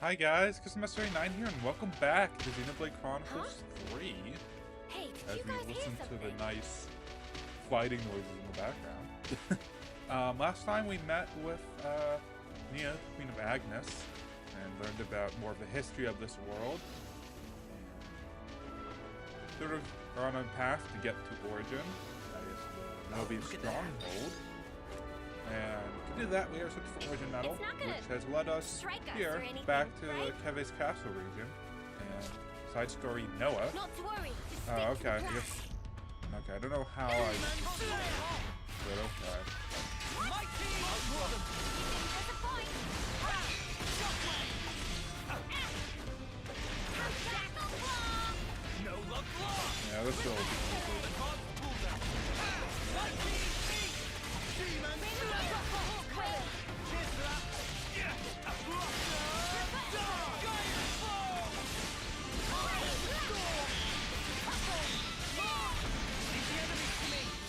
Hi guys, Mystery9 here, and welcome back to Xenoblade Chronicles 3. Hey, As did you we guys hear listen to something? the nice fighting noises in the background. Last time we met with Nia, Queen of Agnes, and learned about more of the history of this world. And sort of are on a path to get to Origin, that is the Novi stronghold. And to do that, we are searching for Origin Metal, which has led us here anything, back to right? Keves Castle Region. And side story Noah. Not to worry. Just stick Oh, to okay. the I plan. guess. Okay, I don't know how I. But okay. Yeah, this will be easy.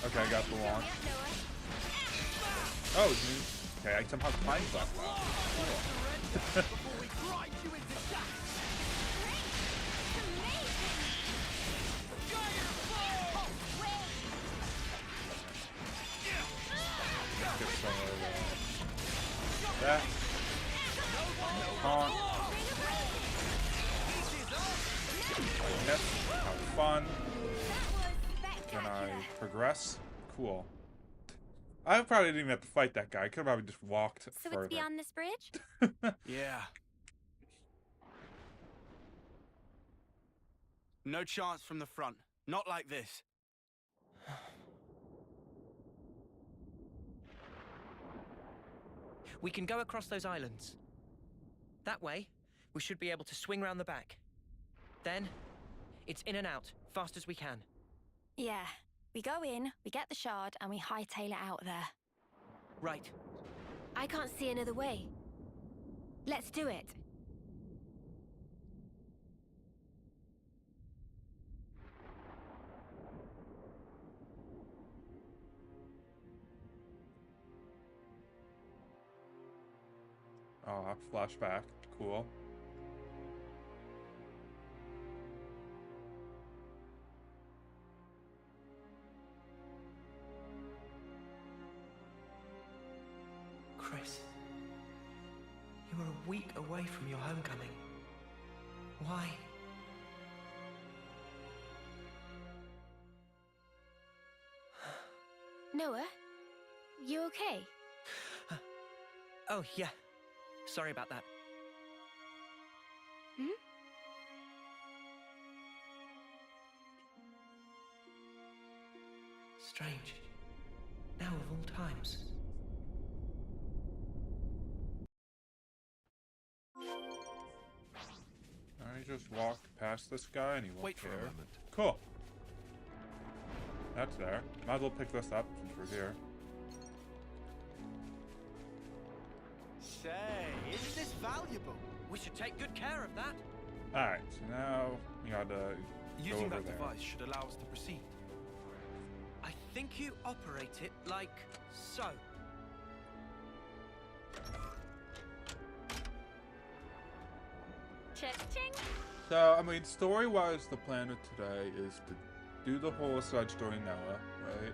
Okay, I got the launch. Oh, dude. Okay, I somehow climbed that well. Cool. Get some of that. Taunt. Yes, have fun. Can I progress? Cool. I probably didn't even have to fight that guy. I could have probably just walked So further. it's beyond this bridge? Yeah. No chance from the front. Not like this. We can go across those islands. That way, we should be able to swing round the back. Then, it's in and out, fast as we can. Yeah. We go in, we get the shard, and we hightail it out there. Right. I can't see another way. Let's do it. Oh, flashback. Cool. Chris, you were a week away from your homecoming. Why? Noah? You okay? Oh, yeah. Sorry about that. Hmm? Strange. Now of all times. I just walked past this guy and he won't Wait for a care. moment. Cool. That's there. Might as well pick this up since we're here. Say, isn't this valuable? We should take good care of that. Alright, so now we gotta go Using over that there. device should allow us to proceed. I think you operate it like so. Cha-ching! So, I mean, story-wise, the plan of today is to do the whole side story Noah, right?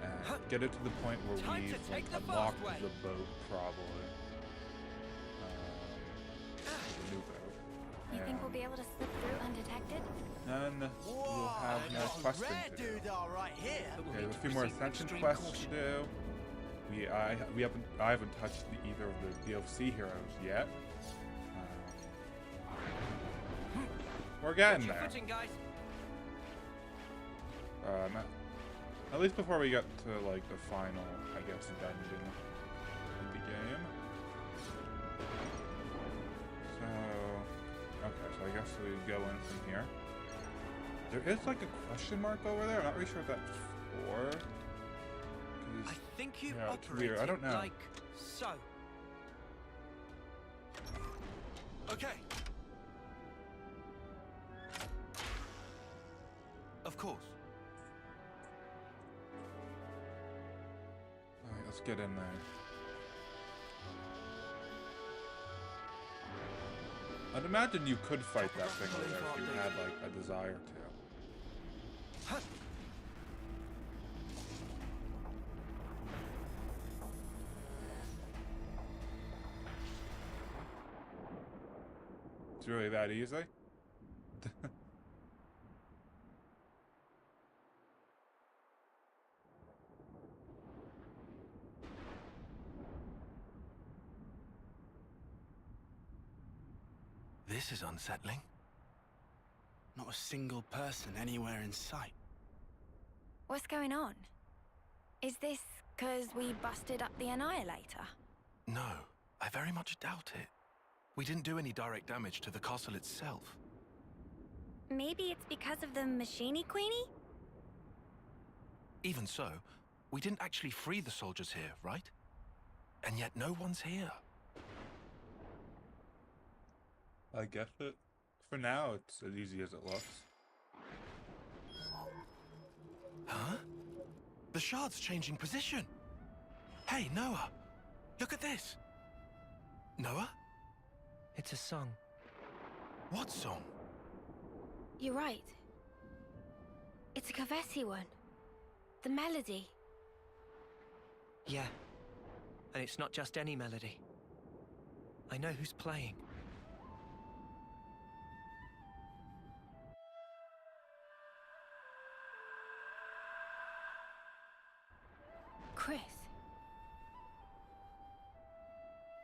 And get it to the point where Time we've to take like, the unlocked fast way. the boat, probably. The new boat. You think we'll be able to slip through undetected? Then we'll have more questing to do. right here. But we'll Okay, need a to few more proceed with ascension extreme quests to caution. do. I haven't touched either of the DLC heroes yet. We're getting Watch your there. footing, guys. At least before we get to like the final, I guess, dungeon of the game. So, okay, so I guess we go in from here. There is like a question mark over there. I'm not really sure what that's for. 'Cause I think you yeah, it's operate weird. I don't it know. like so. Okay. Of course. Alright, let's get in there. I'd imagine you could fight that thing over there if you had, like, a desire to. It's really that easy? This is unsettling. Not a single person anywhere in sight. What's going on? Is this because we busted up the Annihilator? No, I very much doubt it. We didn't do any direct damage to the castle itself. Maybe it's because of the Machini Queenie? Even so, we didn't actually free the soldiers here, right? And yet no one's here. I guess it. For now, it's as easy as it looks. Huh? The shard's changing position. Hey, Noah, look at this. Noah? It's a song. What song? You're right. It's a Kevesi one. The melody. Yeah. And it's not just any melody. I know who's playing. Chris.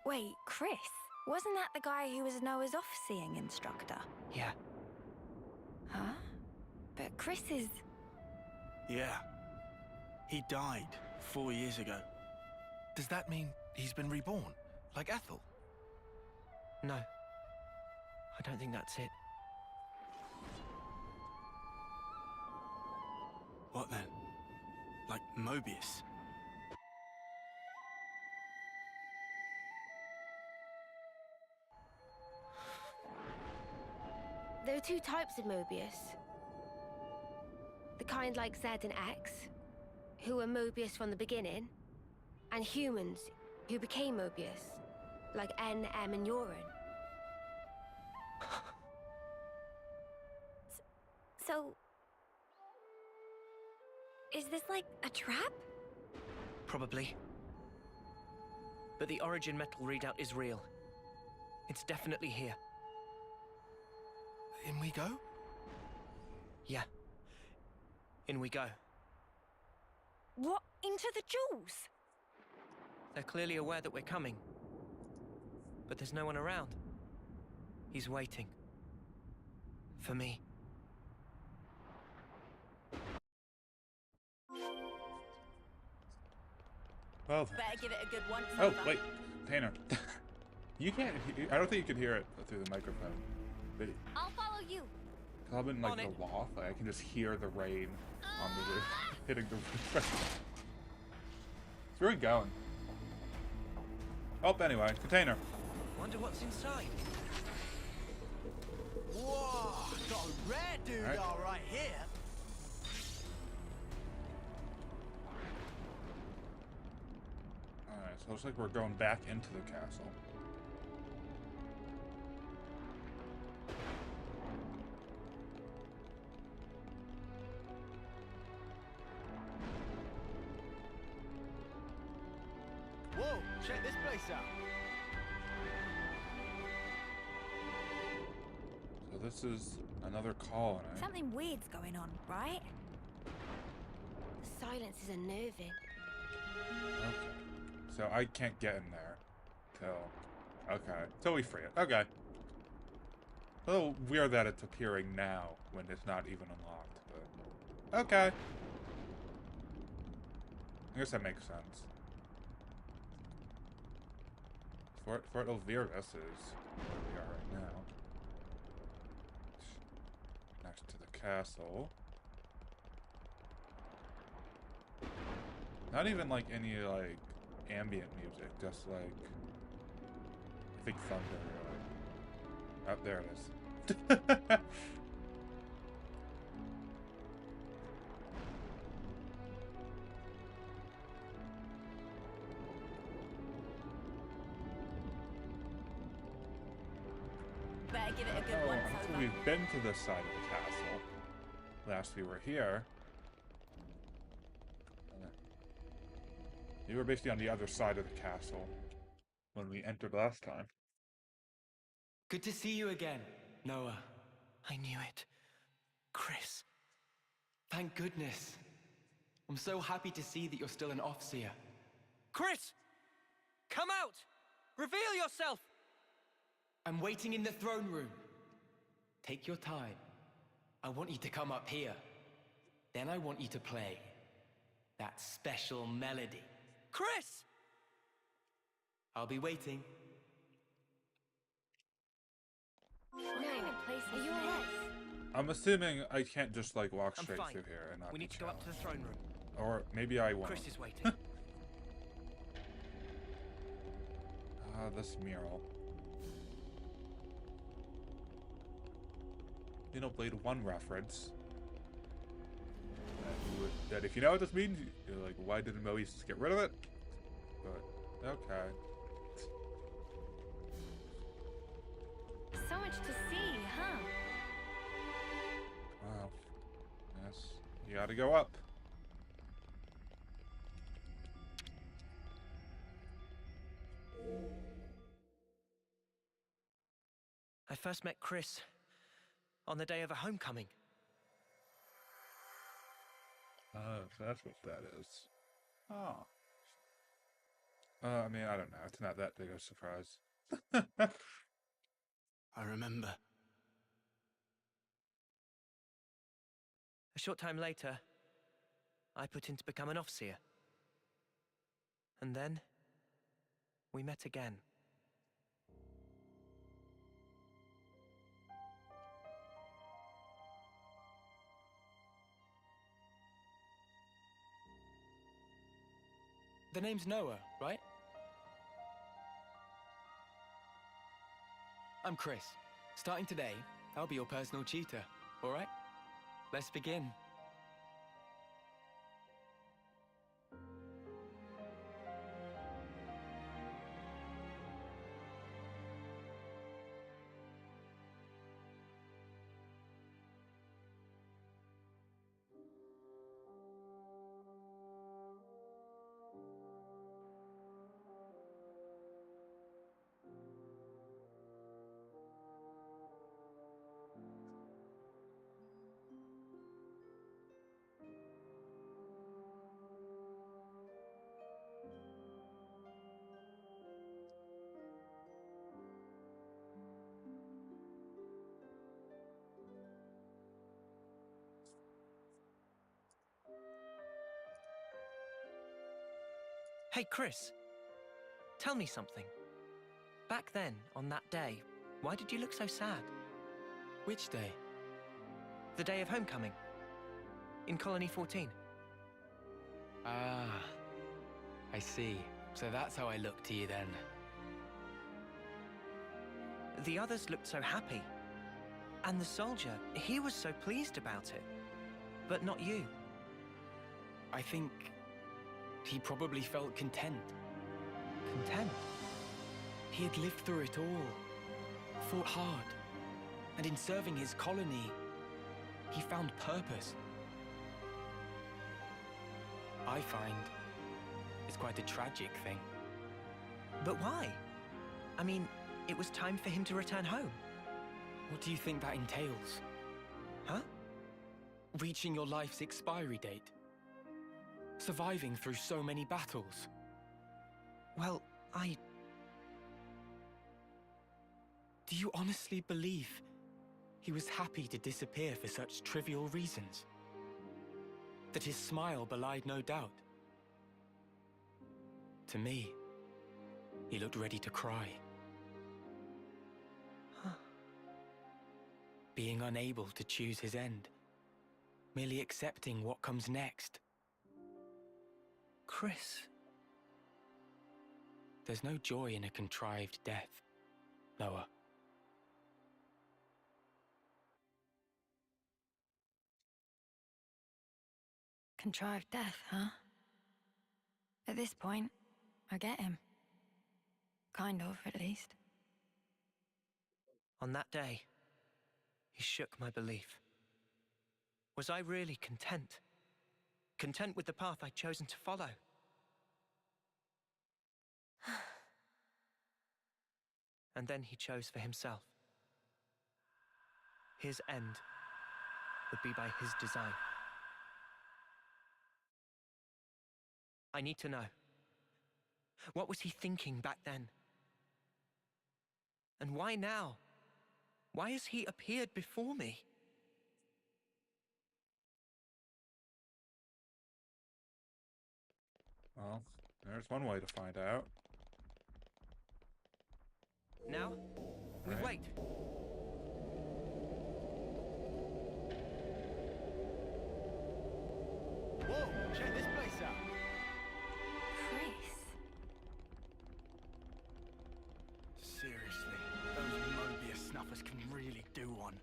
Wait, Chris? Wasn't that the guy who was Noah's off-seeing instructor? Yeah. Huh? But Chris is... Yeah. He died 4 years ago. Does that mean he's been reborn, like Ethel? No. I don't think that's it. What then? Like Mobius? There are two types of Mobius. The kind like Z and X, who were Mobius from the beginning, and humans who became Mobius, like N, M, and Urine. So... Is this like a trap? Probably. But the origin metal readout is real. It's definitely here. In we go? Yeah. In we go. What? Into the jewels? They're clearly aware that we're coming. But there's no one around. He's waiting. For me. Well, Better give it a good once oh, over. wait, Tanner. You can't. I don't think you can hear it through the microphone. But I'll follow you. I'm in like On the it. loft. Like, I can just hear the rain on the roof hitting the roof. It's really going. Oh, anyway, container. Wonder what's inside. Whoa! Got a rare dude Right. all right here. Alright, so it looks like we're going back into the castle. Whoa! Check this place out. So this is another colony. Something weird's going on, right? The silence is unnerving. Okay. So I can't get in there till... Okay. Till we free it. Okay. A little weird that it's appearing now when it's not even unlocked, but... Okay. I guess that makes sense. Fort Elvirus is where we are right now. Next to the castle. Not even like any like ambient music, just like I think thunder or like, oh, there it is. Better think we've been to this side of the castle. Last we were here. We were basically on the other side of the castle when we entered last time. Good to see you again, Noah. I knew it. Chris. Thank goodness. I'm so happy to see that you're still an Offseer. Chris! Come out! Reveal yourself! I'm waiting in the throne room. Take your time. I want you to come up here. Then I want you to play that special melody. Chris! I'll be waiting. What kind of place are you in? I'm assuming I can't just like walk I'm straight fine. through here and not We be need to go up to the throne room. Or maybe I won't. Chris is waiting. This mural. Xenoblade 1 reference. That if you know what this means, you're like, why didn't Moe's just get rid of it? But, okay. So much to see, huh? Wow. Yes. You gotta go up. I first met Chris on the day of a homecoming. Oh, so that's what that is. Oh. I mean, I don't know. It's not that big of a surprise. I remember. A short time later, I put in to become an Offseer. And then, we met again. The name's Noah, right? I'm Chris. Starting today, I'll be your personal tutor, all right? Let's begin. Hey, Chris. Tell me something. Back then, on that day, why did you look so sad? Which day? The day of homecoming. In Colony 14. Ah, I see. So that's how I look to you then. The others looked so happy. And the soldier, he was so pleased about it. But not you. I think he probably felt content. Content? He had lived through it all, fought hard, and in serving his colony, he found purpose. I find it's quite a tragic thing. But why? I mean, it was time for him to return home. What do you think that entails? Huh? Reaching your life's expiry date. Surviving through so many battles. Well, Do you honestly believe he was happy to disappear for such trivial reasons? That his smile belied no doubt? To me, he looked ready to cry. Being unable to choose his end. Merely accepting what comes next. Chris. There's no joy in a contrived death, Noah. Contrived death, huh? At this point, I get him. Kind of, at least. On that day, shook my belief. Was I really content? Content with the path I'd chosen to follow? And then he chose for himself. His end would be by his design. I need to know. What was he thinking back then? And why now? Why has he appeared before me? Well, there's one way to find out. Now, we Right. wait. Whoa, check this place out. Chris. Seriously, those Mobius snuffers can really do one.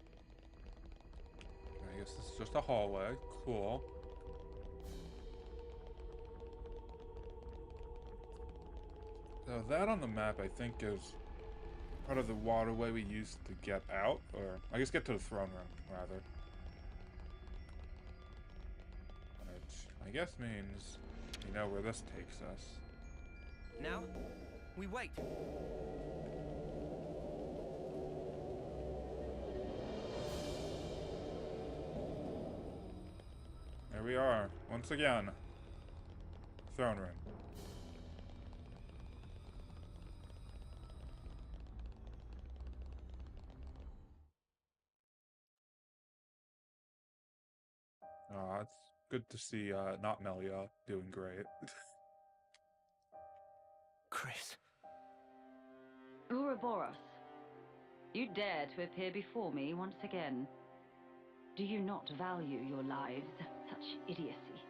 I guess this is just a hallway. Cool. So that on the map, I think, is part of the waterway we used to get out, or I guess get to the throne room, rather. Which I guess means you know where this takes us. Now, we wait. There we are, once again. Throne room. It's good to see not Melia doing great. Chris. Ouroboros, you dare to appear before me once again. Do you not value your lives? Such idiocy.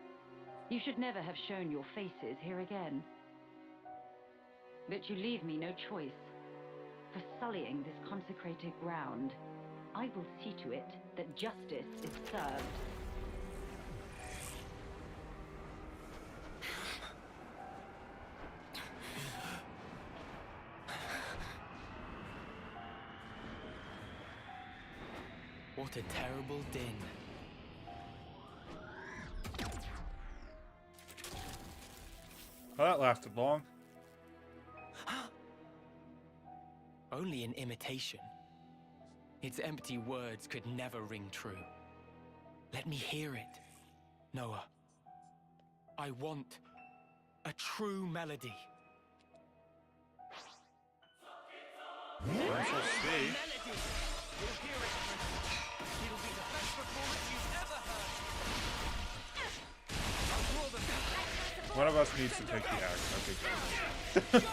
You should never have shown your faces here again. But you leave me no choice. For sullying this consecrated ground, I will see to it that justice is served. What a terrible din. Well, that lasted long. Only an imitation. Its empty words could never ring true. Let me hear it, Noah. I want a true melody. We shall see. Melody! You'll hear it. It'll be the best performance you've ever heard. I'll draw them back. One of us needs to take the axe. Okay.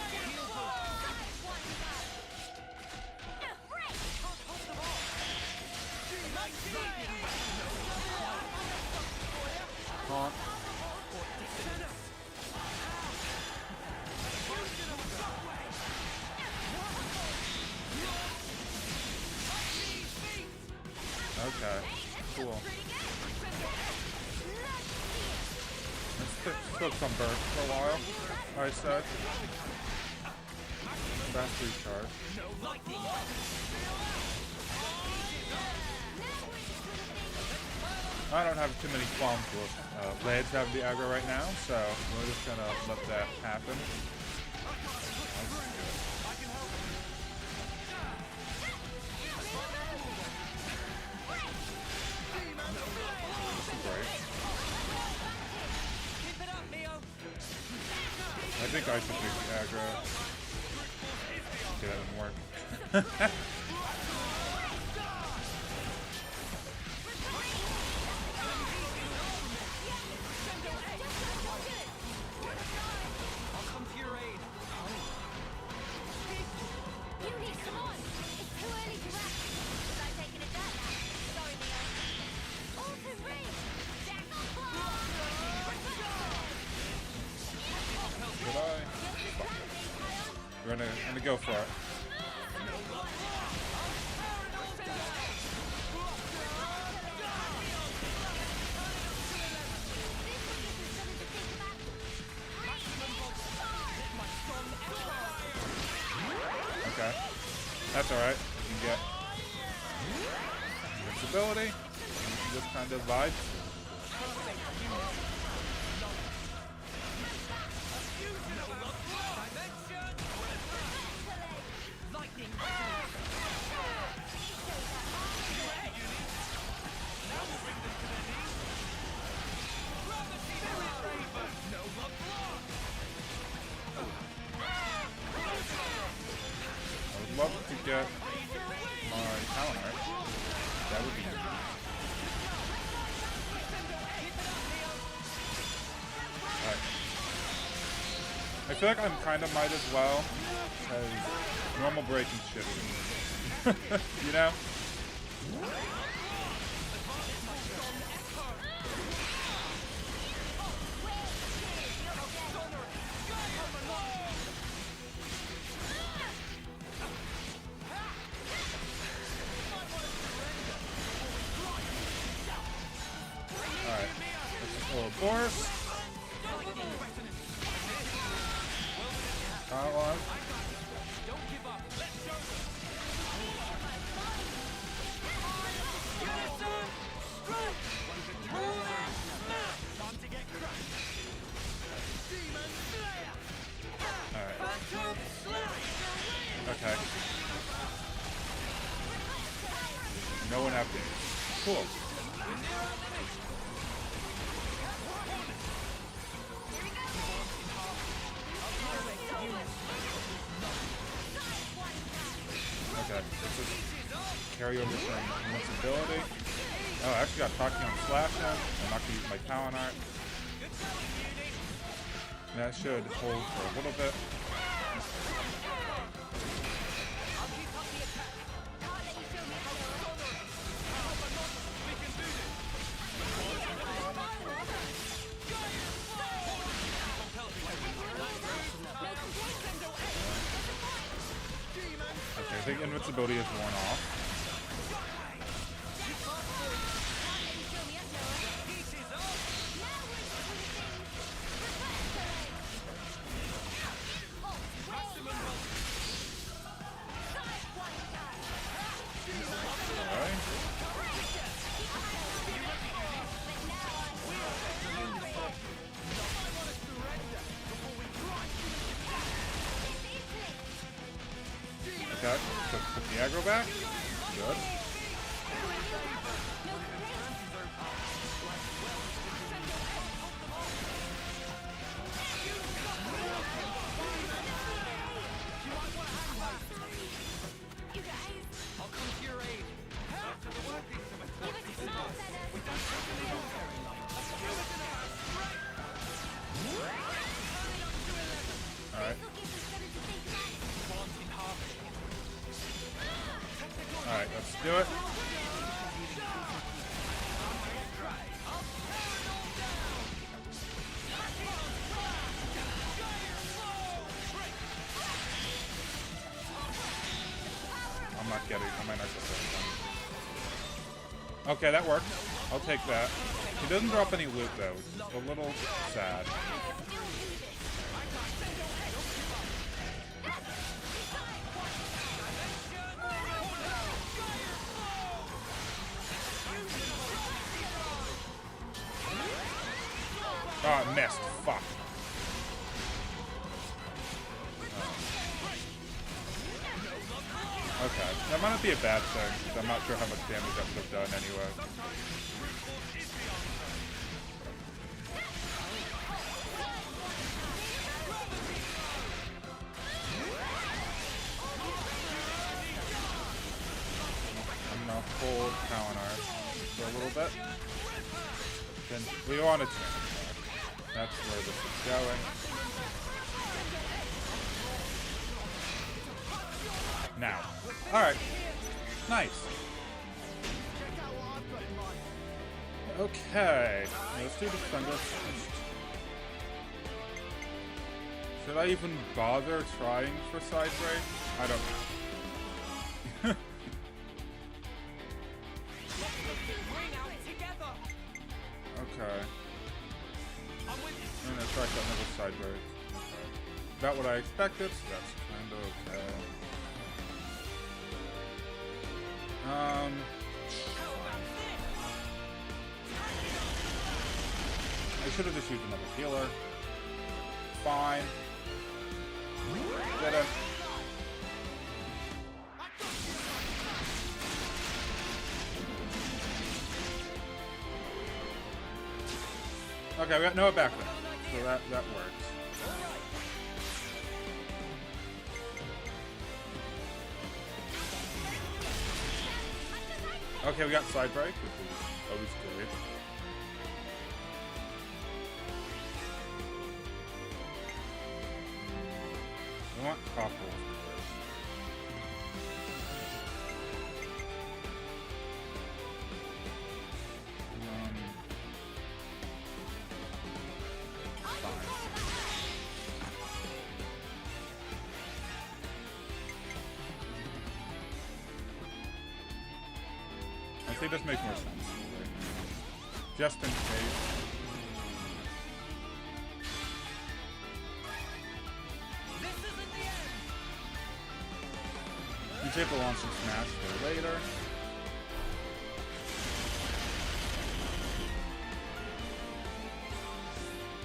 Honk. Okay, cool. Let's took some burst for a while, I said. Fast recharge. I don't have too many qualms with Lads having the aggro right now, so we're just gonna let that happen. I think I should take the aggro. Okay, that didn't work. We're gonna go for it. Okay. That's alright. You can get invincibility. This kind of vibe. I would love to get my talent art. That would be nice. Alright. I feel like I'm kind of might as well, because normal breaking shit. You know? Alright. Let's just go a burst. Power. Okay. No one updates. Cool. Okay, let's just carry over some invincibility. Oh, I actually got Tachyon Slash now. I'm not going to use my talent art. That should hold for a little bit. Okay, I think invincibility is worn off. Okay, so put the aggro back. Good. Alright. Alright, let's do it. I'm not getting, I might not get that. Okay, that worked. I'll take that. He doesn't drop any loot though, which is a little sad. Oh, I missed. Fuck. Okay. That might not be a bad thing, because I'm not sure how much damage that would have done anyway. I'm gonna hold talent art for a little bit. Then we want to change. That's where this is going. Now. Alright. Nice. Okay. Let's do Defender first. Should I even bother trying for side break? I don't know. Okay. I'm gonna try another side break. Okay. About what I expected, so that's kind of okay. Fine. should have just used another healer. Fine. Get him. Okay, we got Noah back then. So that works. Okay, we got side break, which is always good. I want Cockles first. I think this makes more sense. Just in case. You take the launch and smash for later.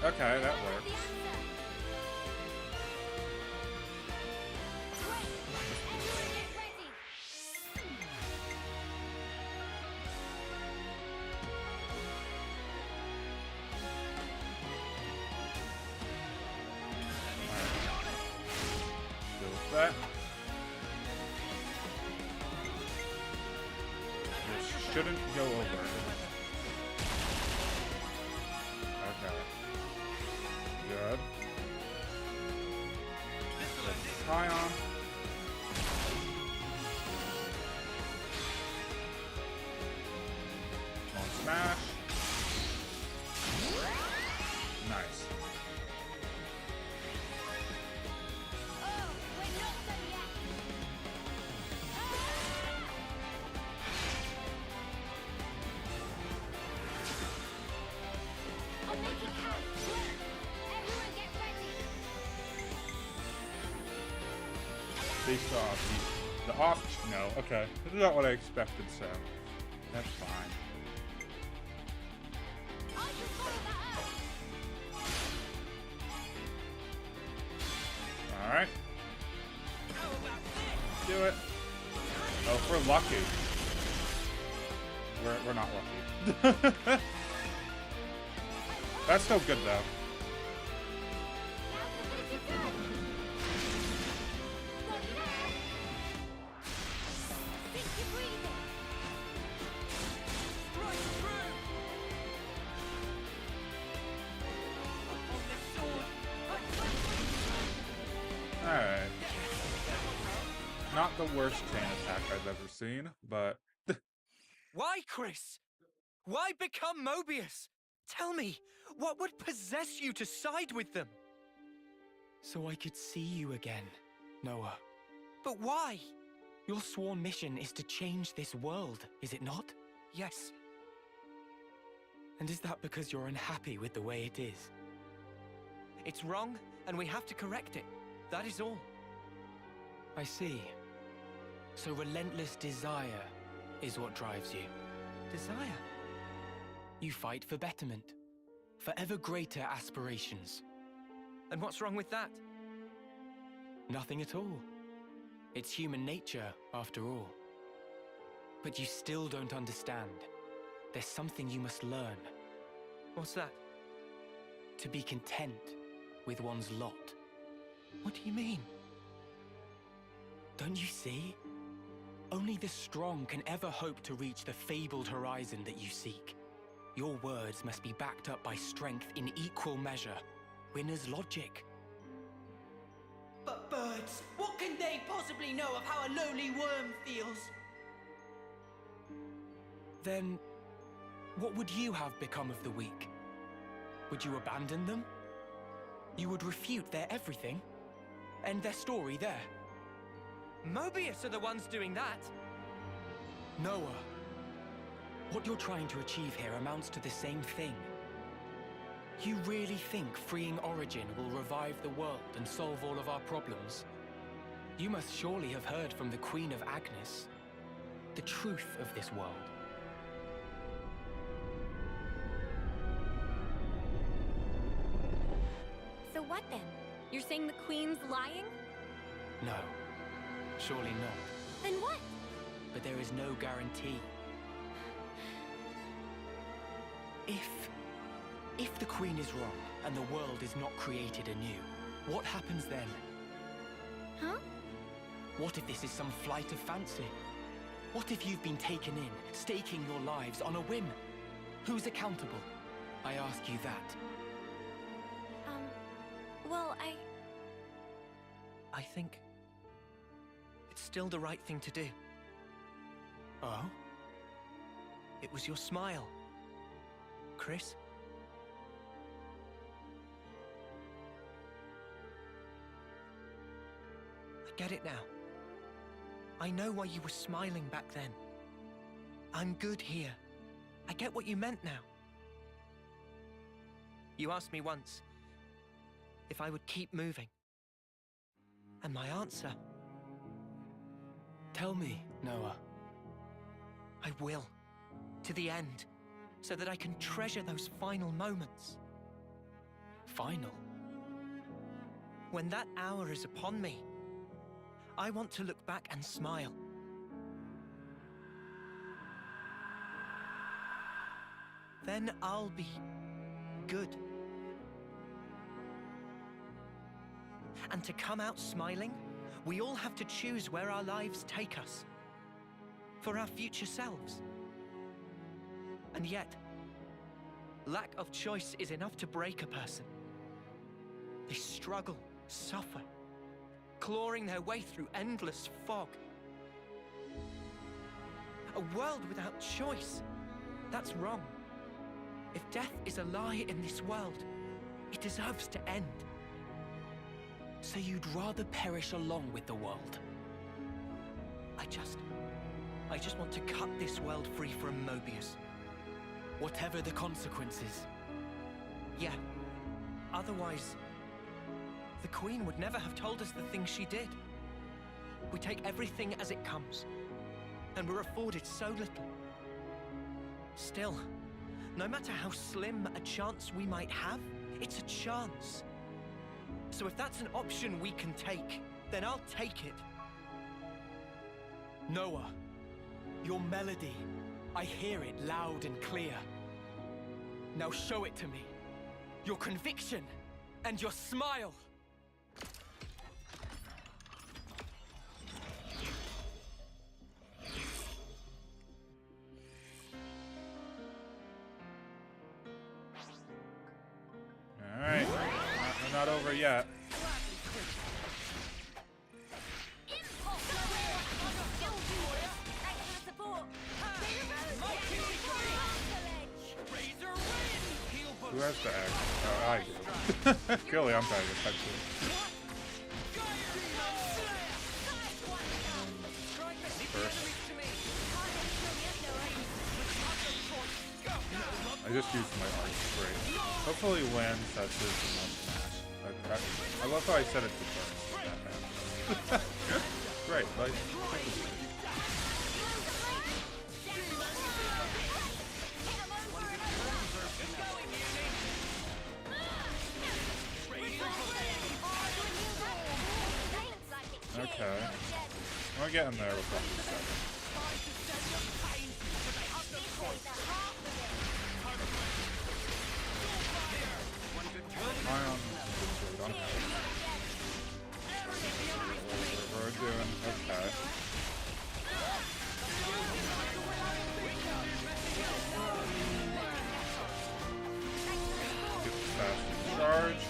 Okay, that works. That. This shouldn't go over. Okay. Good. High on. One smash. Nice. Based off the off. No, okay. This is not what I expected, so that's fine. All right. Do it. Oh, if we're lucky. We're not lucky. That's still good though. Alright. Not the worst chain attack I've ever seen, but... Why, Chris? Why become Mobius? Tell me, what would possess you to side with them? So I could see you again, Noah. But why? Your sworn mission is to change this world, is it not? Yes. And is that because you're unhappy with the way it is? It's wrong, and we have to correct it. That is all. I see. So relentless desire is what drives you. Desire? You fight for betterment, for ever greater aspirations. And what's wrong with that? Nothing at all. It's human nature, after all. But you still don't understand. There's something you must learn. What's that? To be content with one's lot. What do you mean? Don't you see? Only the strong can ever hope to reach the fabled horizon that you seek. Your words must be backed up by strength in equal measure. Winner's logic. But birds, what can they possibly know of how a lowly worm feels? Then, what would you have become of the weak? Would you abandon them? You would refute their everything? End their story there? Mobius are the ones doing that. Noah, what you're trying to achieve here amounts to the same thing. You really think freeing Origin will revive the world and solve all of our problems? You must surely have heard from the Queen of Agnes the truth of this world. What then? You're saying the Queen's lying? No, surely not. Then what? But there is no guarantee. If the Queen is wrong and the world is not created anew, what happens then? Huh? What if this is some flight of fancy? What if you've been taken in, staking your lives on a whim? Who's accountable? I ask you that. Well, I think it's still the right thing to do. Oh? It was your smile, Chris. I get it now. I know why you were smiling back then. I'm good here. I get what you meant now. You asked me once if I would keep moving. And my answer... Tell me, Noah. I will. To the end. So that I can treasure those final moments. Final? When that hour is upon me, I want to look back and smile. Then I'll be good. And to come out smiling, we all have to choose where our lives take us. For our future selves. And yet, lack of choice is enough to break a person. They struggle, suffer, clawing their way through endless fog. A world without choice, that's wrong. If death is a lie in this world, it deserves to end. So you'd rather perish along with the world? I just want to cut this world free from Mobius. Whatever the consequences. Yeah. Otherwise, the Queen would never have told us the things she did. We take everything as it comes, and we're afforded so little. Still, no matter how slim a chance we might have, it's a chance. So if that's an option we can take, then I'll take it. Noah, your melody, I hear it loud and clear. Now show it to me. Your conviction and your smile. Alright, we're not over yet. Who has the axe? Oh, I do. Clearly, I'm trying to touch it. First. I just used my arc straight. Hopefully, Lan sets his smash. I love how I said it to turn. Great, like. Okay. We're getting there with that in a second. Ion is good. We're doing okay. Get the fast charge.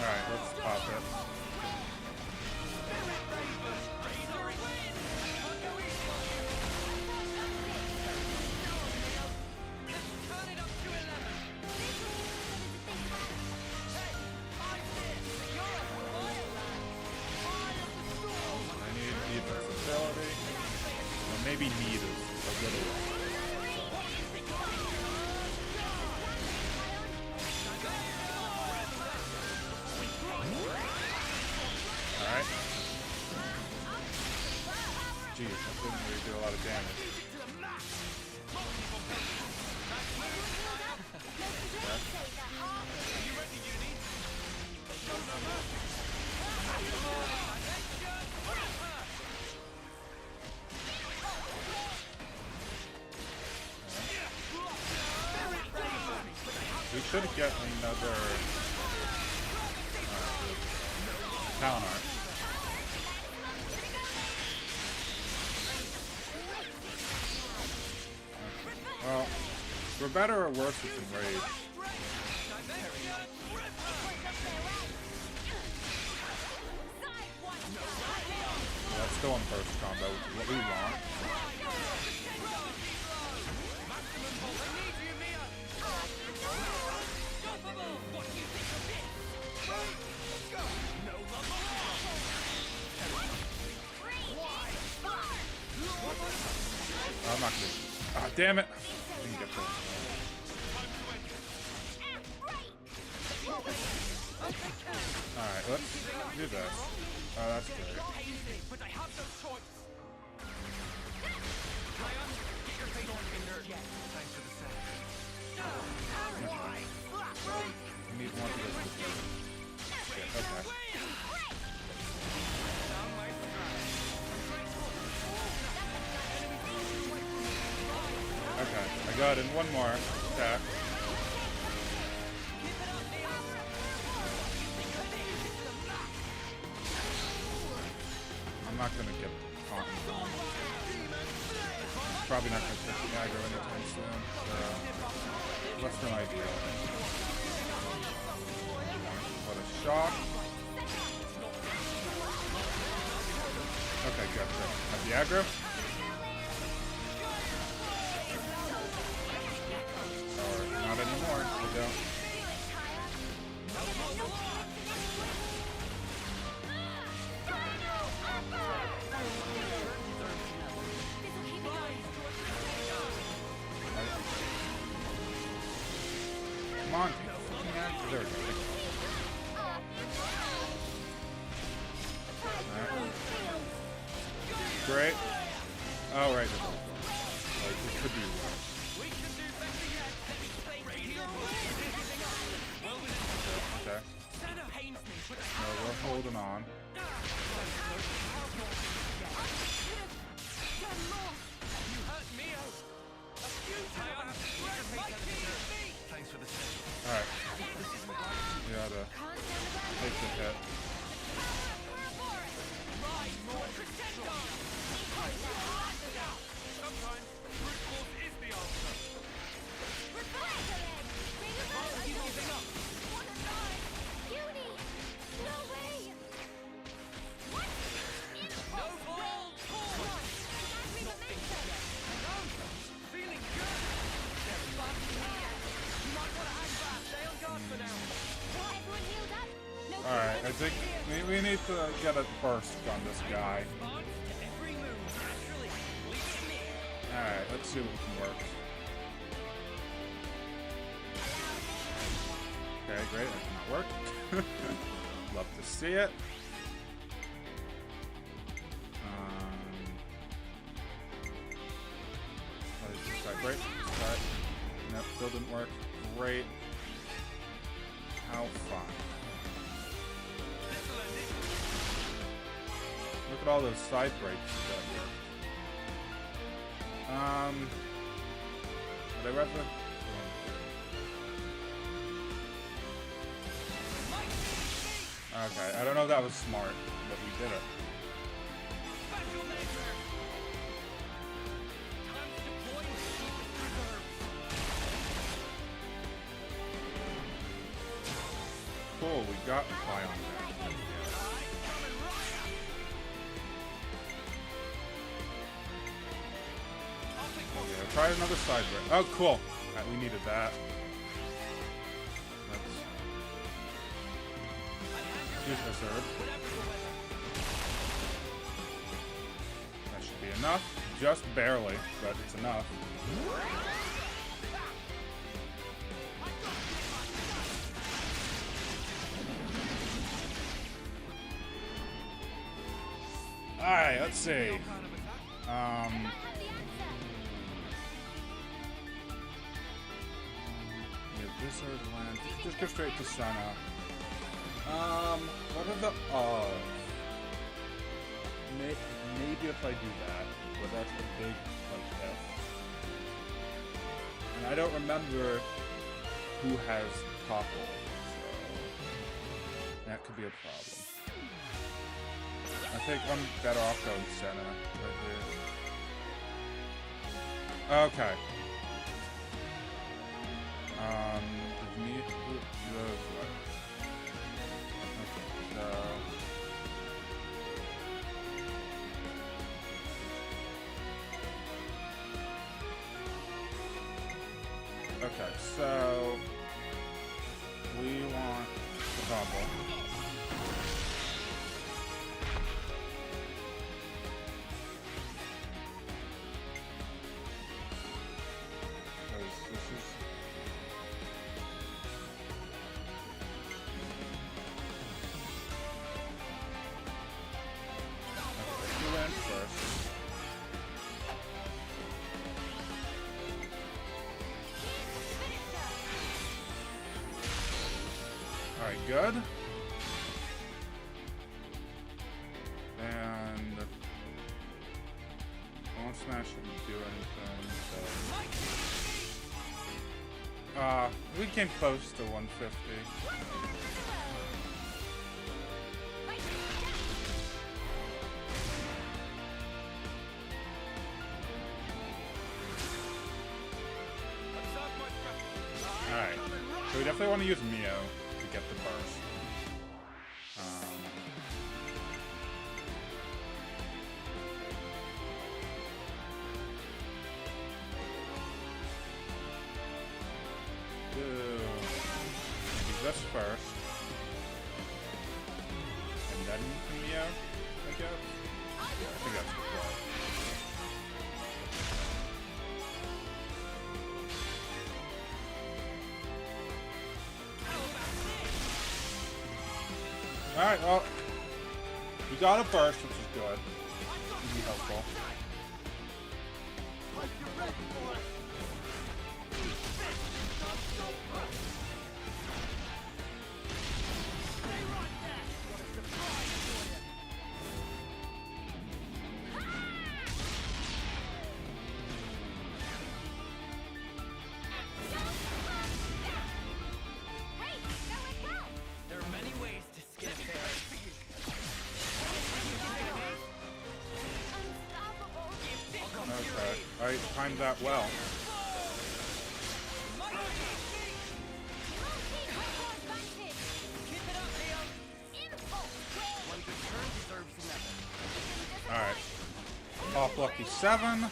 Alright, let's pop it. I need defensibility. Or maybe need as the other way. Alright. Jeez, that didn't really do a lot of damage. We should get another talent art. Well, we're better or worse with Enrage. Well, that's still on first combo, which is what we want. I'm not gonna. Ah, damn it! I didn't get this. Alright, let's do this. Oh, that's great. We need one of this. Okay. Okay, I got in one more attack. I'm not gonna get caught in time. Probably not gonna take the aggro anytime soon, so less than ideal. What a shock. Okay, good. Have the aggro? Not anymore, we don't. Come on, there we go. Right. Great. Oh, right. It could be worse. Okay. No, we're holding on. Alright. We gotta take the hit. Alright, I think we need to get a burst on this guy. Alright, let's see what can work. Okay, great, that did not work. Love to see it. Right, start. Nope, still didn't work. Great. How fun. Look at all those side breaks that work. Did I read the? Okay, I don't know if that was smart, but we did it. Cool, we got Fly on that. Okay, try another side break. Oh, cool. Right, we needed that. Let's use this herb. That should Be enough. Just barely, but it's enough. Alright, let's see. Blizzard land. Just go straight to Senna. What are the odds? Maybe if I do that, but that's a big like if. And I don't remember who has topple, so that could be a problem. I think I'm better off going Senna right here. Okay. Okay, so we want the bubble. Because this is you went first. Alright, good. And won't smash didn't do anything, so we came close to 150. Alright. So we definitely want to use Mio to get the burst. Maybe this first. And then Mio, I guess? Yeah, I think that's the play. Alright, well, we got a burst, which is good. It'll be helpful. I timed that well. Alright. Pop Lucky 7.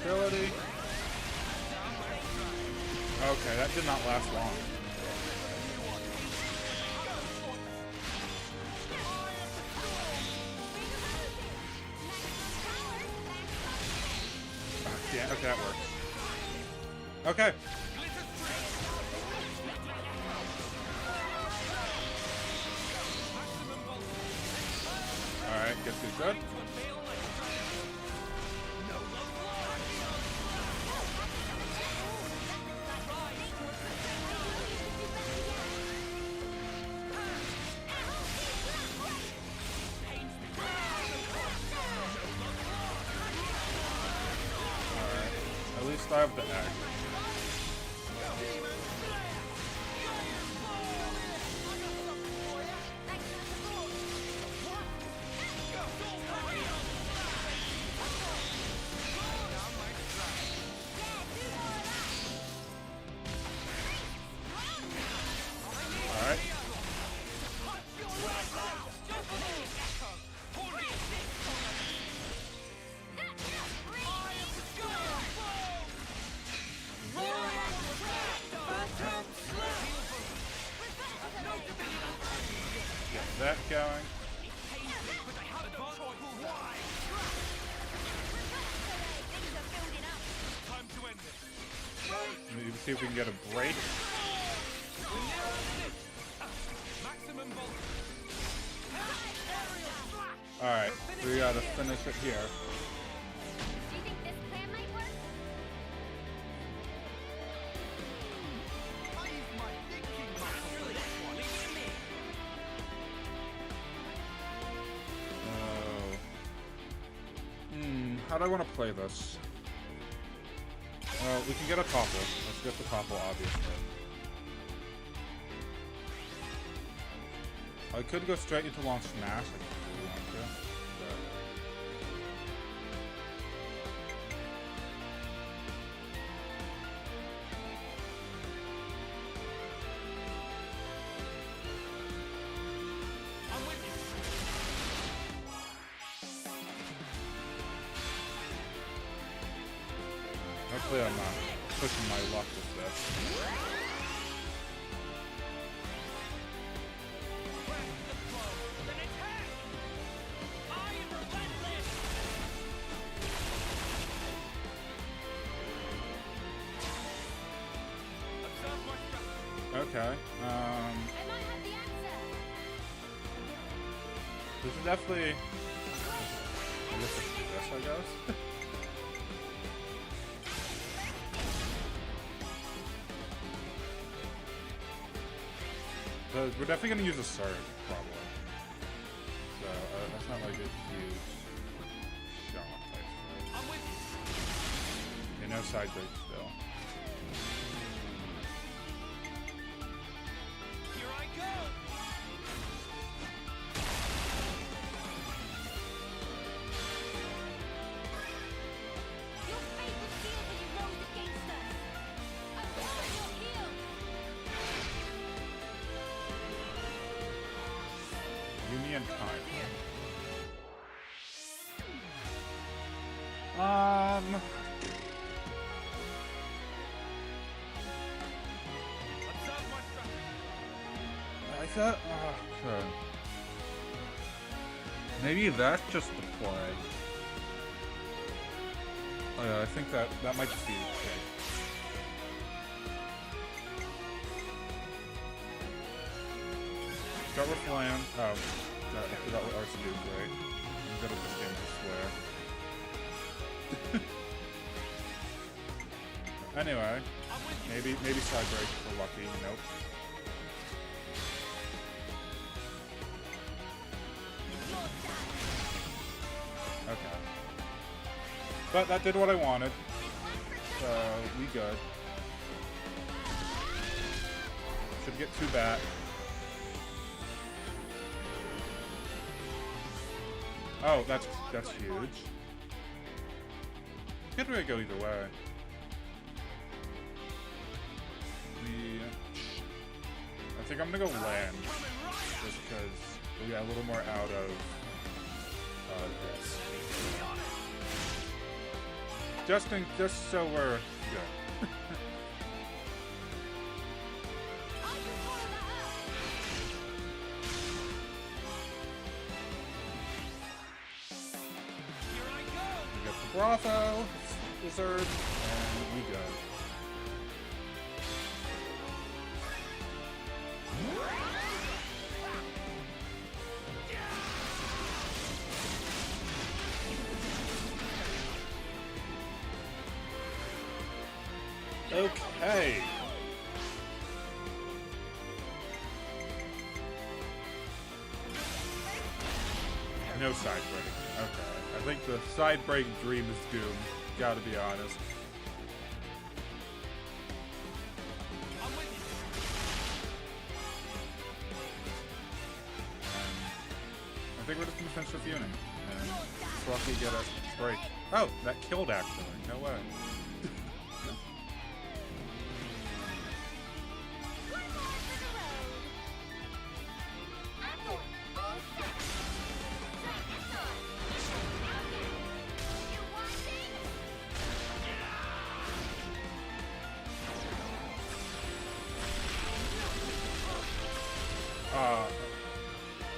Ability. Okay, that did not last long. Yeah, okay, that works. Okay. Alright, guess who's good? I have the egg. Alright. that going. Maybe see if we can get a break. Alright, we gotta finish it here. Do you think this plan might work? How do I want to play this? Well, we can get a topple. Let's get the topple, obviously. I could go straight into launch smash. I really want to. Hopefully I'm not pushing my luck with this. Okay, I might have the answer. this is definitely... I guess. We're definitely going to use a surge, probably. So, that's not like a huge shock, I suppose. Yeah, no side break still. Here I go! Your fate was sealed when you rose against us. I'm calling your heel. Union time. I thought, okay. Maybe that's just the play. Oh yeah, I think that might just be the case. Start with land. Oh, I forgot what ours do, right? I'm good at this game, I swear. Anyway, maybe side break if we're lucky. Nope. Okay. But that did what I wanted. So we good. Should get 2 back. Oh, that's huge. Could really go either way. I think I'm gonna go land, just because we got a little more out of this. Just so we're good. We got the Bravo, Wizard, and we go. Okay. No side break. Okay. I think the side break dream is doomed. Gotta be honest. I think we're just gonna finish with Fuming. And Fluffy get a break. Oh, that killed actually. No way.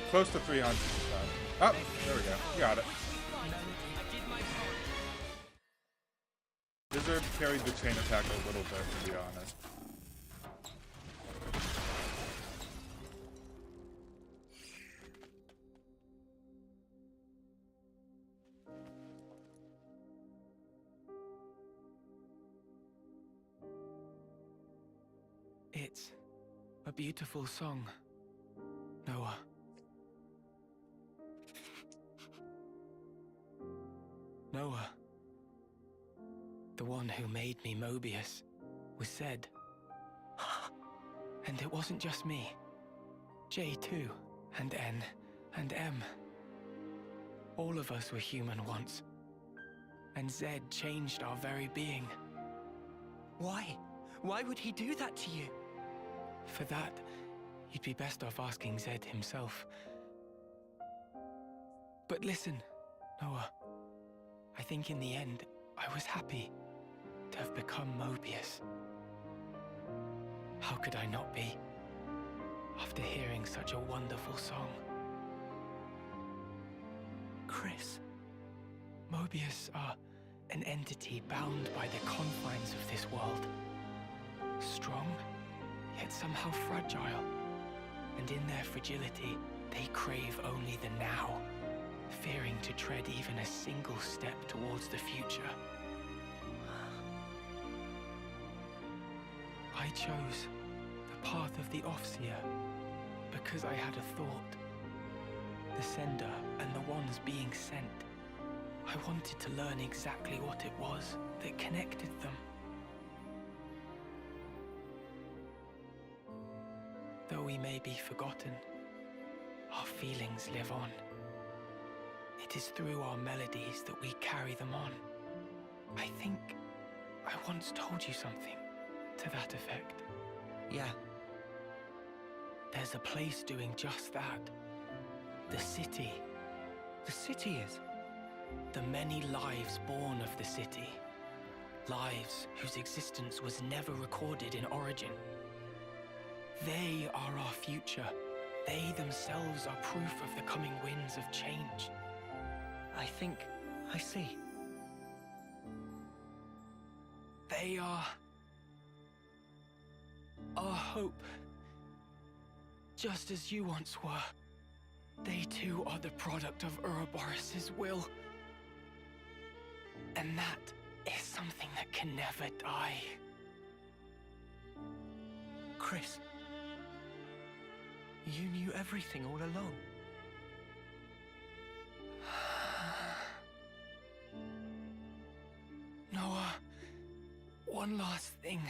close to 300%. Oh, there we go. Got it. Wizard carried the chain attack a little bit, to be honest. It's a beautiful song, Noah. Noah, the one who made me Mobius, was said. And it wasn't just me. J too, and N, and M. All of us were human once. And Zed changed our very being. Why? Why would he do that to you? For that, you'd be best off asking Zed himself. But listen, Noah. I think in the end, I was happy to have become Mobius. How could I not be, after hearing such a wonderful song? Chris, Mobius are an entity bound by the confines of this world. Strong, yet somehow fragile. And in their fragility, they crave only the now, fearing to tread even a single step towards the future. I chose the path of the Offseer because I had a thought. The sender and the ones being sent. I wanted to learn exactly what it was that connected them. Though we may be forgotten, our feelings live on. It is through our melodies that we carry them on. I think I once told you something to that effect. yeah. There's a place doing just that. The city. The city is. The many lives born of the city. Lives whose existence was never recorded in origin. They are our future. They themselves are proof of the coming winds of change. I think I see. They are our hope. Just as you once were. They too are the product of Ouroboros' will. And that is something that can never die. Chris, you knew everything all along. Noah, one last thing.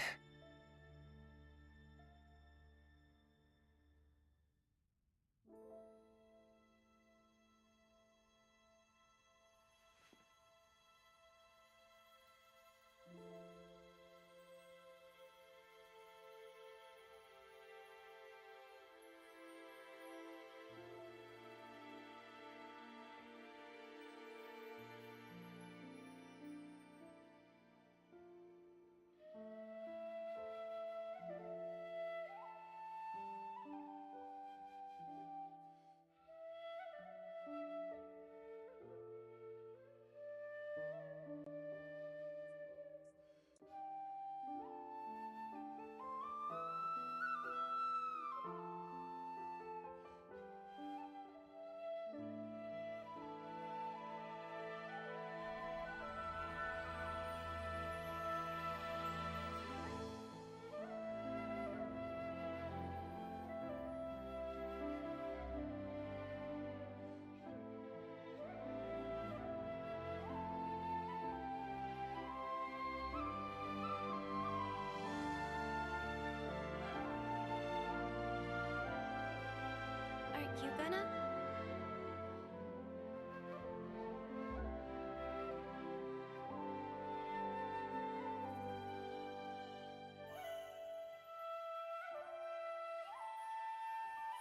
Aren't you gonna?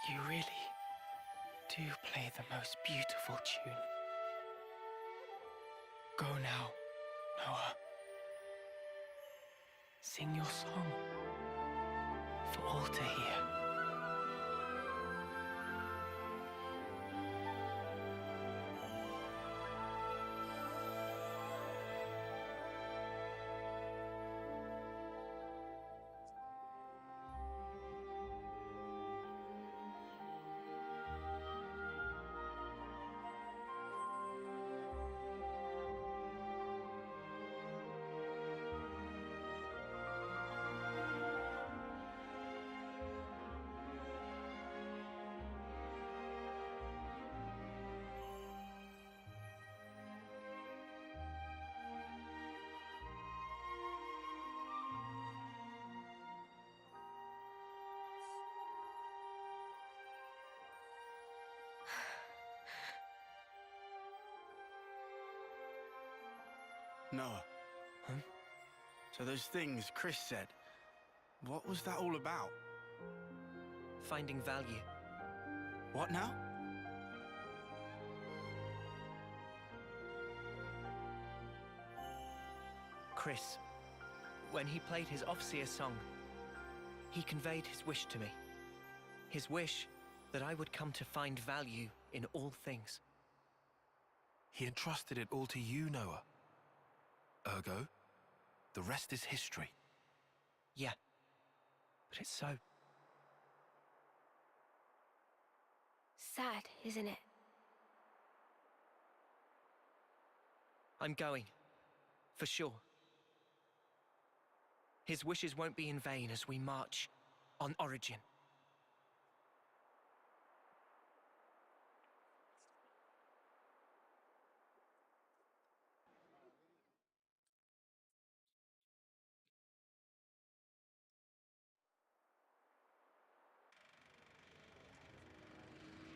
You really do play the most beautiful tune. Go now, Noah. Sing your song for all to hear. Noah. Huh? So those things Chris said, what was that all about? Finding value. What now? Chris, when he played his Offseer song, he conveyed his wish to me. His wish that I would come to find value in all things. He entrusted it all to you, Noah. Ergo, the rest is history. Yeah, but it's so. Sad, isn't it? I'm going. For sure. His wishes won't be in vain as we march on Origin.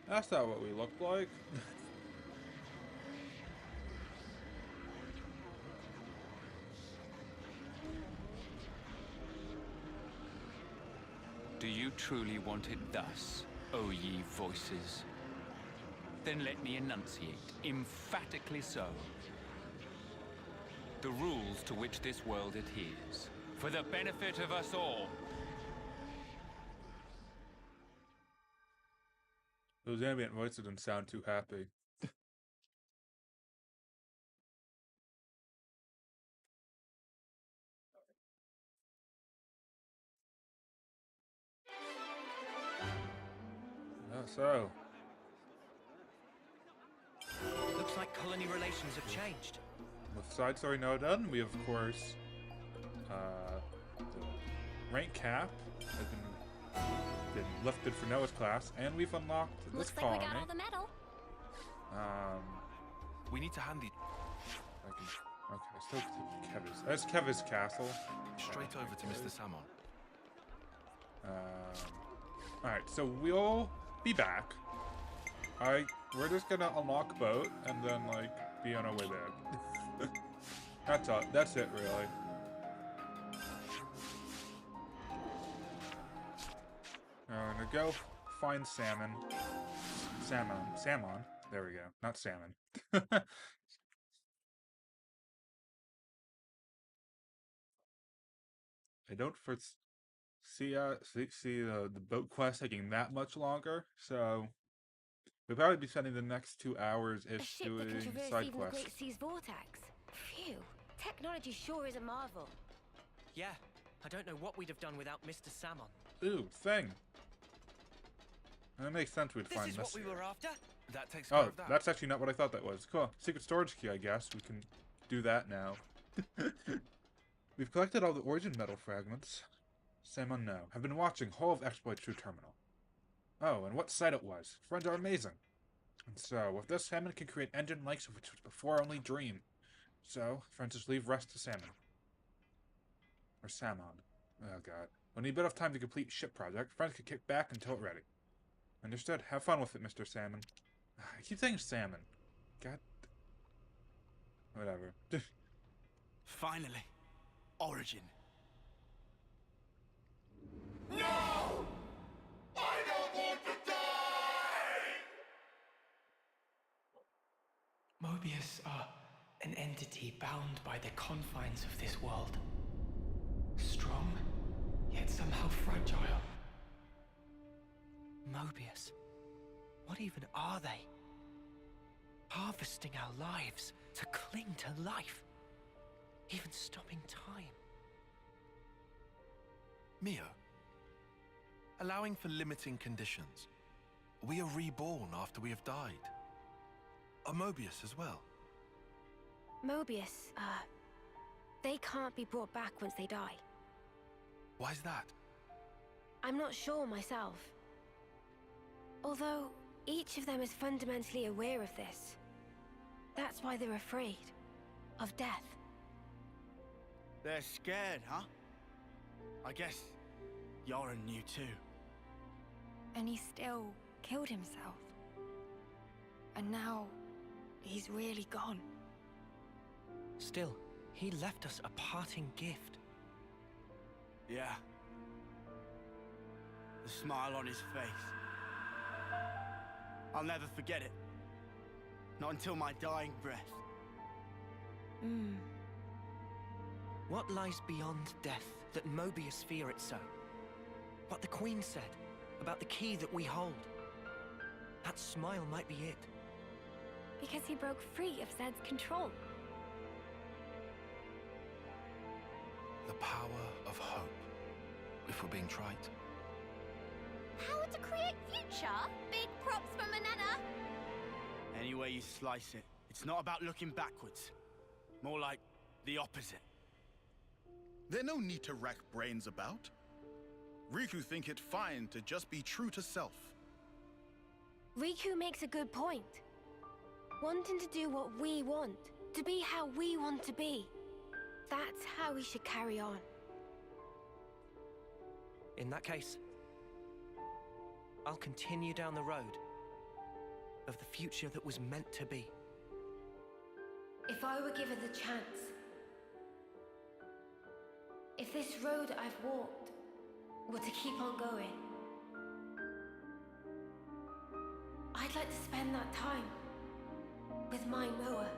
That's not what we look like. Do you truly want it thus, O ye voices? Then let me enunciate, emphatically so. The rules to which this world adheres, for the benefit of us all. Those ambient voices didn't sound too happy. So. Looks like colony relations have changed. With side story now done, we of course the rank cap has been lifted for Noah's class, and we've unlocked this Looks like colony. we got all the metal. We need to hand it Okay, so Keves. That's Keves Castle. straight over to Mr. Salmon. Alright, so we'll be back. We're just gonna unlock boat and then like be on our way back. That's all. That's it, really. I'm gonna go find salmon. Salmon. There we go. Not salmon. I don't see the boat quest taking that much longer, so we'll probably be spending the next 2 hours A ish ship that doing can traverse side even the quests. Great Sea's vortex. Phew. Technology sure is a marvel. Yeah, I don't know what we'd have done without Mr. Salmon. Ooh, thing. That makes sense. We'd This find is this. what we were after? That takes care Oh, of that. that's actually not what I thought that was. Cool. Secret storage key, I guess. We can do that now. We've collected all the origin metal fragments. Salmon no. Have been watching Hall of Exploits True Terminal. Oh, and what sight it was. Friends are amazing. And so, with this, Salmon can create engine likes of which was before only dream. So, friends just leave rest to Salmon. Or Salmon. Oh god. When you need a bit of time to complete ship project, friends can kick back until it's ready. Understood. Have fun with it, Mr. Salmon. I keep saying salmon. God. Whatever. Finally. Origin. No! I don't want to die! Mobius are an entity bound by the confines of this world. Strong, yet somehow fragile. Mobius. What even are they? Harvesting our lives to cling to life. Even stopping time. Mio, allowing for limiting conditions, we are reborn after we have died. A Mobius as well. Mobius, they can't be brought back once they die. Why's that? I'm not sure myself. Although, each of them is fundamentally aware of this. That's why they're afraid. Of death. They're scared, huh? I guess Yoren knew too. And he still killed himself. And now, he's really gone. Still, He left us a parting gift. Yeah. The smile on his face. I'll never forget it. Not until my dying breath. What lies beyond death that Mobius fear it so? What the Queen said about the key that we hold. That smile might be it. Because he broke free of Zed's control. The power of hope, if we're being trite. Power to create future? Big props for Manana. Any way you slice it, it's not about looking backwards. More like the opposite. There's no need to rack brains about. Riku think it fine to just be true to self. Riku makes a good point. Wanting to do what we want, to be how we want to be. That's how we should carry on. In that case, I'll continue down the road of the future that was meant to be. If I were given the chance, if this road I've walked were to keep on going, I'd like to spend that time with my Noah.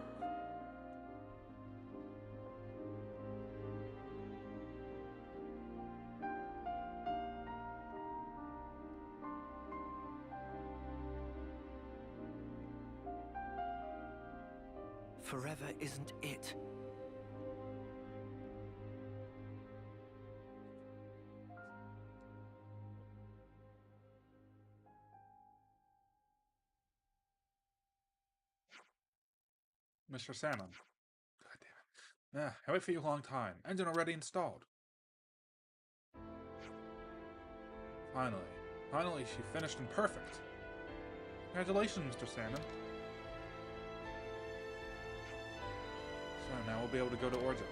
Forever isn't it. Mr. Salmon. God damn it. I wait for you a long time. Engine already installed. Finally. Finally, she finished and perfect. Congratulations, Mr. Salmon. So now we'll be able to go to Origin.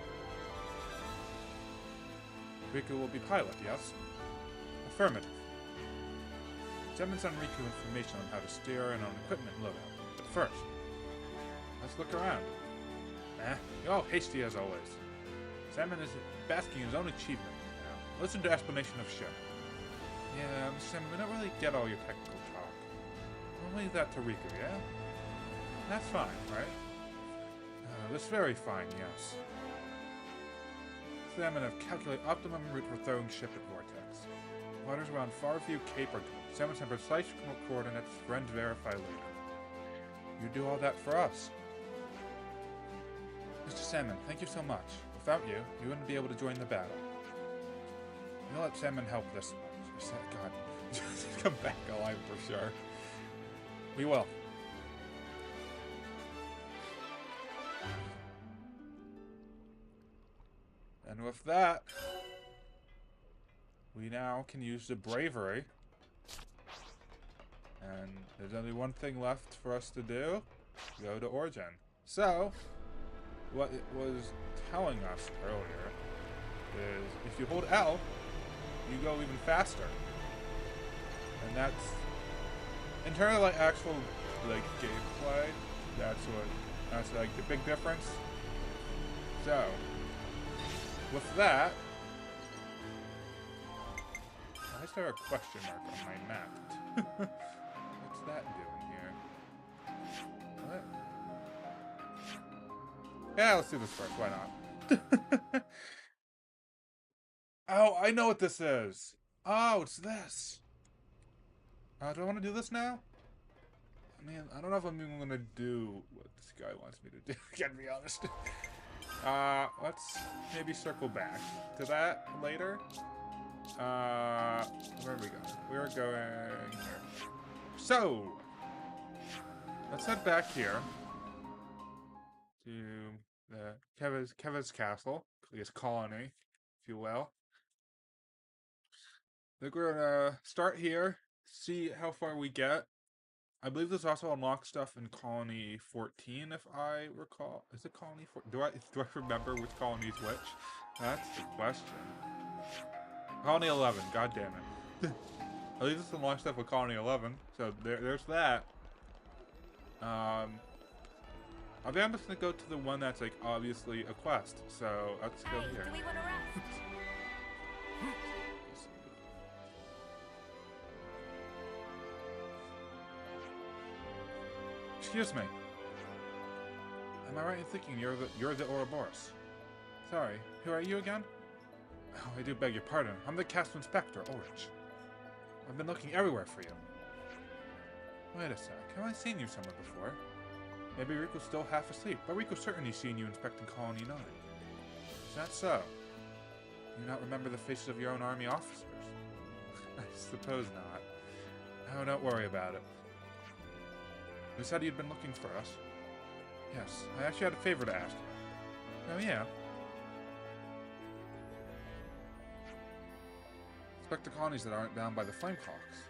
Riku will be pilot, yes? Affirmative. Salmon sent Riku information on how to steer and on equipment loadout. But first, let's look around. You're all hasty as always. Salmon is basking in his own achievement now. Listen to explanation of ship. Yeah, Mr. Salmon, we don't really get all your technical talk. We'll leave that to Riku, yeah? That's fine, right? That's very fine, yes. Salmon have calculated optimum route for throwing ship at Vortex. Waters around Farview Cape are good. Salmon sent precise coordinates, friend verify later. You do all that for us. Mr. Salmon, thank you so much. Without you, you wouldn't be able to join the battle. We'll let Salmon help this one. God, come back alive for sure. We will. And with that, we now can use the bravery. And there's only one thing left for us to do. Go to Origin. So, what it was telling us earlier is if you hold L, you go even faster. And that's, in terms of like actual like gameplay, that's like the big difference. So, with that, why is there a question mark on my map? What's that doing here? What? Yeah, let's do this first. Why not? Oh, I know what this is. Oh, it's this. Do I want to do this now? Man, I don't know if I'm even going to do what this guy wants me to do. Gotta be honest. Let's maybe circle back to that later. Where are we going? We're going here. So, let's head back here to the Keves Castle, I guess colony, if you will. I think we're gonna start here, see how far we get. I believe this also unlocks stuff in Colony 14, if I recall. Is it Colony 14? Do I remember which colony is which? That's the question. Colony 11, god damn it. At least this unlocks stuff with Colony 11, so there's that. I think I'm just gonna go to the one that's like obviously a quest. So let's go here. Do we want to rest? Excuse me. Am I right in thinking you're the Ouroboros? Sorry, who are you again? Oh, I do beg your pardon. I'm the Castle Inspector, Ulrich. I've been looking everywhere for you. Wait a sec. Have I seen you somewhere before? Maybe Riku's still half asleep, but Riku's certainly seen you inspecting Colony 9. Is that so? Do you not remember the faces of your own army officers? I suppose not. Oh, don't worry about it. You said you'd been looking for us. Yes, I actually had a favor to ask you. Oh, yeah. Inspect the colonies that aren't down by the flame clocks.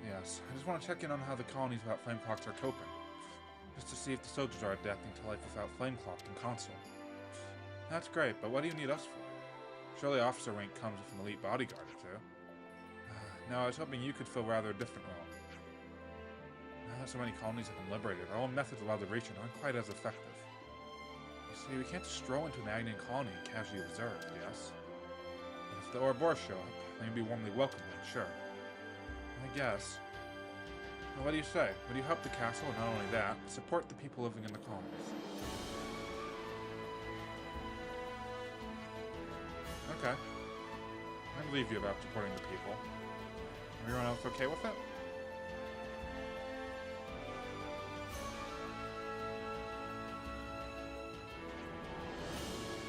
Yes, I just want to check in on how the colonies without flame clocks are coping. Just to see if the soldiers are adapting to life without flame clock and console. That's great, but what do you need us for? Surely officer rank comes with an elite bodyguard or two. No, I was hoping you could fill rather a different role. Now that so many colonies have been liberated, our own methods of observation aren't quite as effective. You see, we can't just stroll into an Agnian colony and casually observe, yes? And if the Ouroboros show up, then you'd be warmly welcomed, I'm sure. I guess. Well, what do you say? Would you help the castle, and not only that, but support the people living in the colonies? Okay. I believe you about supporting the people. Everyone else okay with it?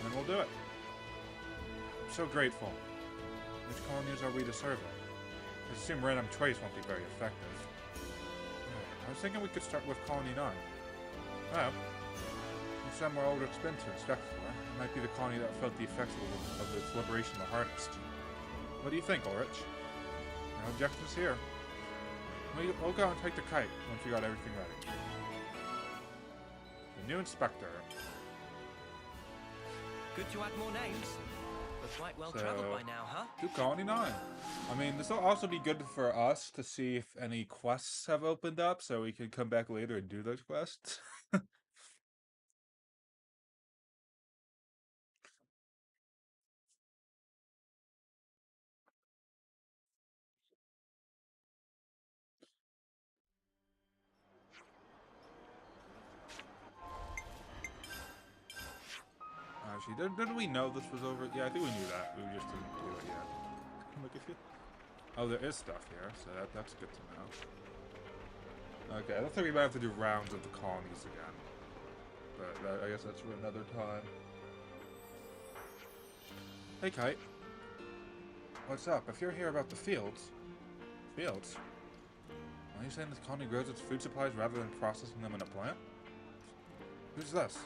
Then we'll do it. I'm so grateful. Which colonies are we to serve in? I assume random choice won't be very effective. I was thinking we could start with Colony 9. Well, if somewhere Ulrich's been to inspect for, it might be the colony that felt the effects of its liberation the hardest. What do you think, Ulrich? No objections here. We'll go and take the kite once we got everything ready. The new inspector. Good to add more names. We're quite well traveled by now, huh? To Colony 9. I mean, this will also be good for us to see if any quests have opened up, so we can come back later and do those quests. Actually, didn't we know this was over? Yeah, I think we knew that. We just didn't do it yet. Look at you. Oh, there is stuff here, so that's good to know. Okay, I don't think we might have to do rounds of the colonies again. But I guess that's for another time. Hey, Kite. What's up? If you're here about the fields... Fields? Are you saying this colony grows its food supplies rather than processing them in a plant? Who's this?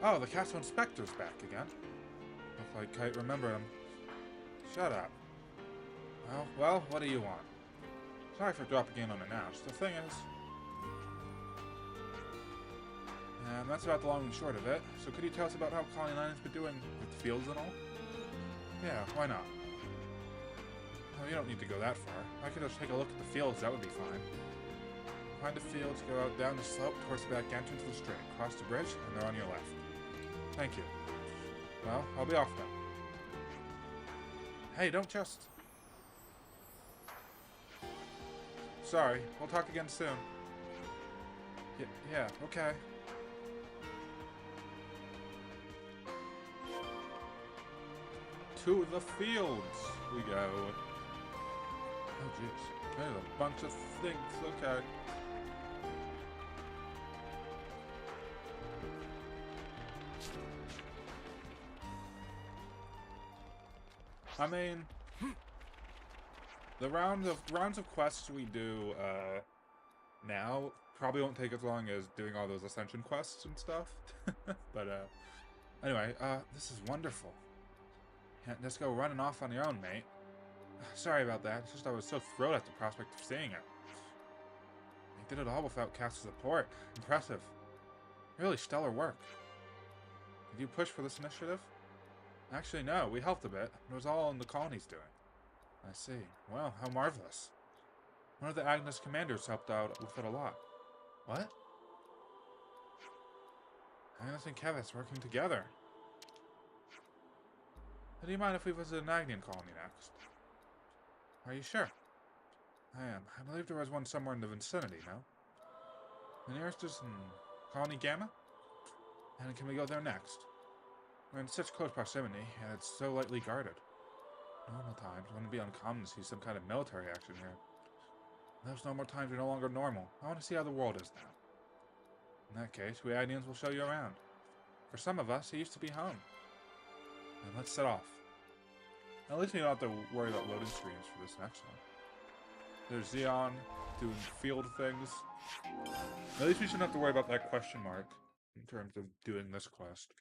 Oh, the Castle Inspector's back again. Look like Kite remembered him. Shut up. Well, what do you want? Sorry for dropping in unannounced. The thing is... And that's about the long and short of it. So could you tell us about how Colony 9 has been doing with the fields and all? Yeah, why not? Oh, you don't need to go that far. I could just take a look at the fields, that would be fine. Find the fields, go out down the slope towards the back entrance of the strait. Cross the bridge, and they're on your left. Thank you. Well, I'll be off then. Hey, don't just... Sorry, we'll talk again soon. Yeah, okay. To the fields we go. Oh jeez, there's a bunch of things, okay. I mean, the rounds of quests we do now probably won't take as long as doing all those ascension quests and stuff. But anyway, this is wonderful. Can't just go running off on your own, mate. Sorry about that. It's just I was so thrilled at the prospect of seeing it. You did it all without castle support. Impressive. Really stellar work. Did you push for this initiative? Actually, no. We helped a bit. It was all in the colony's doing. I see. Well, how marvelous. One of the Agnes commanders helped out with it a lot. What? Agnes and Keves working together. Do you mind if we visit an Agnian colony next? Are you sure? I am. I believe there was one somewhere in the vicinity, no? The nearest is in Colony Gamma? And can we go there next? We're in such close proximity, and it's so lightly guarded. Normal times, it wouldn't be uncommon to see some kind of military action here. Those normal times are no longer normal. I want to see how the world is now. In that case, we Agnians will show you around. For some of us, it used to be home. And let's set off. At least we don't have to worry about loading screens for this next one. There's Xeon doing field things. At least we shouldn't have to worry about that question mark in terms of doing this quest.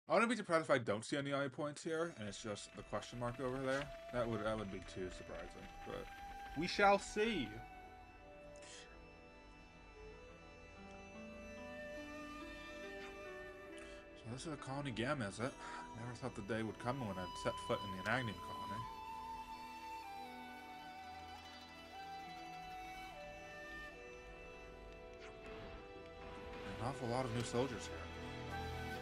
I wouldn't be surprised if I don't see any eye points here, and it's just the question mark over there. That would be too surprising, but we shall see. So this is a Colony Gamma, is it? Never thought the day would come when I'd set foot in the Agnian colony. An awful lot of new soldiers here.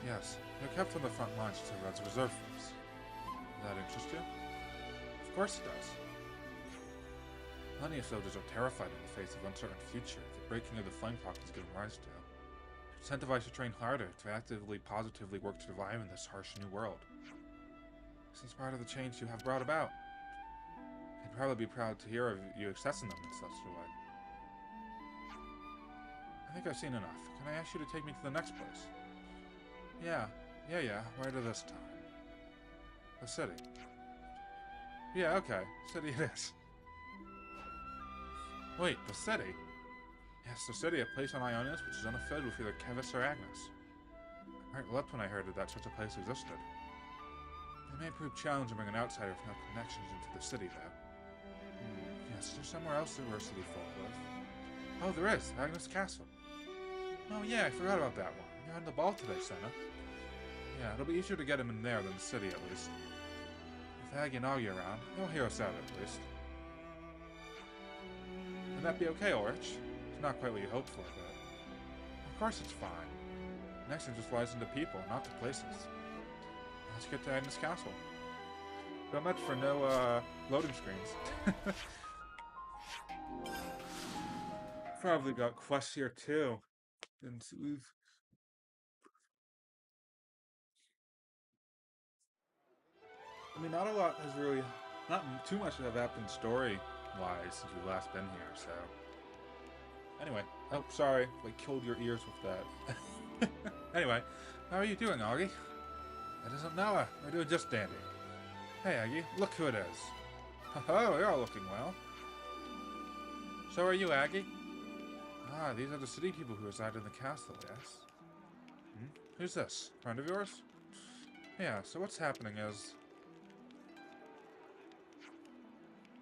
Yes, they're kept on the front lines to Red's reserve force. Does that interest you? Of course it does. Plenty of soldiers are terrified in the face of uncertain future the breaking of the flame clock has given rise to. Incentivized to train harder, to actively, positively work to survive in this harsh new world. This is part of the change you have brought about. You'd probably be proud to hear of you accessing them in such a way. I think I've seen enough. Can I ask you to take me to the next place? Yeah. Where to this time? The city. Yeah, okay. City it is. Wait, the city? Yes, the city, a place on Ionis which is unaffiliated with either Keves or Agnes. Right, well, that's when I heard that such a place existed. It may prove challenging to bring an outsider with no connections into the city, though. Yes, there's somewhere else that we're city folk live. Oh, there is. Agnes Castle. Oh, yeah, I forgot about that one. You're on the ball today, Senna. Yeah, it'll be easier to get him in there than the city, at least. With Aggie and Augie around, he'll hear us out, at least. Would that be okay, Ulrich? It's not quite what you hoped for, but... Of course it's fine. Next it just lies into people, not to places. Let's get to Agnes Castle. Don't much for no, loading screens. Probably got quests here, too. And we've... I mean, not a lot has really... Not too much have happened story-wise since we've last been here, so... Anyway. Oh, sorry. I killed your ears with that. Anyway, how are you doing, Augie? That isn't Noah. We're doing just dandy. Hey, Aggie, look who it is. Oh, you're all looking well. So are you, Aggie? Ah, these are the city people who reside in the castle, yes? Who's this? Friend of yours? Yeah, so what's happening is...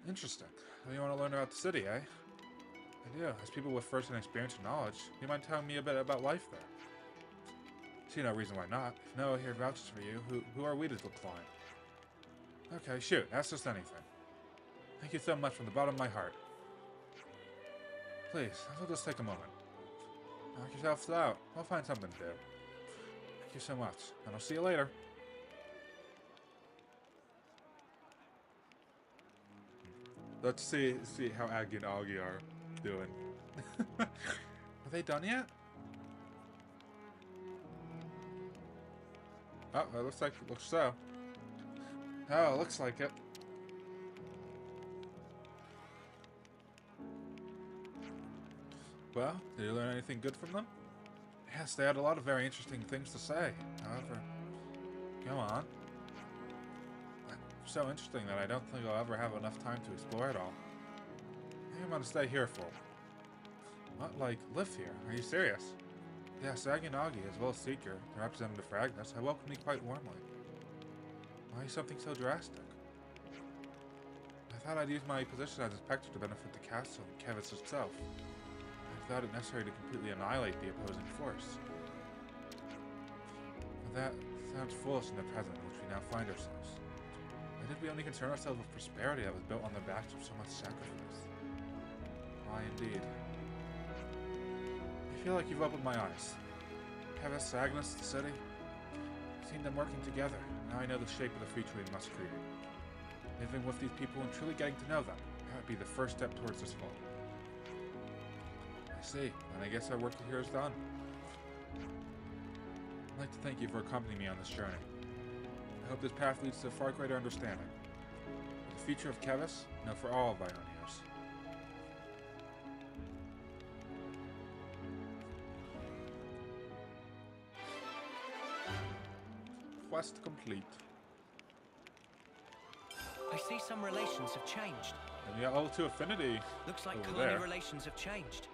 Interesting. Well, you want to learn about the city, eh? I do. As people with first-hand experience and knowledge, you mind telling me a bit about life there? See no reason why not. If Noah here vouches for you, who are we to decline? Okay, shoot. Ask us anything. Thank you so much from the bottom of my heart. Please, I'll just take a moment. Knock yourselves out. I'll find something to do. Thank you so much, and I'll see you later. Let's see how Aggie and Augie are doing. Are they done yet? Oh, it looks so. Oh, it looks like it. Well, did you learn anything good from them? Yes, they had a lot of very interesting things to say. However, go on. So interesting that I don't think I'll ever have enough time to explore it all. I think I'm gonna stay here for. What, like, live here? Are you serious? Yes, Aggie and Augie, as well as Seeker, the representative for Agnes, have welcomed me quite warmly. Why something so drastic? I thought I'd use my position as inspector to benefit the castle and Keves itself. I thought it necessary to completely annihilate the opposing force. But that sounds foolish in the present in which we now find ourselves. Why did we only concern ourselves with prosperity that was built on the backs of so much sacrifice? Why, indeed. If feel like you've opened my eyes. Keves, Agnes, the city. I've seen them working together. Now I know the shape of the future we must create. Living with these people and truly getting to know them. That would be the first step towards this goal. I see. And I guess our work here is done. I'd like to thank you for accompanying me on this journey. I hope this path leads to a far greater understanding. For the future of Keves, no, for all of Ionios. Quest complete. I see some relations have changed. And we got level 2 affinity. Looks like over colony there. relations have changed.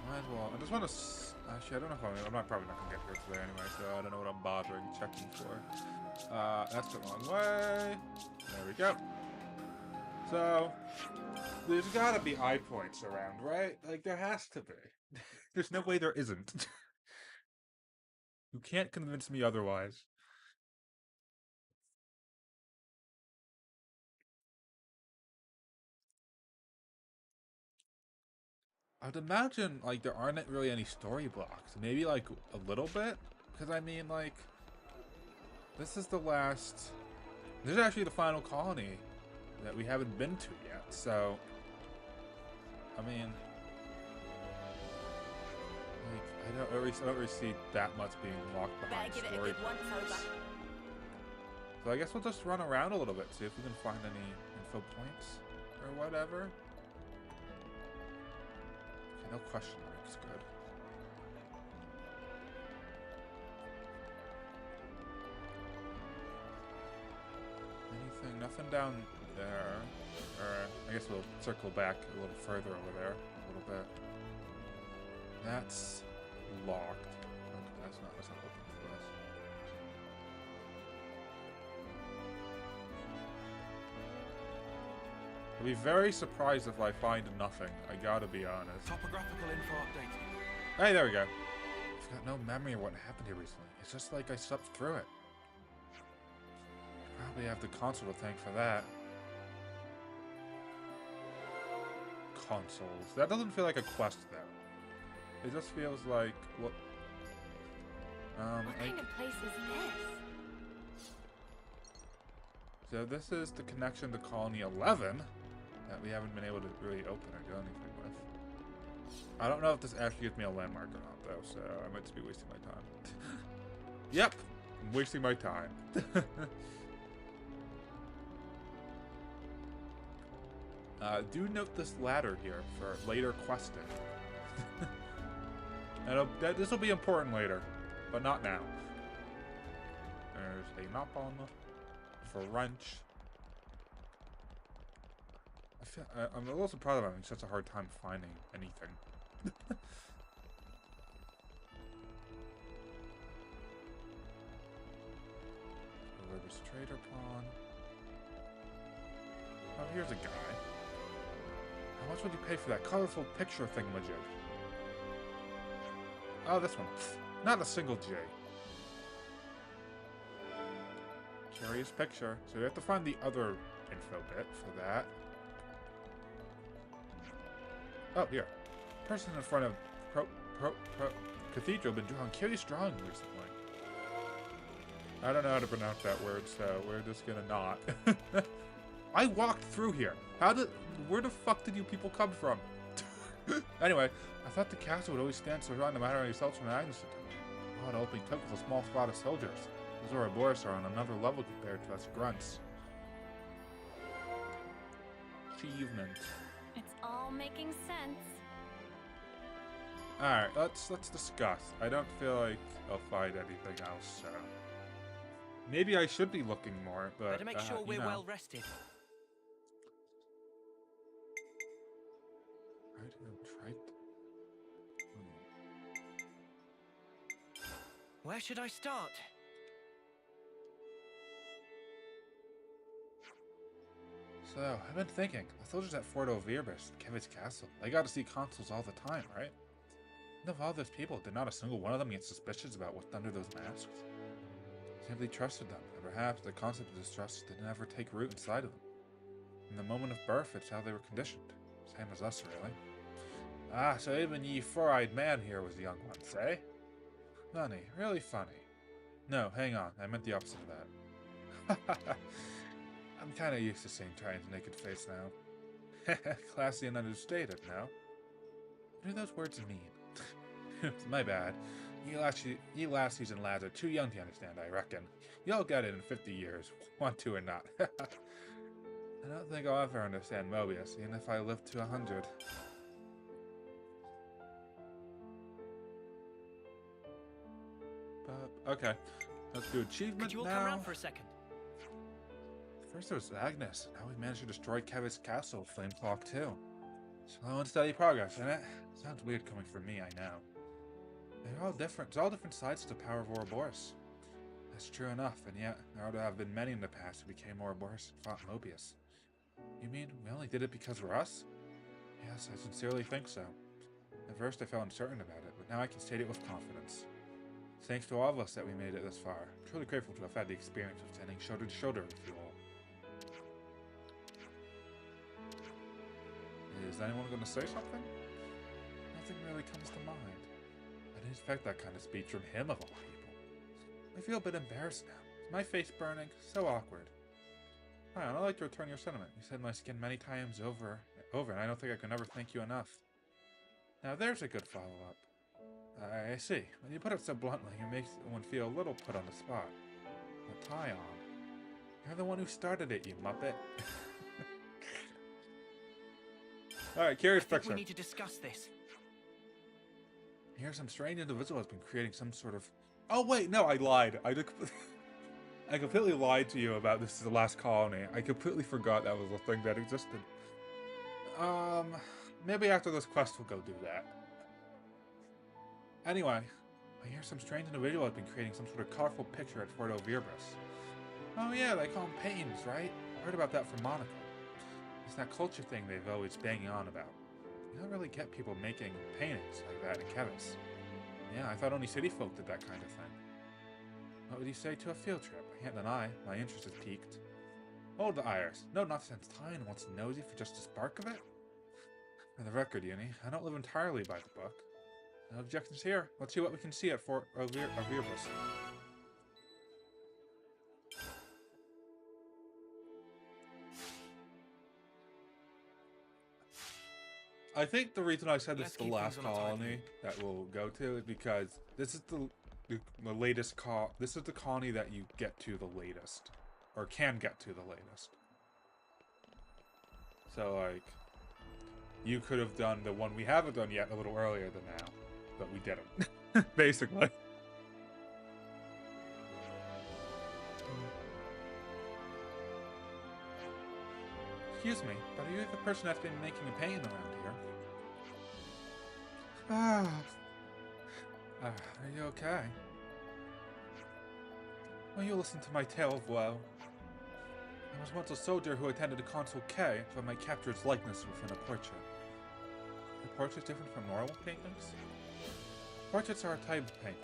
Might as well. I just want to. Actually, I don't know if I'm not probably not gonna get here today anyway, so I don't know what I'm bothering checking for. That's the wrong way. There we go. So there's gotta be eye points around, right? Like there has to be. There's no way there isn't. You can't convince me otherwise. I'd imagine, like, there aren't really any story blocks. Maybe, like, a little bit? Because, I mean, like, this is the last... This is actually the final colony that we haven't been to yet, so... I mean... Like, I don't really see that much being locked behind story blocks. So I guess we'll just run around a little bit, see if we can find any info points or whatever. No question marks, good. Anything, nothing down there. Or, I guess we'll circle back a little further over there, a little bit. That's locked. Okay, that's not open for us. I'll be very surprised if I find nothing, I gotta be honest. Topographical info updated. Hey, there we go. I've got no memory of what happened here recently. It's just like I slept through it. Probably have the console to thank for that. Consoles. That doesn't feel like a quest, though. It just feels like... What kind of place is this? So this is the connection to Colony 11 that we haven't been able to really open or do anything with. I don't know if this actually gives me a landmark or not, though, so I might just be wasting my time. Yep, I'm wasting my time. Do note this ladder here for later questing. And this will be important later, but not now. There's a map on for wrench. I'm a little surprised I'm having such a hard time finding anything. This trader pawn. Oh, here's a guy. How much would you pay for that colorful picture thingamajig? Oh, this one. Not a single J. Curious picture. So we have to find the other info bit for that. Oh, here. Person in front of cathedral been drawing curious drawings recently. I don't know how to pronounce that word, so we're just gonna not. I walked through here. Where the fuck did you people come from? Anyway, I thought the castle would always stand so strong no matter any assaults from Agnes. Oh, it only took with a small squad of soldiers. Those Ouroboros are on another level compared to us grunts. Achievement. It's all making sense. Alright, let's discuss. I don't feel like I'll find anything else, so... Maybe I should be looking more, but... Better make sure we're well rested. Where should I start? So, I've been thinking. The soldiers at Fort O'Verbis, Keves Castle, they got to see consuls all the time, right? And of all those people, did not a single one of them get suspicious about what's under those masks? Simply trusted them, and perhaps the concept of distrust didn't ever take root inside of them. In the moment of birth, it's how they were conditioned. Same as us, really. Ah, so even ye four-eyed man here was the young ones, eh? Funny, really funny. No, hang on, I meant the opposite of that. I'm kinda used to seeing Triton's naked face now. Classy and understated, no? What do those words mean? My bad. You lassies and lads are too young to understand, I reckon. You'll get it in 50 years, want to or not. I don't think I'll ever understand Mobius, even if I live to 100. Okay, let's do achievement now. Could you all come around for a second? First there was Agnes, now we've managed to destroy Keves Castle, Flame Clock too. Slow and steady progress, isn't it? Sounds weird coming from me, I know. They're all different. It's all different sides to the power of Ouroboros. That's true enough, and yet there ought to have been many in the past who became Ouroboros and fought Mobius. You mean we only did it because we're us? Yes, I sincerely think so. At first I felt uncertain about it, but now I can state it with confidence. Thanks to all of us that we made it this far. I'm truly grateful to have had the experience of standing shoulder to shoulder with you all. Is anyone going to say something? Nothing really comes to mind. I didn't expect that kind of speech from him of all people. I feel a bit embarrassed now. Is my face burning? So awkward. Ryan, I'd like to return your sentiment. You said my skin many times over, and I don't think I can ever thank you enough. Now there's a good follow-up. I see. When you put it so bluntly, it makes one feel a little put on the spot. But Tyon, you're the one who started it, you muppet. Alright, curious picture. We need to discuss this. Here, some strange individual has been creating some sort of... Oh wait, no, I lied. I completely lied to you about this is the last colony. I completely forgot that was a thing that existed. Maybe after this quest we'll go do that. Anyway, I hear some strange individual has been creating some sort of colorful picture at Fort O'Virbus. Oh yeah, they call them paintings, right? I heard about that from Monica. It's that culture thing they've always banging on about. You don't really get people making paintings like that in Keves. Yeah, I thought only city folk did that kind of thing. What would you say to a field trip? I can't deny, my interest is piqued. Hold the iris. No nonsense Tyon wants nosy for just a spark of it? For the record, Uni, I don't live entirely by the book. No objections here. Let's see what we can see at Fort O'Virbus. I think the reason I said this is the last colony that we'll go to is because this is the latest this is the colony that you get to the latest. Or can get to the latest. So, like, you could have done the one we haven't done yet a little earlier than now. But we didn't. Basically. Excuse me, but are you the person that's been making a pain around here? Are you okay? Will you listen to my tale of woe? I was once a soldier who attended a Consul K, but my captured's likeness within a portrait. Are portraits different from normal paintings? Portraits are a type of painting.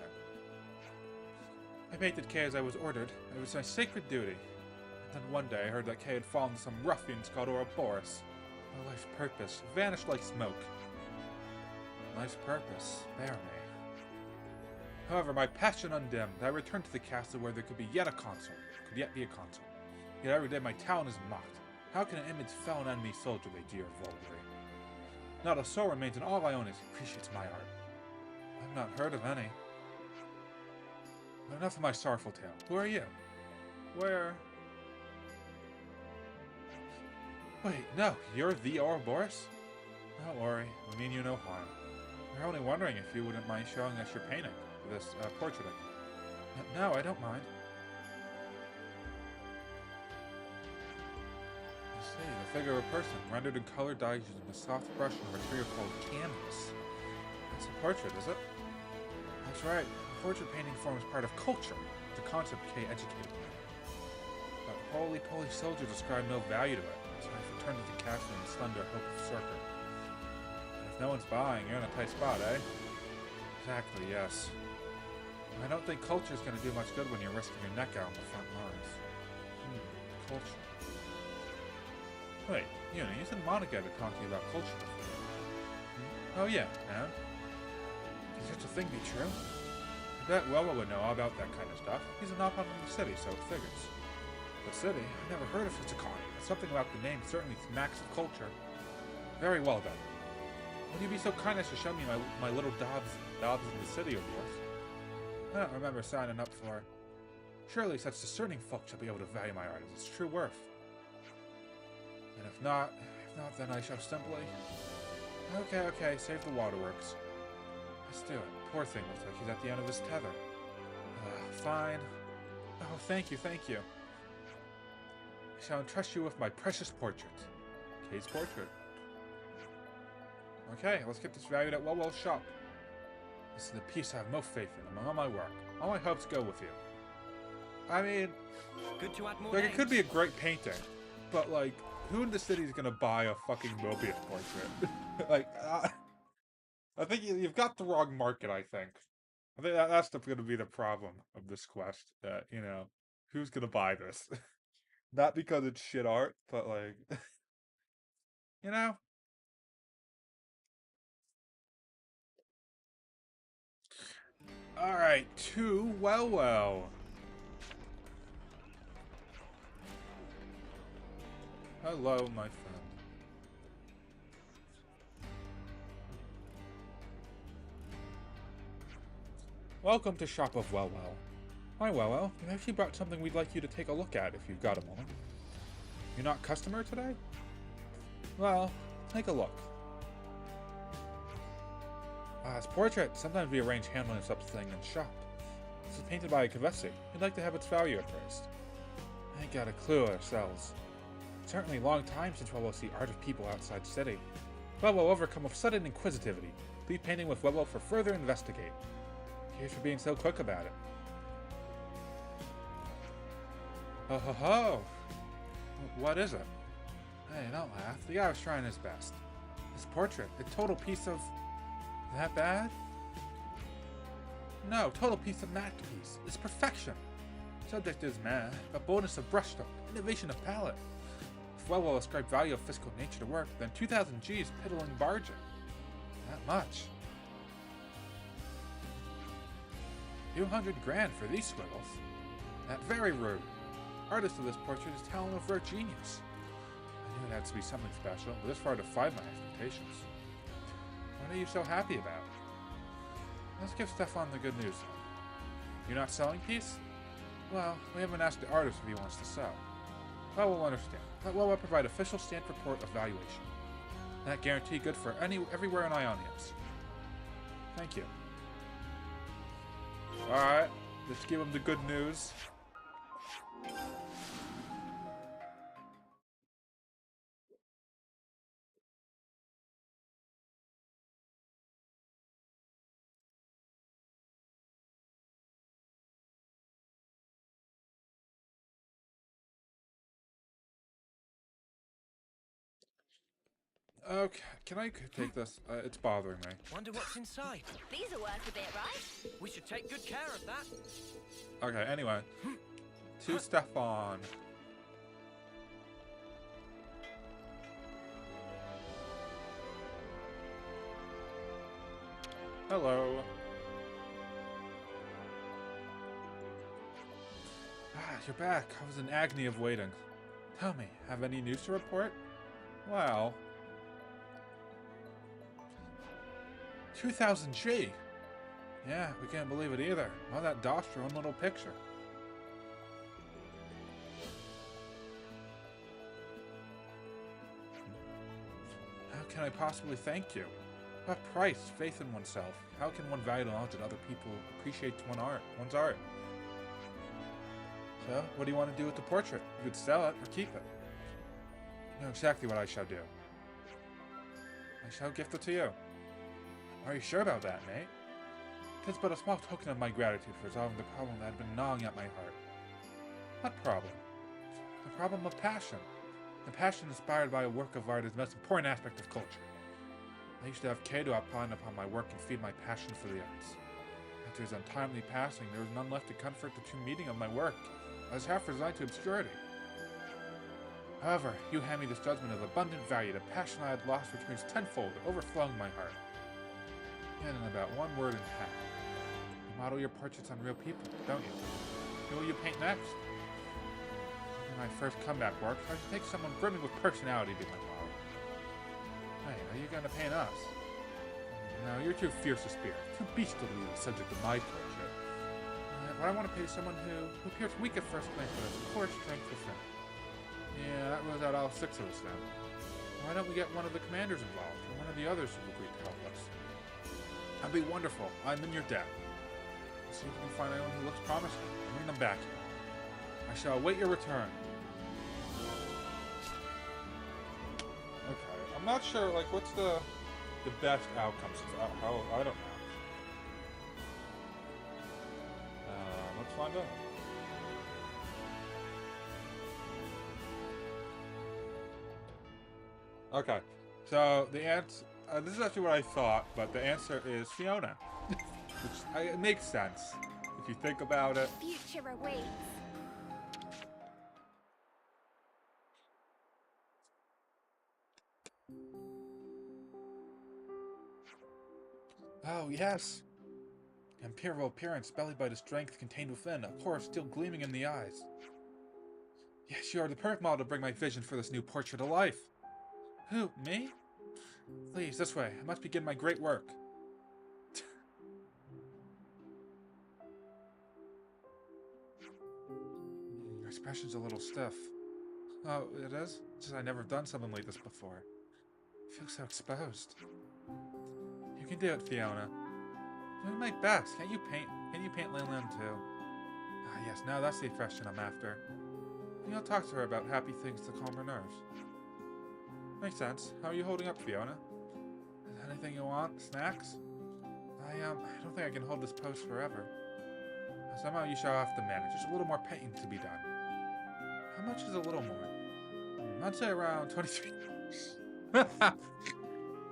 I painted Kay as I was ordered. It was my sacred duty. And then one day I heard that Kay had fallen to some ruffians called Ouroboros. My life's purpose vanished like smoke. Life's purpose, bear me. However, my passion undimmed, I returned to the castle where there could be yet a consul. Could yet be a consul. Yet every day my town is mocked. How can an image fell an enemy soldier they jeer vulgarly? Not a soul remains in all Ionis who appreciates my art. I've not heard of any. But enough of my sorrowful tale. Who are you? Where? Wait, no, you're the Ouroboros? Don't worry, we mean you no harm. We're only wondering if you wouldn't mind showing us your painting, this portrait. No, I don't mind. You see, the figure of a person, rendered in color dyes using a soft brush and a material called canvas. That's a portrait, is it? That's right. Portrait painting forms part of culture, the concept Kay educated me. But holy-poly soldiers ascribe no value to it, so I've returned to the castle in the slender hope of circle. And if no one's buying, you're in a tight spot, eh? Exactly, yes. I don't think culture's gonna do much good when you're risking your neck out on the front lines. Culture. Wait, you said Monica had talked to you about culture before. Oh yeah, huh? Can such a thing be true? I bet Wella would know all about that kind of stuff. He's an op in the city, so it figures. The city? I've never heard of such a colony, but something about the name certainly smacks of culture. Very well then. Would you be so kind as to show me my little daubs in the city of yours? I don't remember signing up for it. Surely such discerning folk shall be able to value my art as its true worth. And if not, then I shall simply... Okay, save the waterworks. Let's do it. Poor thing looks like he's at the end of his tether. Fine. Oh, thank you. I shall entrust you with my precious portrait. Kay's portrait. Okay, let's get this valued at Wellwell's shop. This is the piece I have most faith in among all my work. All my hopes go with you. I mean, good to add more like names. It could be a great painting, but like, who in the city is gonna buy a fucking Mobius portrait? Like, I think you've got the wrong market. I think that's gonna be the problem of this quest. That who's gonna buy this? Not because it's shit art, but like, All right, to Well. Hello, my friend. Welcome to Shop of Well. Hi, Well. We've actually brought something we'd like you to take a look at if you've got a moment. You're not customer today? Well, take a look. His portrait. Sometimes we arrange handling such thing in shop. This is painted by a Keves. We'd like to have its value appraised. I ain't got a clue ourselves. Certainly a long time since Webbo see art of people outside city. Webbo overcome with sudden inquisitivity. Leave painting with Webbo for further investigate. Here's for being so quick about it. Ho ho ho! What is it? Hey, don't laugh. The guy was trying his best. This portrait, a total piece of... That bad? No, total piece of masterpiece. It's perfection. Subject is meh, but boldness of brushstroke, innovation of palette. If Wellwell ascribed value of physical nature to work, then 2,000 G is piddling bargain. That much. 200 grand for these squiggles. That very rude. Artist of this portrait is talent of rare genius. I knew it had to be something special, but this far defied my expectations. What are you so happy about? Let's give Stefan the good news. You're not selling piece? Well, we haven't asked the artist if he wants to sell. Well, we'll understand. But we'll provide official stamped report of valuation. That guarantee good for everywhere in Ionians. Thank you. Alright, let's give him the good news. Okay, can I take this? It's bothering me. Wonder what's inside. These are worth a bit, right? We should take good care of that. Okay, anyway. To Stefan. Hello. You're back. I was in agony of waiting. Tell me, have any news to report? Well... 2,000 G! Yeah, we can't believe it either. All that dosh for one little picture. How can I possibly thank you? What price? Faith in oneself. How can one value the knowledge that other people appreciate one's art? So, what do you want to do with the portrait? You could sell it or keep it. You know exactly what I shall do. I shall gift it to you. Are you sure about that, mate? 'Tis but a small token of my gratitude for resolving the problem that had been gnawing at my heart. What problem? The problem of passion. The passion inspired by a work of art is the most important aspect of culture. I used to have Kato opine upon my work and feed my passion for the arts. After his untimely passing, there was none left to comfort the true meaning of my work. I was half resigned to obscurity. However, you hand me this judgment of abundant value, the passion I had lost returns tenfold, overflowing my heart. And in about one word and a half. You model your portraits on real people, don't you? Who will you paint next? In my first comeback work, I should take someone brimming with personality to be my model. Hey, are you going to paint us? No, you're too fierce a spirit, too beastly to be the subject of my portrait. But I want to paint someone who appears weak at first glance, but has core strength within. Yeah, that rules out all 6 of us then. Why don't we get one of the commanders involved, or one of the others who agreed to help us? That'd be wonderful. I'm in your debt. Let's see if we can find anyone who looks promising. Bring them back. I shall await your return. Okay, I'm not sure, like, what's the best outcomes? I don't know. Let's find out. Okay, so the answer, this is actually what I thought, but the answer is Fiona. Which it makes sense, if you think about it. Future awaits. Oh, yes. Imperial appearance, bellied by the strength contained within, a core still gleaming in the eyes. Yes, you are the perfect model to bring my vision for this new portrait to life. Who, me? Please, this way. I must begin my great work. Your expression's a little stiff. Oh, it is? It's just I never done something like this before. I feel so exposed. You can do it, Fiona. I'm doing my best. Can't you paint? Can you paint Leyland too? Ah, yes. Now that's the expression I'm after. Maybe I'll talk to her about happy things to calm her nerves. Makes sense. How are you holding up, Fiona? Is there anything you want? Snacks? I don't think I can hold this pose forever. Somehow you shall have to manage. There's a little more painting to be done. How much is a little more? I'd say around 23.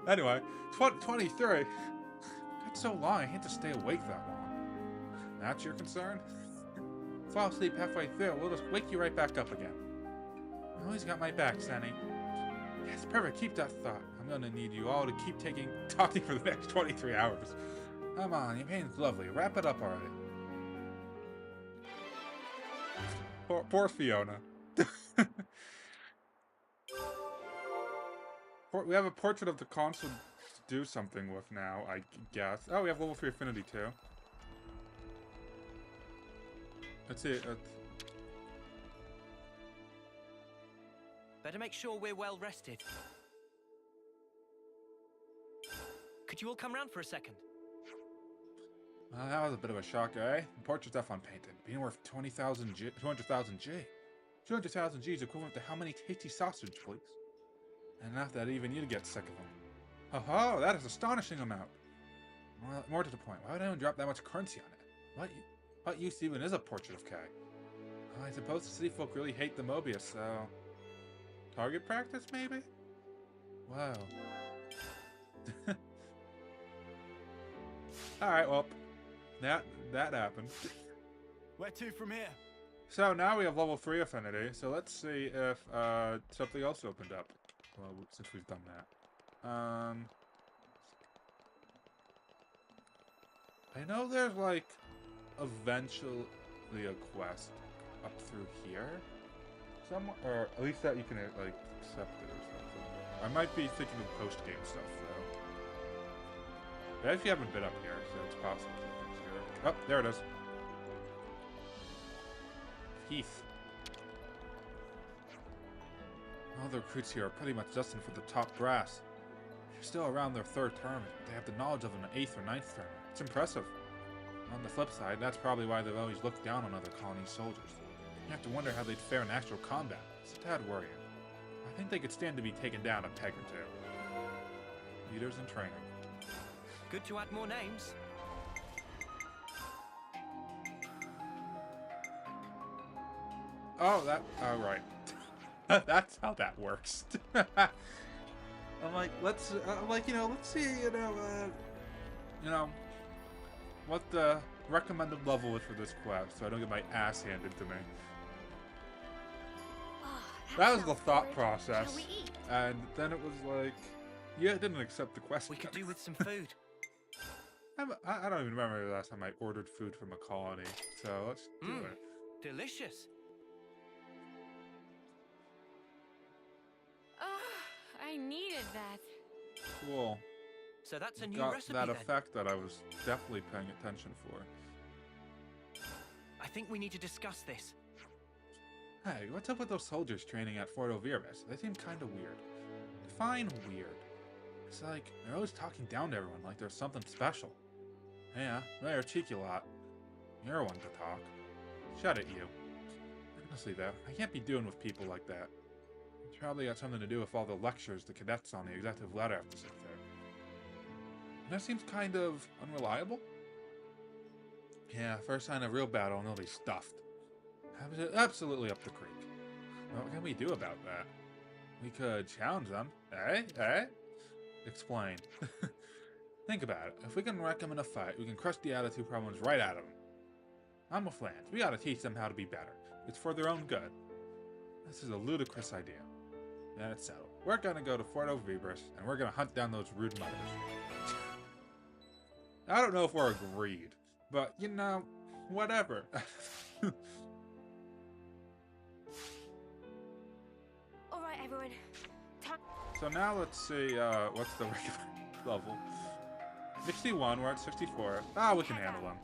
Anyway, 23. That's so long, I hate to stay awake that long. That's your concern? Fall asleep halfway through, we'll just wake you right back up again. You always got my back, Sunny. Yes, perfect, keep that thought. I'm gonna need you all to keep talking for the next 23 hours. Come on, your painting's lovely. Wrap it up already. Poor Fiona. We have a portrait of the consul to do something with now, I guess. Oh, we have level 3 affinity too. Let's see. Better make sure we're well rested. Could you all come round for a second? That was a bit of a shock, eh? The portrait's F unpainted. Being worth 200,000 G. 200,000 G is equivalent to how many tasty sausage, please? And enough that even you'd get sick of them. Oh, that is astonishing amount. Well, more to the point, why would anyone drop that much currency on it? What use even is a portrait of Kay? Well, I suppose the city folk really hate the Mobius, so... Target practice, maybe? Wow. Alright, well, that happened. Where to from here? So now we have level 3 affinity, so let's see if something else opened up. Well, since we've done that. I know there's like eventually a quest up through here. Somewhere, or at least that you can like accept it or something. I might be thinking of post-game stuff though. But if you haven't been up here, so it's possible something's here. Oh, there it is. Heath. All the recruits here are pretty much destined for the top brass. They're still around their 3rd term, but they have the knowledge of an 8th or 9th term. It's impressive. On the flip side, that's probably why they've always looked down on other colony soldiers. You have to wonder how they'd fare in actual combat. It's a tad worrying. I think they could stand to be taken down a peg or two. Leaders in training. Good to add more names. Oh, right. That's how that works. I'm like, let's see, what the recommended level is for this quest, so I don't get my ass handed to me. Oh, That was the thought process, and then it was like, yeah, I didn't accept the quest. We could do with some food. I don't even remember the last time I ordered food from a colony, so let's do it. Delicious. Oh, I needed that. Cool. So that's a new Got recipe that then. effect that I was definitely paying attention for. I think we need to discuss this. Hey, what's up with those soldiers training at Fort Ovirus? They seem kind of weird. Define weird. It's like they're always talking down to everyone like there's something special. Yeah, they're a cheeky lot. You're one to talk. Shut it, you. Honestly, though, I can't be doing with people like that. It's probably got something to do with all the lectures the cadets on the executive ladder have to sit there. That seems kind of unreliable. Yeah, first sign of real battle, and they'll be stuffed. Absolutely up the creek. What can we do about that? We could challenge them. Eh? Eh? Explain. Think about it. If we can wreck them in a fight, we can crush the attitude problems right out of them. I'm with Lance. We gotta teach them how to be better. It's for their own good. This is a ludicrous idea. Then it's settled. We're gonna go to Fort Ovirus, and we're gonna hunt down those rude mothers. I don't know if we're agreed, but, you know, whatever. All right, everyone. So now let's see, what's the regular level? 61, we're at 64. Ah, we can handle them.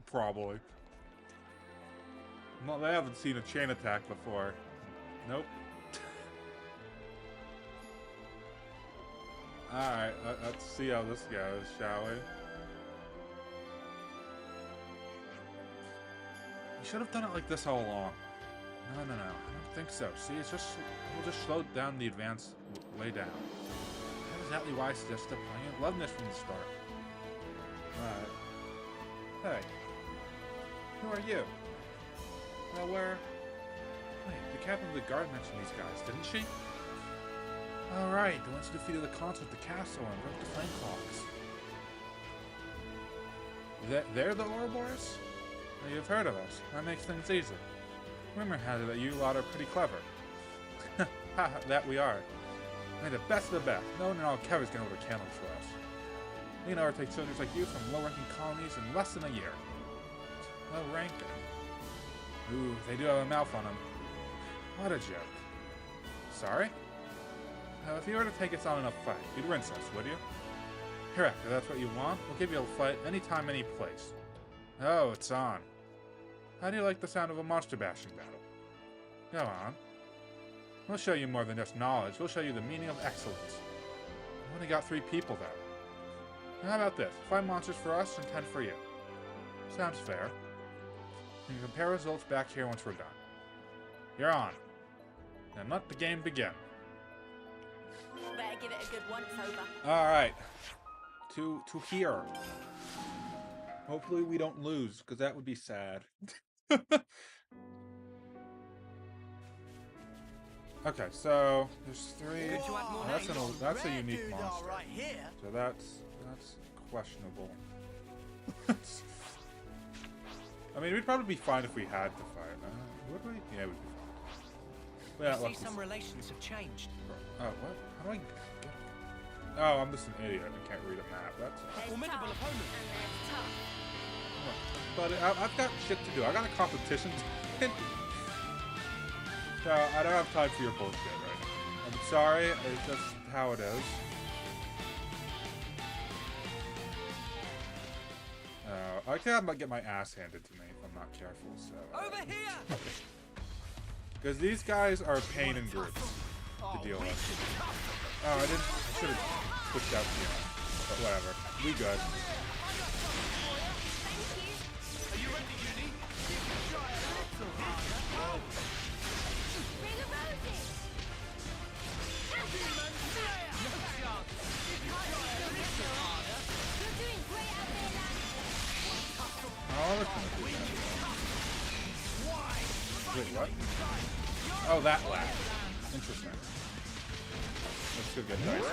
Probably. No, they haven't seen a chain attack before. Nope. Alright, let's see how this goes, shall we? We should have done it like this all along. No, I don't think so. See, we'll just slow down the advance way down. That's exactly why I suggested playing it Loveness from the start. Hey. Who are you? Well, wait, the captain of the guard mentioned these guys, didn't she? Alright, the ones who defeated the consul at the castle and broke the flame clocks. They're the Ouroboros? Well, you've heard of us. That makes things easy. Rumor has it that you lot are pretty clever. Haha, that we are. We're the best of the best. No one in all Keves can hold a candle for us. We know how to take soldiers like you from low-ranking colonies in less than a year. Low-ranking? Ooh, they do have a mouth on them. What a joke. Sorry? If you were to take us on in a fight, you'd rinse us, would you? Correct, if that's what you want, we'll give you a fight anytime, any place. Oh, it's on. How do you like the sound of a monster bashing battle? Go on. We'll show you more than just knowledge, we'll show you the meaning of excellence. We only got 3 people, though. How about this? 5 monsters for us and 10 for you. Sounds fair. You can compare results back here once we're done. You're on. Now let the game begin. Better give it a good once over. Alright. To here. Hopefully we don't lose, because that would be sad. Okay, so there's 3. Oh, that's a unique monster. So that's questionable. I mean, we'd probably be fine if we had to fight. Would we? Yeah, we'd be fine. Yeah, I see some relations have changed. Oh, what? How do I get... Oh, I'm just an idiot. I can't read a map. That's... A formidable opponent. But I've got shit to do. I got a competition to win. So I don't have time for your bullshit right now. I'm sorry. It's just how it is. I might get my ass handed to me if I'm not careful. So. Over here. Because these guys are a pain in groups to deal with. Oh, I should have switched out the but whatever. We good. Oh, that's gonna do that. Wait, what? Oh, that lag. Interesting. Let's go get dice.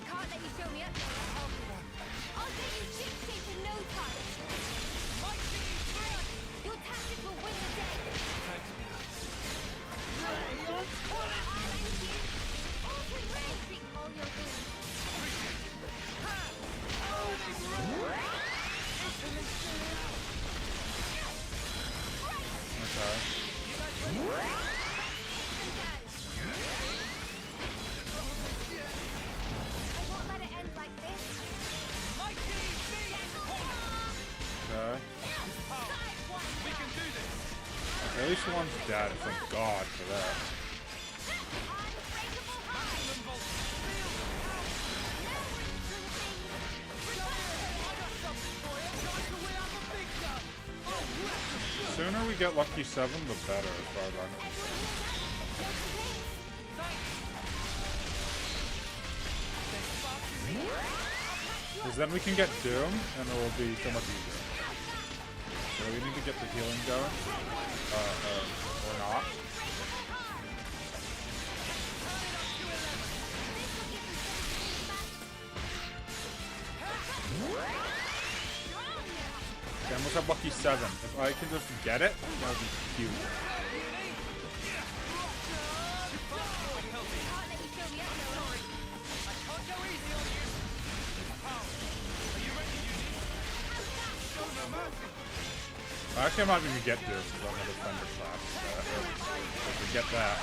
Can't let you show me up there. I'll get you chip shape in no time. Your tactics At least one's dead, thank God for that. The sooner we get Lucky 7, the better, as far as I'm concerned. Because then we can get Doom, and it will be so much easier. So we need to get the healing going. Or not. Okay, I almost have Lucky 7. If I can just get it, that would be huge. Actually, I might even get this because I'm a defender class. If we get that.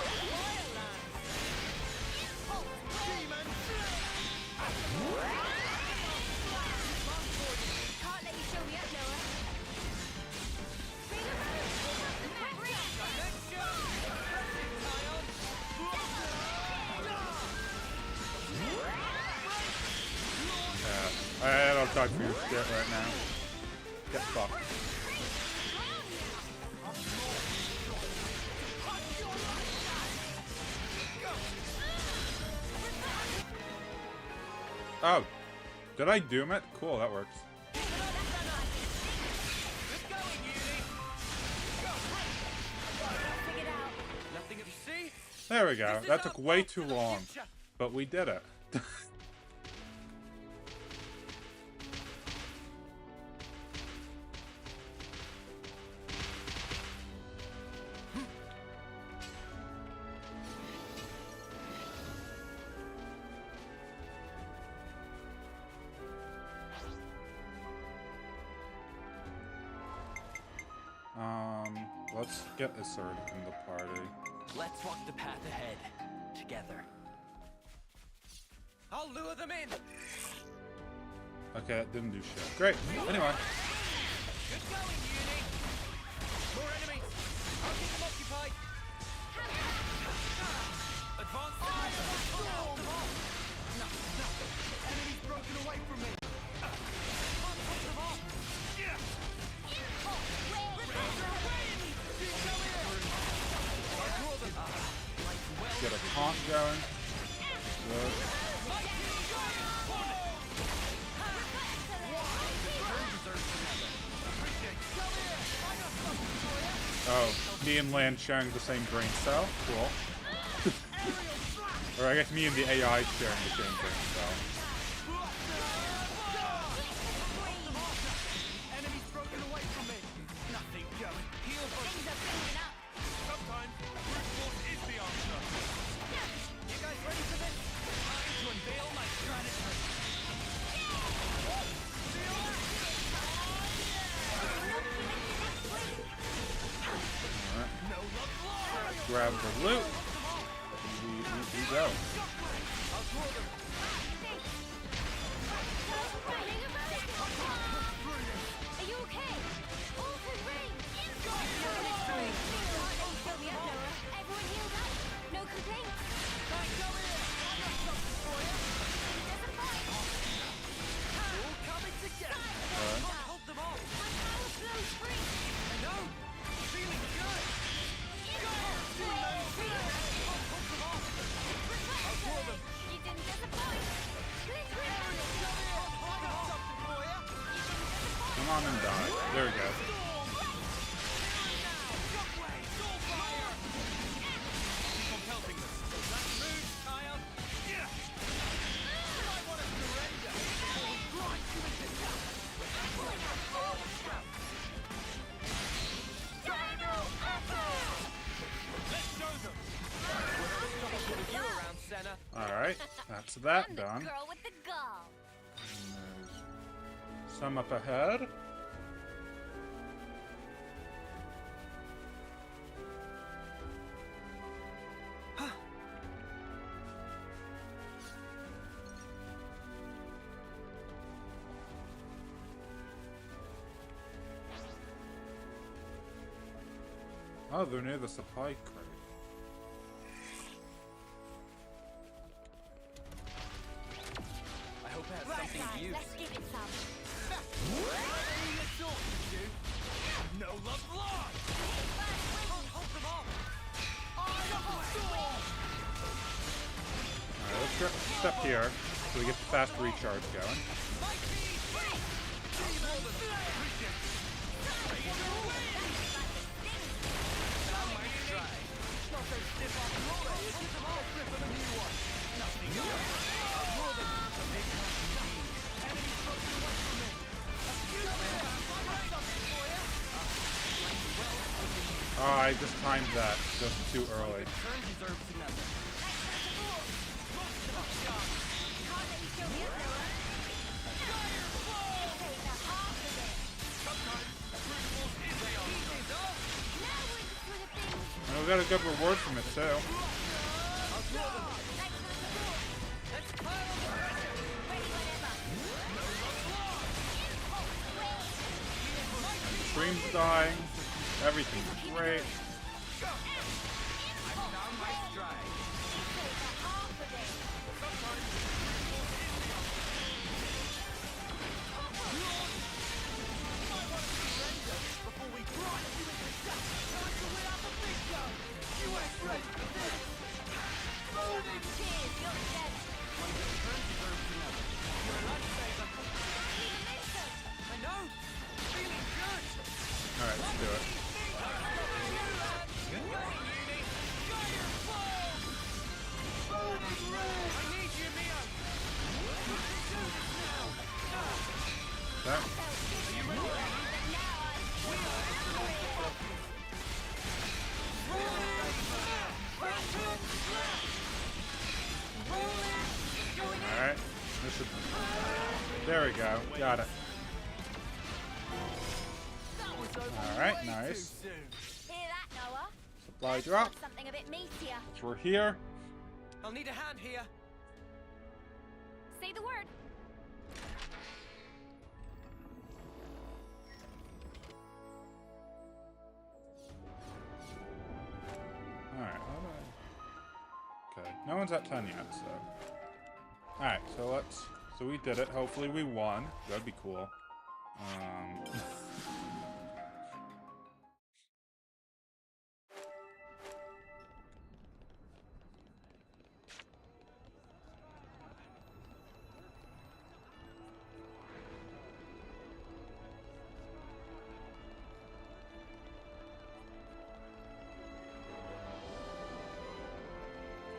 I don't talk for your shit right now. Get fucked. Oh, did I doom it? Cool, that works. There we go. That took way too long, but we did it. Let's get Isard in the party. Let's walk the path ahead, together. I'll lure them in! Okay, that didn't do shit. Great. Anyway. Good going, Uni! More enemies! I'll keep them occupied! Advance fire! Hold them off! No, no! Enemies broken away from me! Can't hold them off! Yeah! Get a taunt going. Good. Oh, me and Lan sharing the same brain cell? Cool. Or I guess me and the AI sharing the same brain cell. Enemies broken away from me. Nothing going. Heal things are building up. Sometimes brute force is the answer. You guys ready for this? Time to unveil my strategy. Alright. Grab the loot. We go. Are you okay? All for rain! Everyone healed up? No complaints? All coming together. Hold them off. No, feeling good. I'll draw them. You didn't disappoint. Come on and die. There we go. Alright, that's that done. Girl with the gall. And there's some up ahead. Oh, they're near the supply crate. I hope it has something to use. Let's give it some. No love lost! Hold them off! Alright, let's step here so we get the fast recharge going. Oh, I just timed that just too early. And we got a good reward from it too. Stream's dying. Everything's great. Alright, let's do it. That. Alright. This should... There we go. Got it. Alright, nice. Hear that, Noah? Supply drop. Something a bit meatier. So we're here. I'll need a hand here. Say the word. Alright, okay. No one's at 10 yet, so. Alright, so let's... So we did it. Hopefully we won. That'd be cool.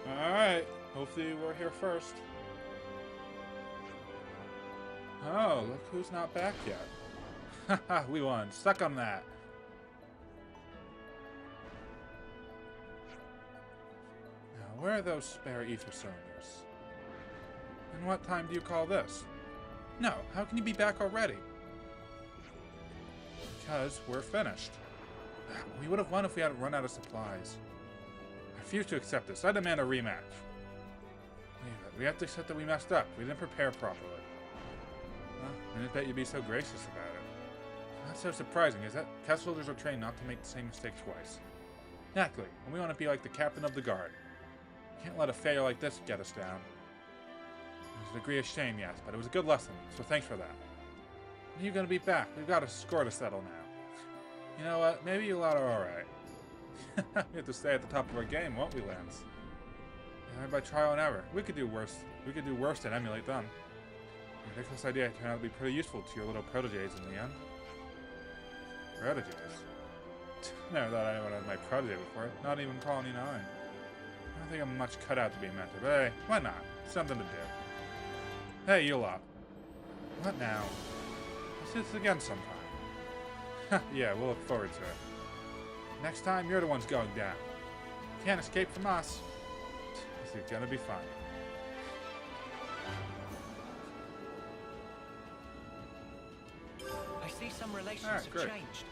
Alright, hopefully we're here first. Oh, look who's not back yet. Haha, we won. Suck on that. Now, where are those spare ether cylinders? And what time do you call this? No, how can you be back already? Because we're finished. We would have won if we hadn't run out of supplies. I refuse to accept this. I demand a rematch. We have to accept that we messed up. We didn't prepare properly. Well, I didn't bet you'd be so gracious about it. Not so surprising, is it? Castle soldiers are trained not to make the same mistake twice. Exactly, and we want to be like the captain of the guard. Can't let a failure like this get us down. There's a degree of shame, yes, but it was a good lesson, so thanks for that. When are you going to be back? We've got a score to settle now. You know what? Maybe you lot are alright. We have to stay at the top of our game, won't we, Lance? Yeah, by trial and error. We could do worse. We could do worse than emulate them. The ridiculous idea turned out to be pretty useful to your little proteges in the end. Proteges? Never thought anyone had my protege before. Not even Colony 9. I don't think I'm much cut out to be a mentor, but hey, why not? Something to do. Hey, you lot. What now? Let's do this again sometime. Yeah, we'll look forward to it. Next time, you're the ones going down. Can't escape from us. This is gonna be fun. I see some relations have great. changed.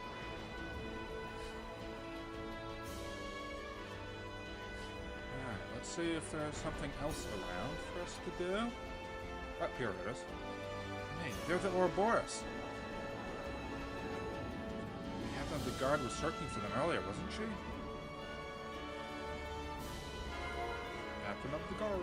Alright, let's see if there's something else around for us to do. Oh, here it is. Hey, there's the Ouroboros. The captain of the guard was searching for them earlier, wasn't she? Captain of the Guard.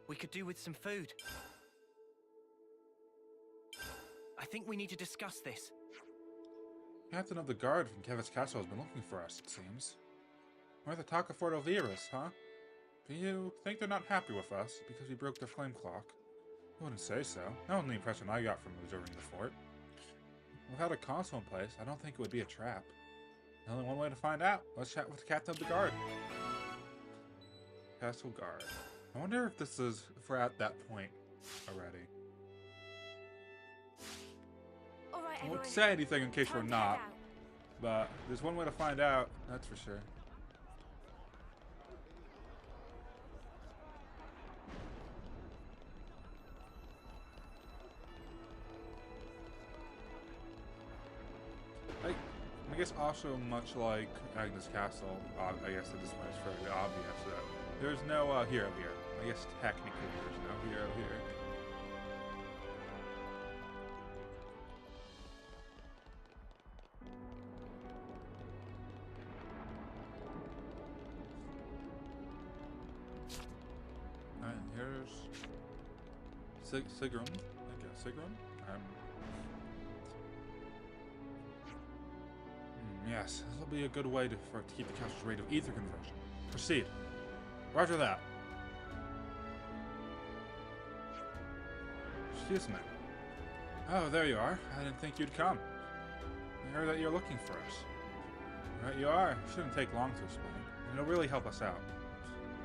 We could do with some food. I think we need to discuss this. Captain of the Guard from Keves Castle has been looking for us, it seems. We're the Takafort Elviras, huh? Do you think they're not happy with us because we broke their flame clock? I wouldn't say so. That wasn't the impression I got from observing the fort. Without a console in place, I don't think it would be a trap. There's only one way to find out. Let's chat with the Captain of the Guard. Castle Guard. I wonder if this is, if we're at that point already. Alright, I won't say anything in case we're not, but there's one way to find out, that's for sure. I guess also much like Agnes Castle, I guess at this point it's fairly obvious that there's no hero here. I guess technically there's no hero here. And here's Sigrun, I guess. Sigrun? Yes, this will be a good way to keep the castle's rate of ether conversion. Proceed. Roger that. Excuse me. Oh, there you are. I didn't think you'd come. I heard that you're looking for us. Right you are. It shouldn't take long to explain. And it'll really help us out.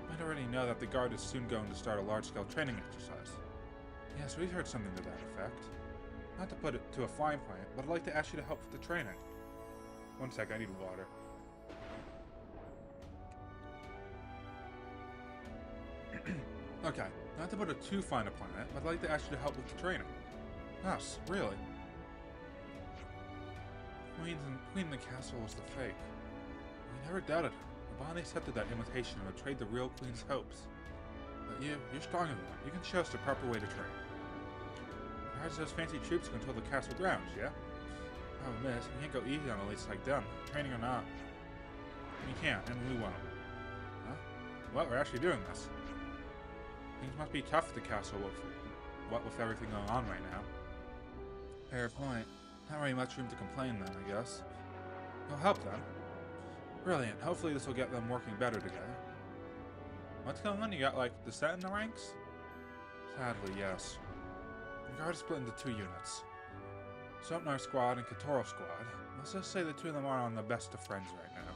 You might already know that the Guard is soon going to start a large-scale training exercise. Yes, we've heard something to that effect. Not to put it to a fine point, but I'd like to ask you to help with the training. One sec, I need water. Okay, not to put it too fine a point on it, but I'd like to ask you to help with the training. Us, really? Queen in the castle was the fake. We never doubted her. Yvonne accepted that imitation and betrayed the real Queen's hopes. But you're stronger than that. You can show us the proper way to train. Perhaps those fancy troops who control the castle grounds, yeah? Oh, miss, we can't go easy on a place like them, training or not. We can't, and we won't. Huh? Well, we're actually doing this. Things must be tough at the castle with everything going on right now. Fair point. Not really much room to complain then, I guess. You'll help them. Brilliant. Hopefully this will get them working better together. What's going on? You got, like, dissent in the ranks? Sadly, yes. The Guard is split into two units. Sopnar Squad and Katoro Squad. Let's just say the two of them aren't on the best of friends right now.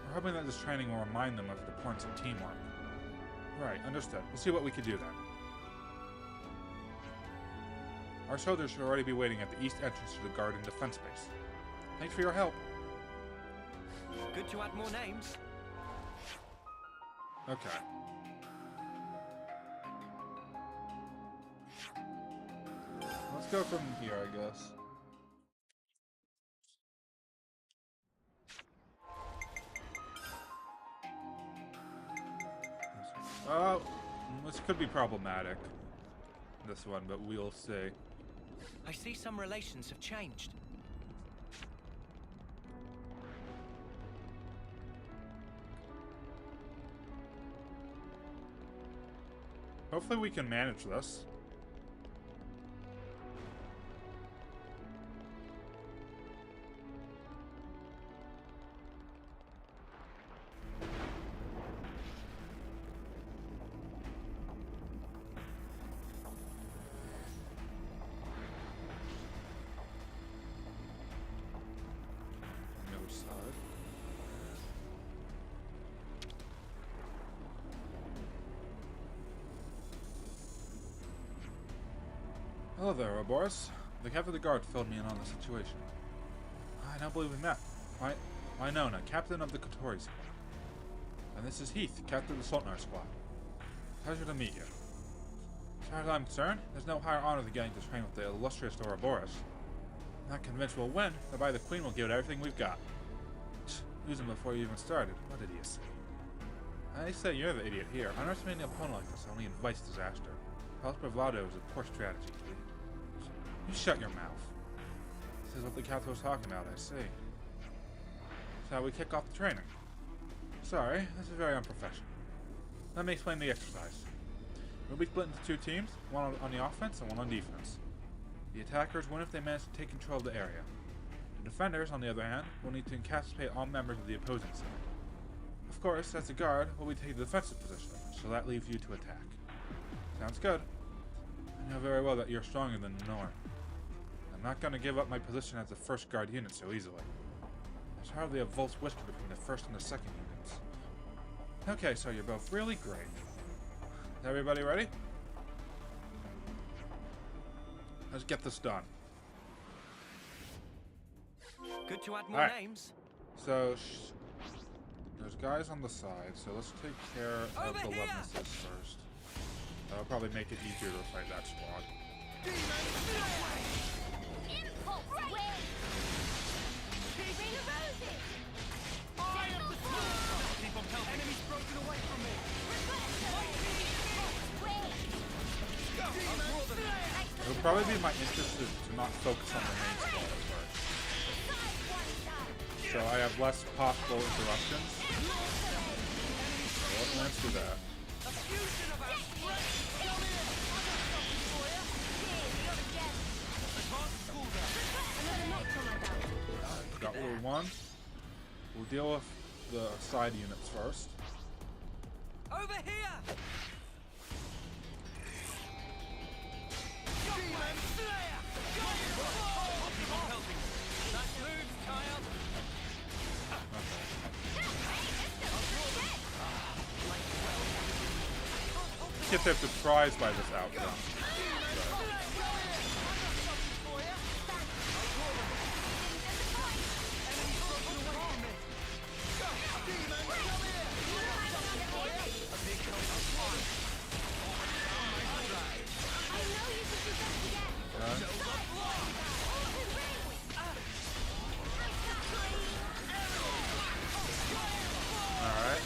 We're hoping that this training will remind them of the importance of teamwork. Right, understood. We'll see what we can do then. Our soldiers should already be waiting at the east entrance to the Guard and defense base. Thanks for your help. Good to add more names. Okay. Let's go from here, I guess. Oh, this could be problematic, this one, but we'll see. I see some relations have changed. Hopefully we can manage this. Hello there, Ouroboros. The Captain of the Guard filled me in on the situation. I don't believe we met. Why Nona, Captain of the Kotori Squad. And this is Heath, Captain of the Sopnar Squad. Pleasure to meet you. As far as I'm concerned, there's no higher honor than getting to train with the illustrious Ouroboros. I'm not convinced we'll win, but by the Queen we'll give it everything we've got. Losing before you even started. What idiocy. I say you're the idiot here. Underestimating an opponent like this only invites disaster. False bravado is a poor strategy. You shut your mouth. This is what the captain was talking about, I see. Shall we kick off the training? Sorry, this is very unprofessional. Let me explain the exercise. We'll be split into two teams, one on the offense and one on defense. The attackers win if they manage to take control of the area. The defenders, on the other hand, will need to incapacitate all members of the opposing side. Of course, as a guard, we'll be taking the defensive position, so that leaves you to attack. Sounds good. I know very well that you're stronger than the norm. I'm not going to give up my position as the first guard unit so easily. There's hardly a volt's whisper between the first and the second units. Okay, so you're both really great. Is everybody ready? Let's get this done. Good to add more names. So, there's guys on the side, so let's take care of the weaknesses first. That'll probably make it easier to fight that squad. Enemies broken away from me. It would probably be my interest to not focus on the main squad at first. So I have less possible interruptions. So let's do that. Got World 1. We'll deal with the side units first. Over here! Kids are surprised by this outcome. Alright.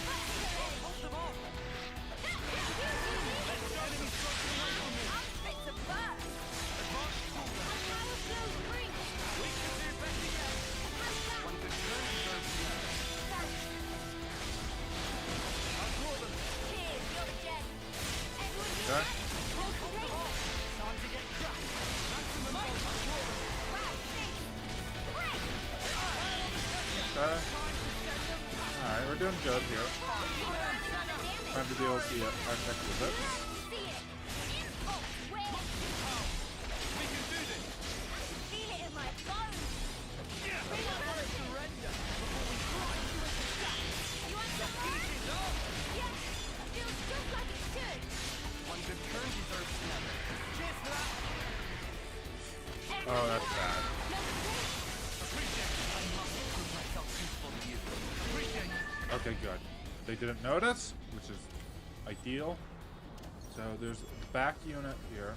Okay. Alright, we're doing good here. Time to deal with the extra bits. Oh, that's bad. Okay, good. They didn't notice, which is ideal. So there's the back unit here.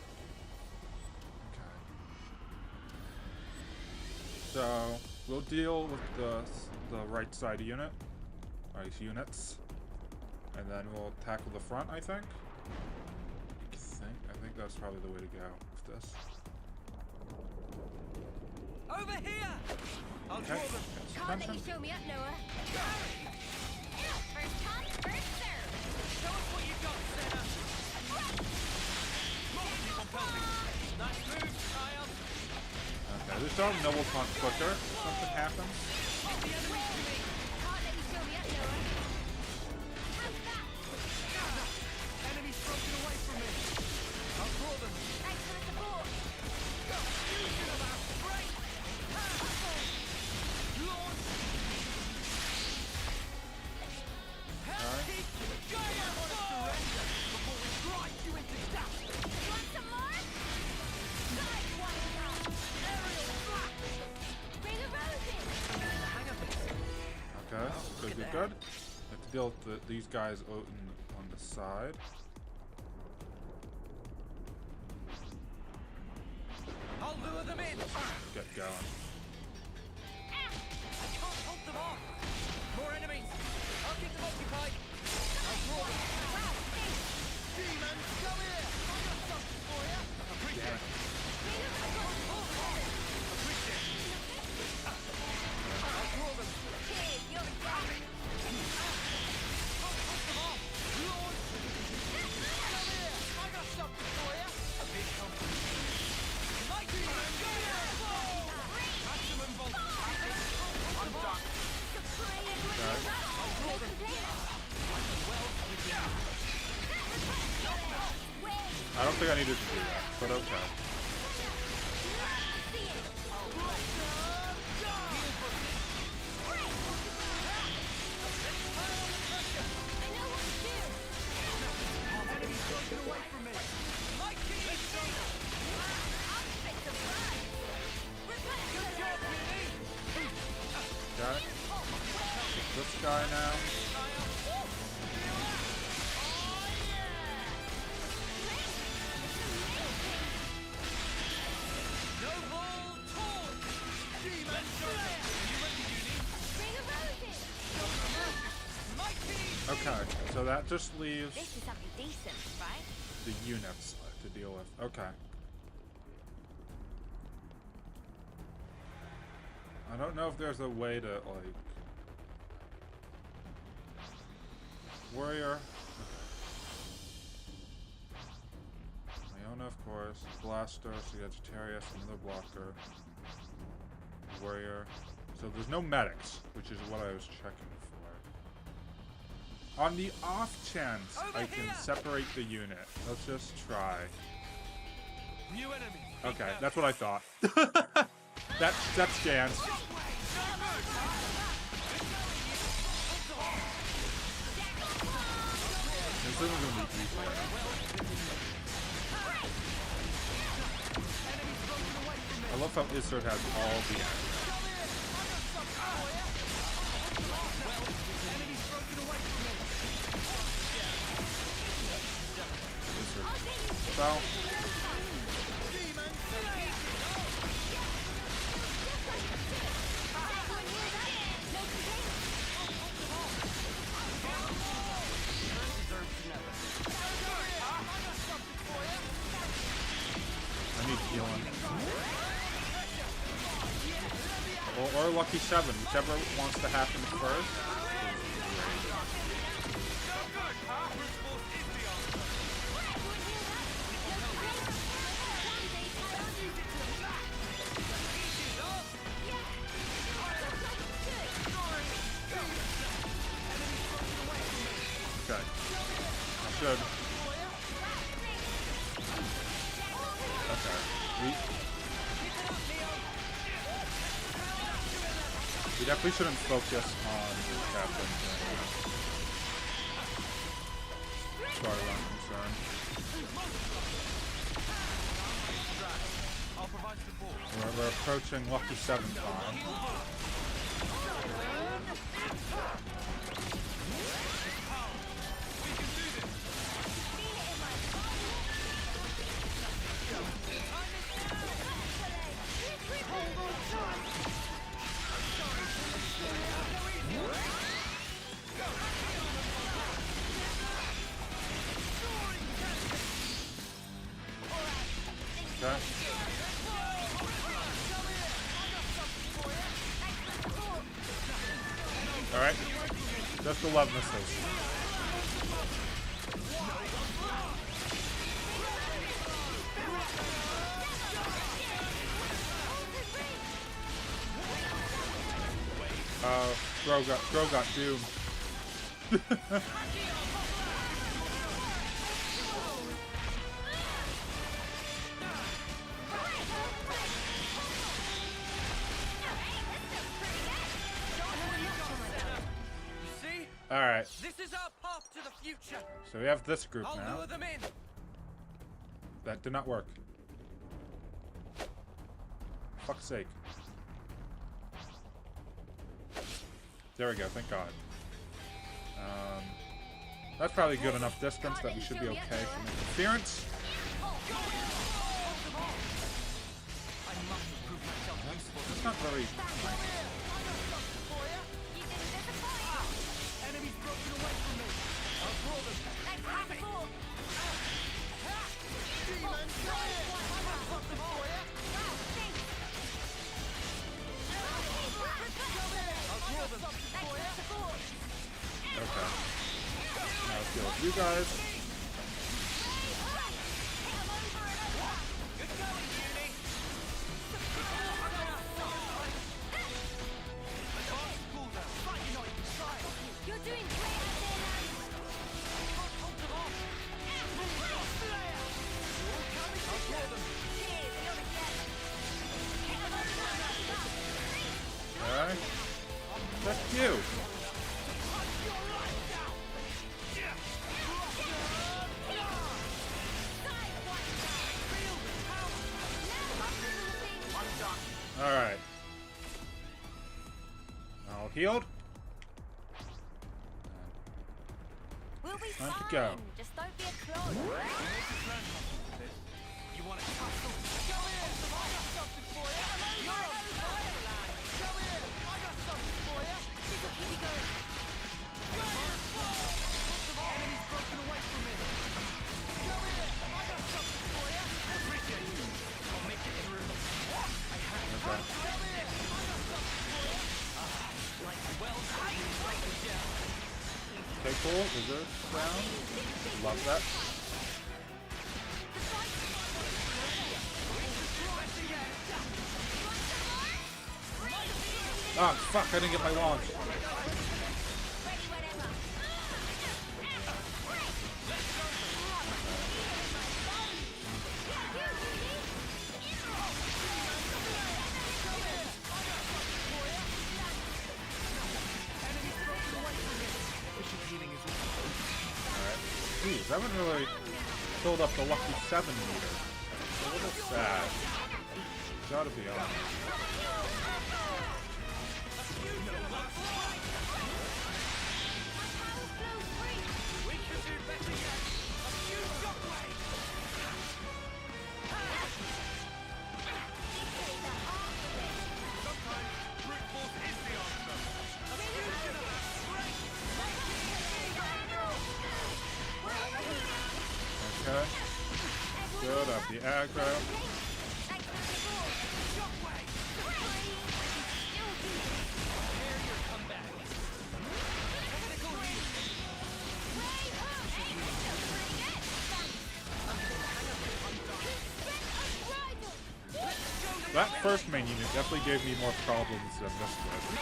Okay. So we'll deal with the right side unit, right units, and then we'll tackle the front. I think that's probably the way to go with this. Over here! I'll draw them. Can't let you show me up, Noah. First come, first serve. Show us what you got, Senna. Keep on pelting. Nice move, child. Okay, this dog noble taunt quicker if something happens. Get the enemies to me. Can't let you show me up, Noah. How's that? Enemies broken away from me. I'll draw them. Thanks for the support. Fusion of our strength. Launch. Okay, so good. Have to deal with these guys on the side. I'll lure them in. Get going. I can't hold them off. More enemies. I'll keep them occupied. I'll draw them. Demons, come here. I don't think I needed to do that, but okay. Got it. This guy now. Okay, so that just leaves This is something decent, right? the units to deal with. Okay. I don't know if there's a way to, like... Warrior. Okay. Leona, of course. Blaster, Sagittarius, another blocker. Warrior. So there's no medics, which is what I was checking for. On the off chance I can separate the unit, let's just try. New enemy. Okay, that's what I thought. That's chance. This isn't gonna be easy. I love how Izzard has all the actions. Well. I need healing. Or Lucky 7, whichever wants to happen first. Okay. Should. Okay. We definitely shouldn't focus on the captain. As far as I'm concerned. We're approaching Lucky 7 time. Okay. Alright. Just the love missiles. Bro got doomed. Alright. This is our path to the future. So we have this group I'll now. lure them in. That did not work. Fuck's sake. There we go, thank God. That's probably good enough distance that we should be okay from interference. That's not very nice. Enemies broken away from me. I'll draw them. Demon Slayer! I'll draw them. Okay. Now let's deal with you guys. You're doing great out there, healed. We'll be Time to fine. go. Just don't be a clone. You want a tussle? Go in! I got something for you! You're on fire, lad! Go in! I got something for you! Keep it going. Go in! Enemy's broken away from me! Go in! I got something for you! Appreciate you! I'll make it through. I have to go in! I got something for you! Like well down. Okay, cool. Reserve down. Love that. Oh, fuck. I didn't get my launch. Jeez, I haven't really filled up the lucky 7 meter. It's a little sad. Gotta be honest. Okay. Build up the aggro. That first main unit definitely gave me more problems than this did.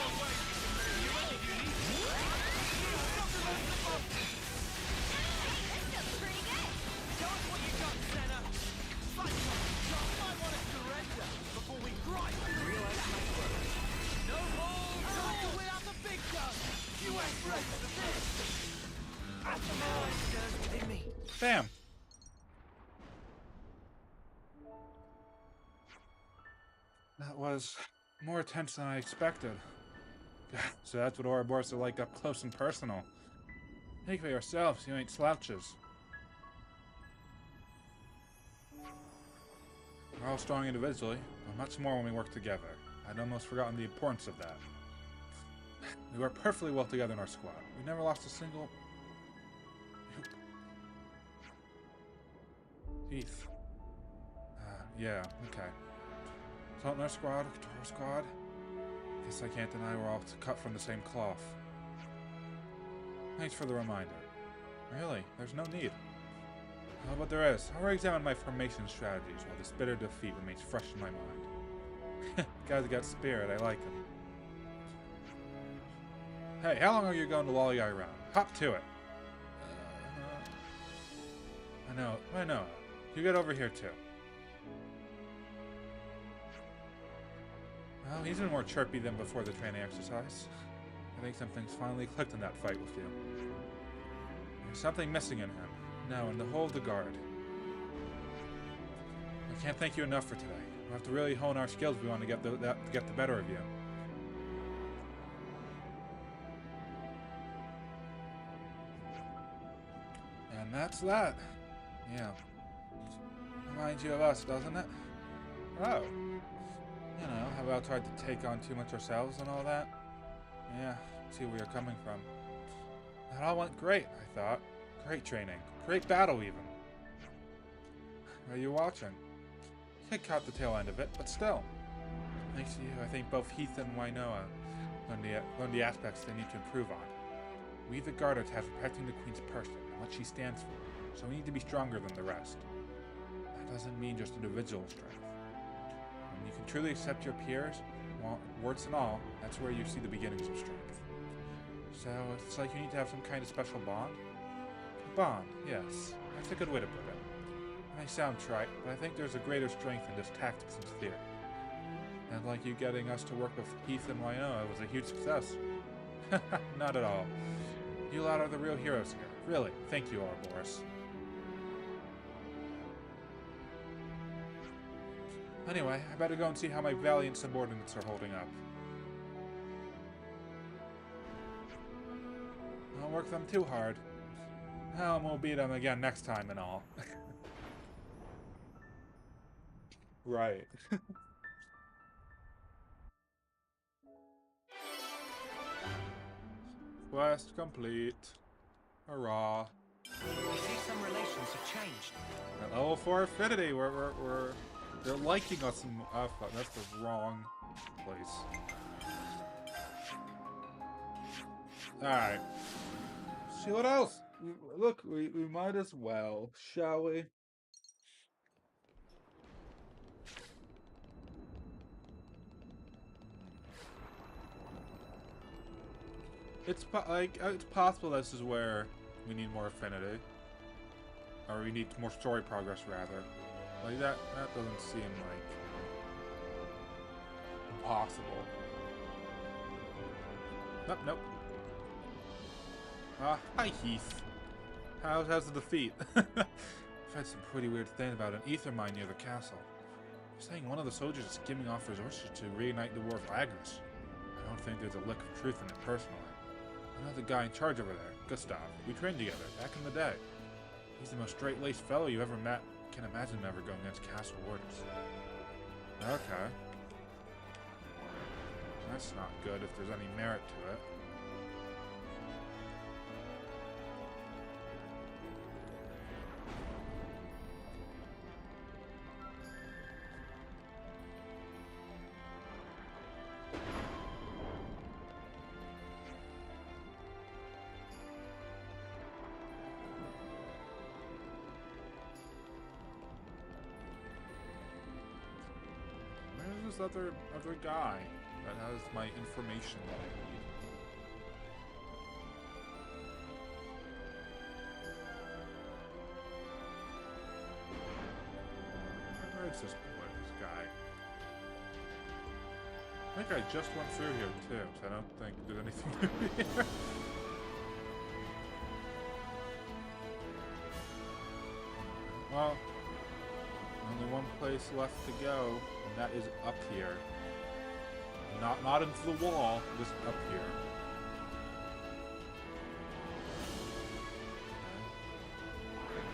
Damn. That was more intense than I expected. So that's what Ouroboros are like up close and personal. Think for yourselves, you ain't slouches. We're all strong individually, but much more when we work together. I'd almost forgotten the importance of that. We work perfectly well together in our squad. We never lost a single... Teeth. Yeah, okay. Assault in our squad, Control squad. Guess I can't deny we're all cut from the same cloth. Thanks for the reminder. Really, there's no need. Oh, but there is. I'll re-examine my formation strategies while this bitter defeat remains fresh in my mind. Guy's got spirit, I like him. Hey, how long are you going to lollygag around? Hop to it. I know. You get over here too. Well, he's been more chirpy than before the training exercise. I think something's finally clicked in that fight with you. There's something missing in him. No, in the whole of the guard. I can't thank you enough for today. We'll have to really hone our skills if we want to get the better of you. And that's that. Yeah. Reminds you of us, doesn't it? Oh. You know, how about tried to take on too much ourselves and all that? Yeah, see where you're coming from. That all went great, I thought. Great training. Great battle, even. Are you watching? You caught the tail end of it, but still. Thanks to you, I think both Heath and Wainoa learned the aspects they need to improve on. We, the Guard, are tasked with protecting the Queen's person and what she stands for, so we need to be stronger than the rest. That doesn't mean just individual strength. When you can truly accept your peers, warts and all, that's where you see the beginnings of strength. So, it's like you need to have some kind of special bond? A bond, yes. That's a good way to put it. It may sound trite, but I think there's a greater strength in just tactics and theory. And like you getting us to work with Heath and Wainoa was a huge success. Not at all. You lot are the real heroes here. Really, thank you, Ouroboros. Anyway, I better go and see how my valiant subordinates are holding up. work them too hard. Hell, we'll beat them again next time and all. Right. Quest complete. Hurrah. You see, some relations have changed. At level 4 affinity, they're liking us. Oh, fuck, that's the wrong place. Alright. See what else? Look, we might as well, shall we? It's possible this is where we need more affinity, or we need more story progress rather. Like that doesn't seem like impossible. Nope. Hi Heath. How's the defeat? I've had some pretty weird things about an ether mine near the castle. They're saying one of the soldiers is skimming off resources to reignite the war of Agnes. I don't think there's a lick of truth in it personally. I know the guy in charge over there, Gustav. We trained together, back in the day. He's the most straight-laced fellow you ever met. Can't imagine him ever going against castle orders. Okay. That's not good if there's any merit to it. This other guy that has my information that I need. Where's this guy? I think I just went through here too, so I don't think there's anything new here. Well, only one place left to go. And that is up here. Not into the wall, just up here. Okay.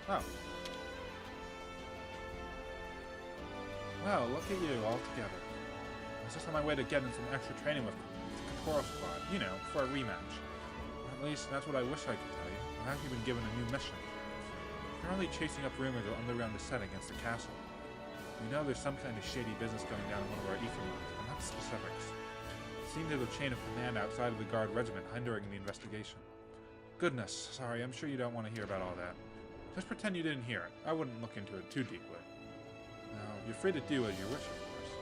Oh. Well, look at you, all together. I was just on my way to getting some extra training with the Katoro squad, you know, for a rematch. Or at least, that's what I wish I could tell you. I've actually been given a new mission. Currently chasing up rumors of underground descent against the castle. We know there's some kind of shady business going down in one of our ether mines, but not specifics. It seems there's a chain of command outside of the guard regiment hindering the investigation. Goodness, sorry, I'm sure you don't want to hear about all that. Just pretend you didn't hear it. I wouldn't look into it too deeply. Now, you're free to do as you wish, of course.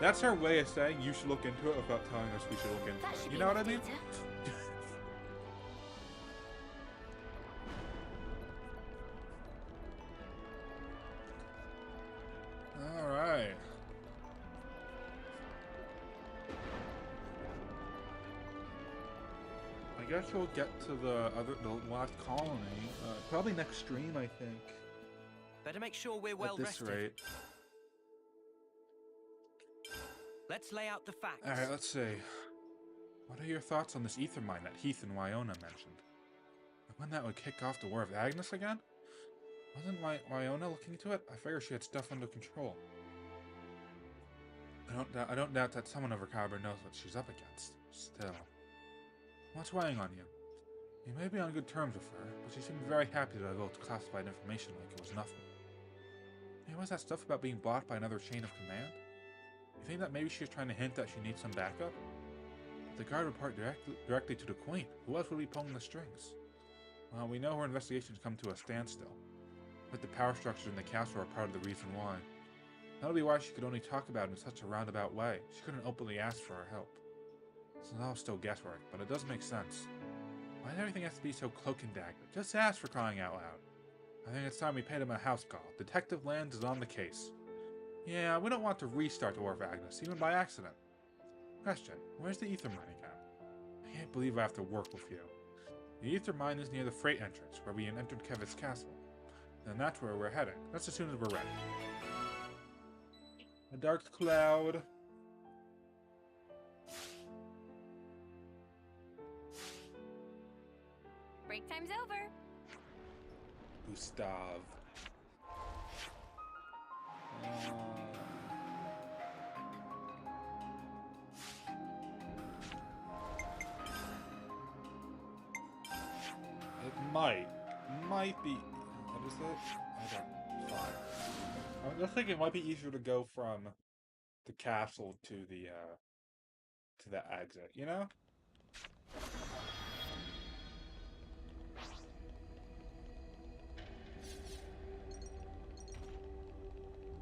That's our way of saying you should look into it without telling us we should look into it. You know what I mean? Alright. I guess we'll get to the last colony. Probably next stream, I think. Better make sure we're well rested. At this rate. Let's lay out the facts. Alright, let's see. What are your thoughts on this ether mine that Heath and Wyona mentioned? And when that would kick off the War of Agnes again? Wasn't Wyona looking into it? I figured she had stuff under control. I don't doubt that someone of her caliber knows what she's up against. Still. What's weighing on you? You may be on good terms with her, but she seemed very happy to divulge classified information like it was nothing. Hey, what's that stuff about being blocked by another chain of command? You think that maybe she was trying to hint that she needs some backup? If the guard report directly to the Queen, who else would be pulling the strings? Well, we know her investigations come to a standstill. But the power structures in the castle are part of the reason why. That'll be why she could only talk about it in such a roundabout way. She couldn't openly ask for our help. This is all still guesswork, but it does make sense. Why does everything have to be so cloak and dagger? Just ask, for crying out loud. I think it's time we paid him a house call. Detective Lands is on the case. Yeah, we don't want to restart the War of Agnes, even by accident. Question, where's the ether mine again? I can't believe I have to work with you. The ether mine is near the freight entrance, where we entered Keves Castle. Then that's where we're heading. That's as soon as we're ready. A dark cloud. Break time's over. Gustav. It might be. What is it? I don't. Fine. I'm just thinking it might be easier to go from the castle to the exit. You know?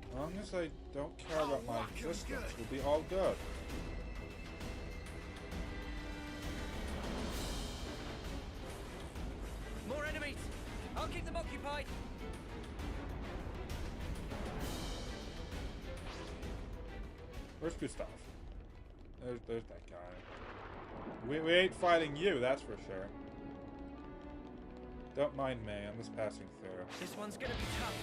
As long as I don't care about my existence, we'll be all good. More enemies! I'll keep them occupied! Where's Gustav? There's that guy. We ain't fighting you, that's for sure. Don't mind me, I'm just passing through. This one's gonna be tough.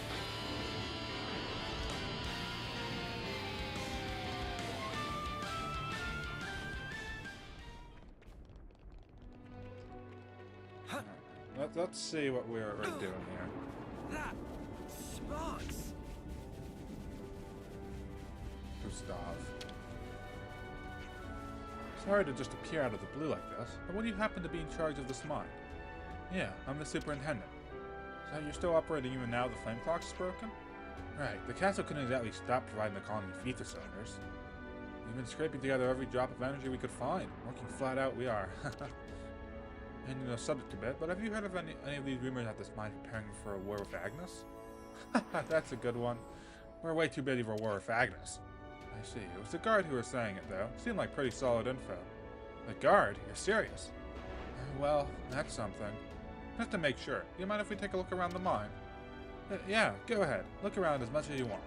Let's see what we're doing here. That sparks. Gustav. Sorry to just appear out of the blue like this, but what do you happen to be in charge of this mine? Yeah, I'm the superintendent. So you're still operating even now the flame clock is broken? Right, the castle couldn't exactly stop providing the colony with ether cylinders. We've been scraping together every drop of energy we could find. Working flat out, we are. And you know, subject a bit, but have you heard of any of these rumors that this mine is preparing for a war with Agnes? That's a good one. We're way too busy for a war with Agnes. I see. It was the guard who was saying it, though. Seemed like pretty solid info. The guard? You're serious? Well, that's something. Just to make sure, do you mind if we take a look around the mine? Yeah, go ahead. Look around as much as you want.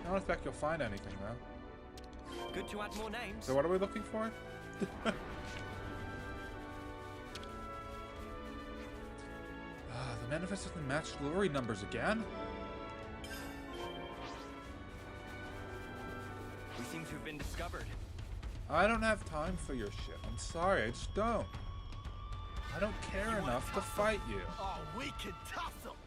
I don't expect you'll find anything, though. Good to add more names. So what are we looking for? The manifest doesn't match glory numbers again? We seem to have been discovered. I don't have time for your shit. I'm sorry, I just don't. I don't care enough to fight you. Oh, we can tussle.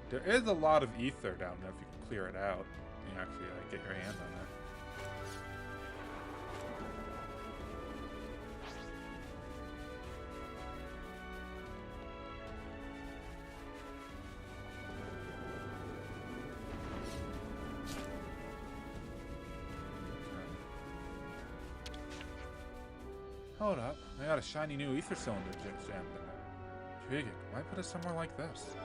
There is a lot of ether down there if you can clear it out. You actually get your hands on it. Hold up, I got a shiny new ether cylinder jammed in there. Intriguing. Why put it somewhere like this?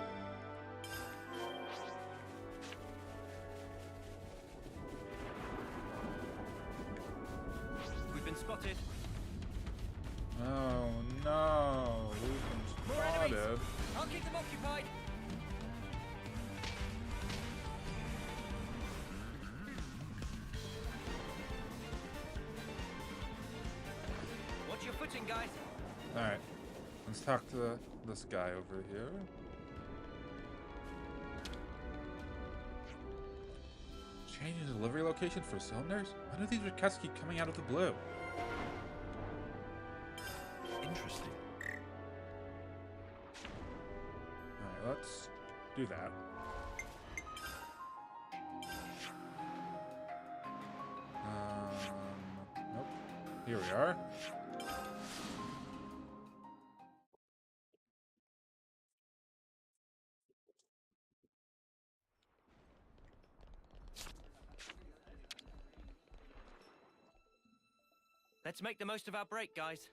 We've been spotted. Oh no, we've been spotted. I'll keep them occupied. Watch your footing, guys. Alright, let's talk to this guy over here. Changing the delivery location for cylinders? Why do these requests keep coming out of the blue? Interesting. Alright, let's do that. Nope. Here we are. Let's make the most of our break, guys.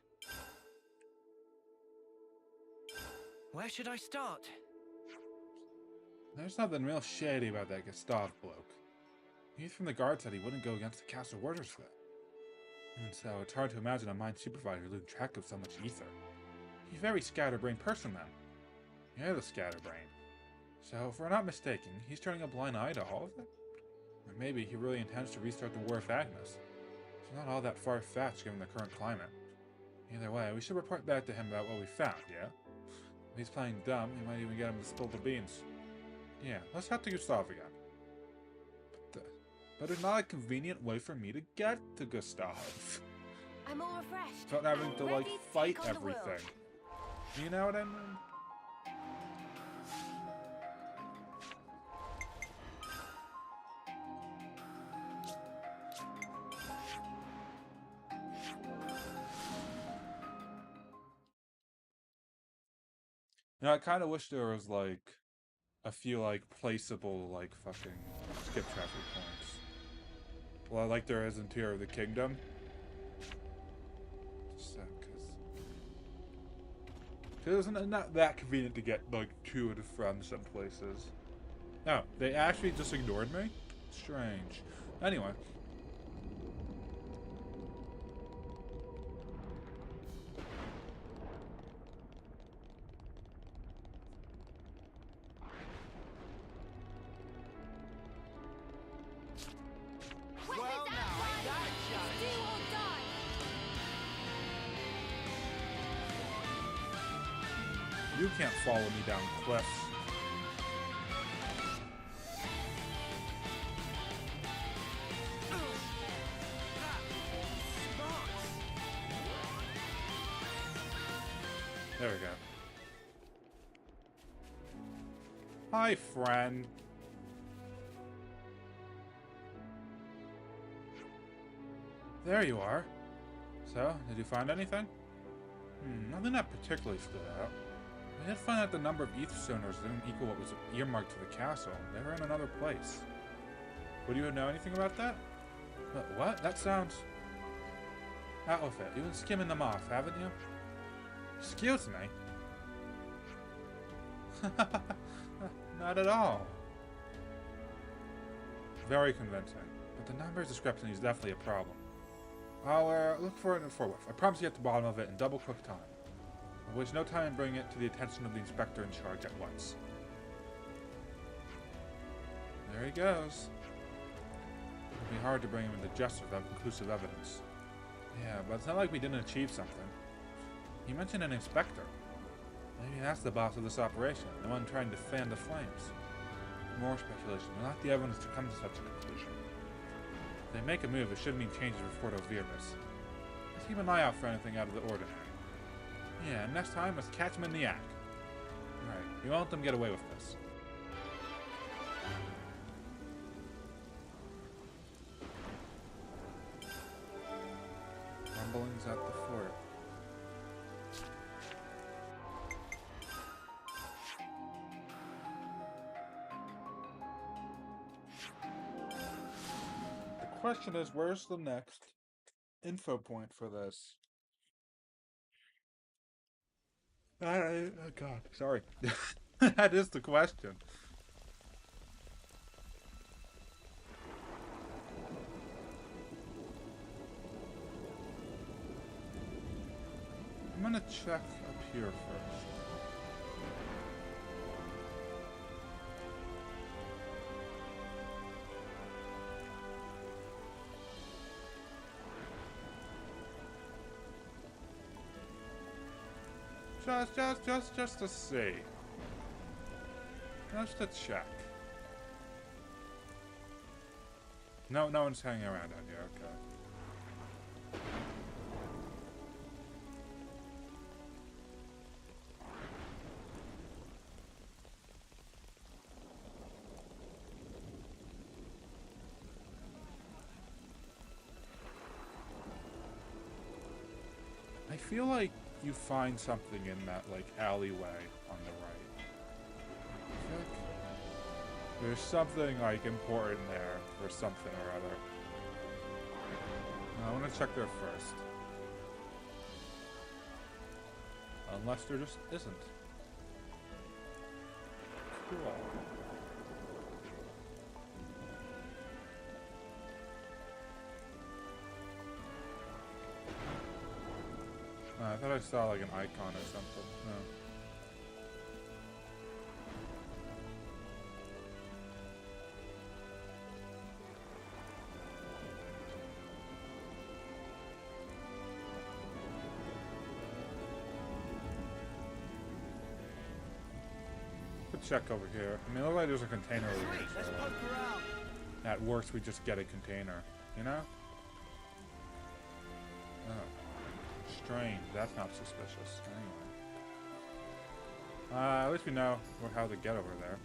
Where should I start? There's something real shady about that Gustav bloke. He's from the guard said he wouldn't go against the castle orders for that. And so it's hard to imagine a mine supervisor losing track of so much ether. He's a very scatterbrained person then. You're the scatterbrain. So if we're not mistaken, he's turning a blind eye to all of it? Or maybe he really intends to restart the war with Agnes. It's not all that far-fetched given the current climate. Either way, we should report back to him about what we found, yeah? If he's playing dumb, we might even get him to spill the beans. Yeah, let's head to Gustav again. But it's not a convenient way for me to get to Gustav. I'm all refreshed. Without having to, like, Ready to fight take on the world. everything. You know what I mean? You know, I kind of wish there was, like, a few, like, placeable, like, fucking skip traffic points. Well, like there is in Tear of the Kingdom. Just because it's not that convenient to get, like, to and from some places. No, they actually just ignored me? Strange. Anyway. Well, now, ain't that a challenge? Do or die. You can't follow me down cliffs. There we go. Hi, friend. There you are. So, did you find anything? Nothing that particularly stood out. I did find out the number of ether sonars didn't equal what was earmarked to the castle. They were in another place. Would you know anything about that? What? That sounds... Out with it. You've been skimming them off, haven't you? Excuse me? Not at all. Very convincing. But the numbers discrepancy is definitely a problem. I'll look for it in forthwith. I promise to get to the bottom of it in double quick time. I waste no time in bringing it to the attention of the inspector in charge at once. There he goes. It'll be hard to bring him into justice without conclusive evidence. Yeah, but it's not like we didn't achieve something. He mentioned an inspector. Maybe that's the boss of this operation, the one trying to fan the flames. More speculation. We lack the evidence to come to such a conclusion. If they make a move, it should mean changes for Porto Virus. Let's keep an eye out for anything out of the ordinary. Yeah, and next time, let's catch him in the act. Alright, we won't let them get away with this. Rumblings at the fort. The question is, where's the next info point for this? Oh God, sorry. That is the question. I'm gonna check up here first. Just to see. Just to check. No one's hanging around out here, okay. I feel like you find something in that, like, alleyway on the right. I feel like there's something, like, important there or something or other. I want to check there first. Unless there just isn't. Cool. I thought I saw like an icon or something. No. check over here. I mean, it looks like there's a container over here. Let's So poke around. at worst, we just get a container, you know? Oh. Strange. That's not suspicious. Anyway. At least we know how to get over there.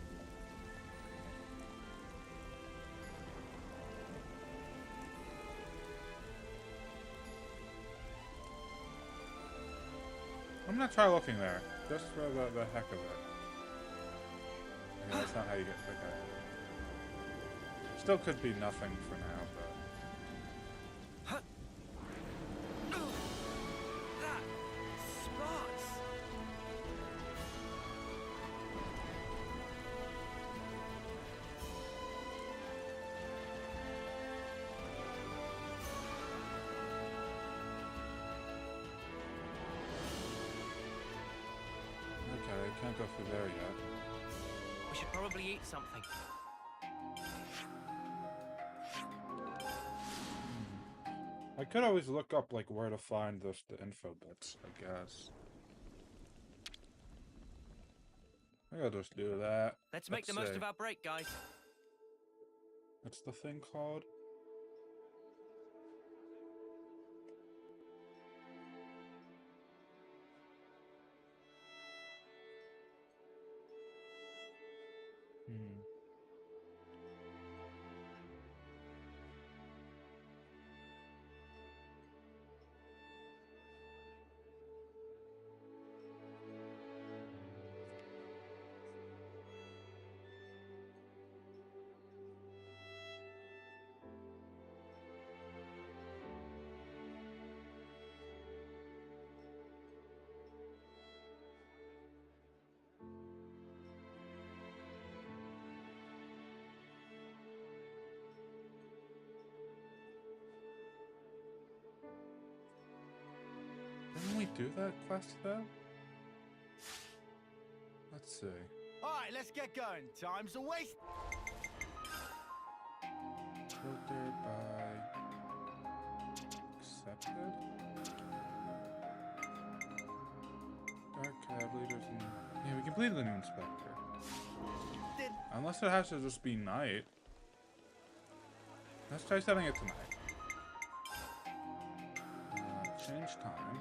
I'm gonna try looking there, just for the heck of it. Okay, that's not how you get. Okay. Still could be nothing for now, but. That sparks. Okay, I can't go through there yet. We should probably eat something. I could always look up like where to find the info bits, I guess. Maybe I'll just do that. Let's make the most of our break, guys. What's the thing called? Didn't we do that quest though? Let's see. Alright, let's get going. Time's a waste. Filtered by accepted. Dark cab leaders and yeah, we completed the new inspector. Unless it has to just be night. Let's try setting it to night. Change time.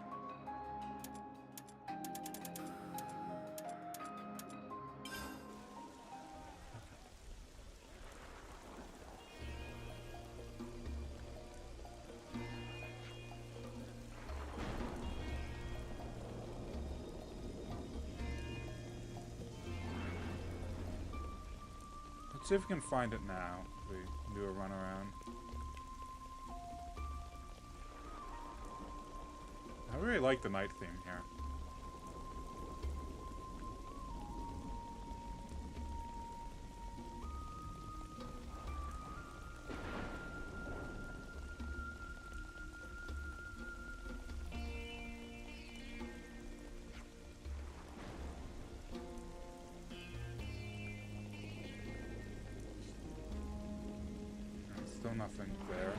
Let's see if we can find it now. If we do a run around. I really like the night theme here. Still nothing there.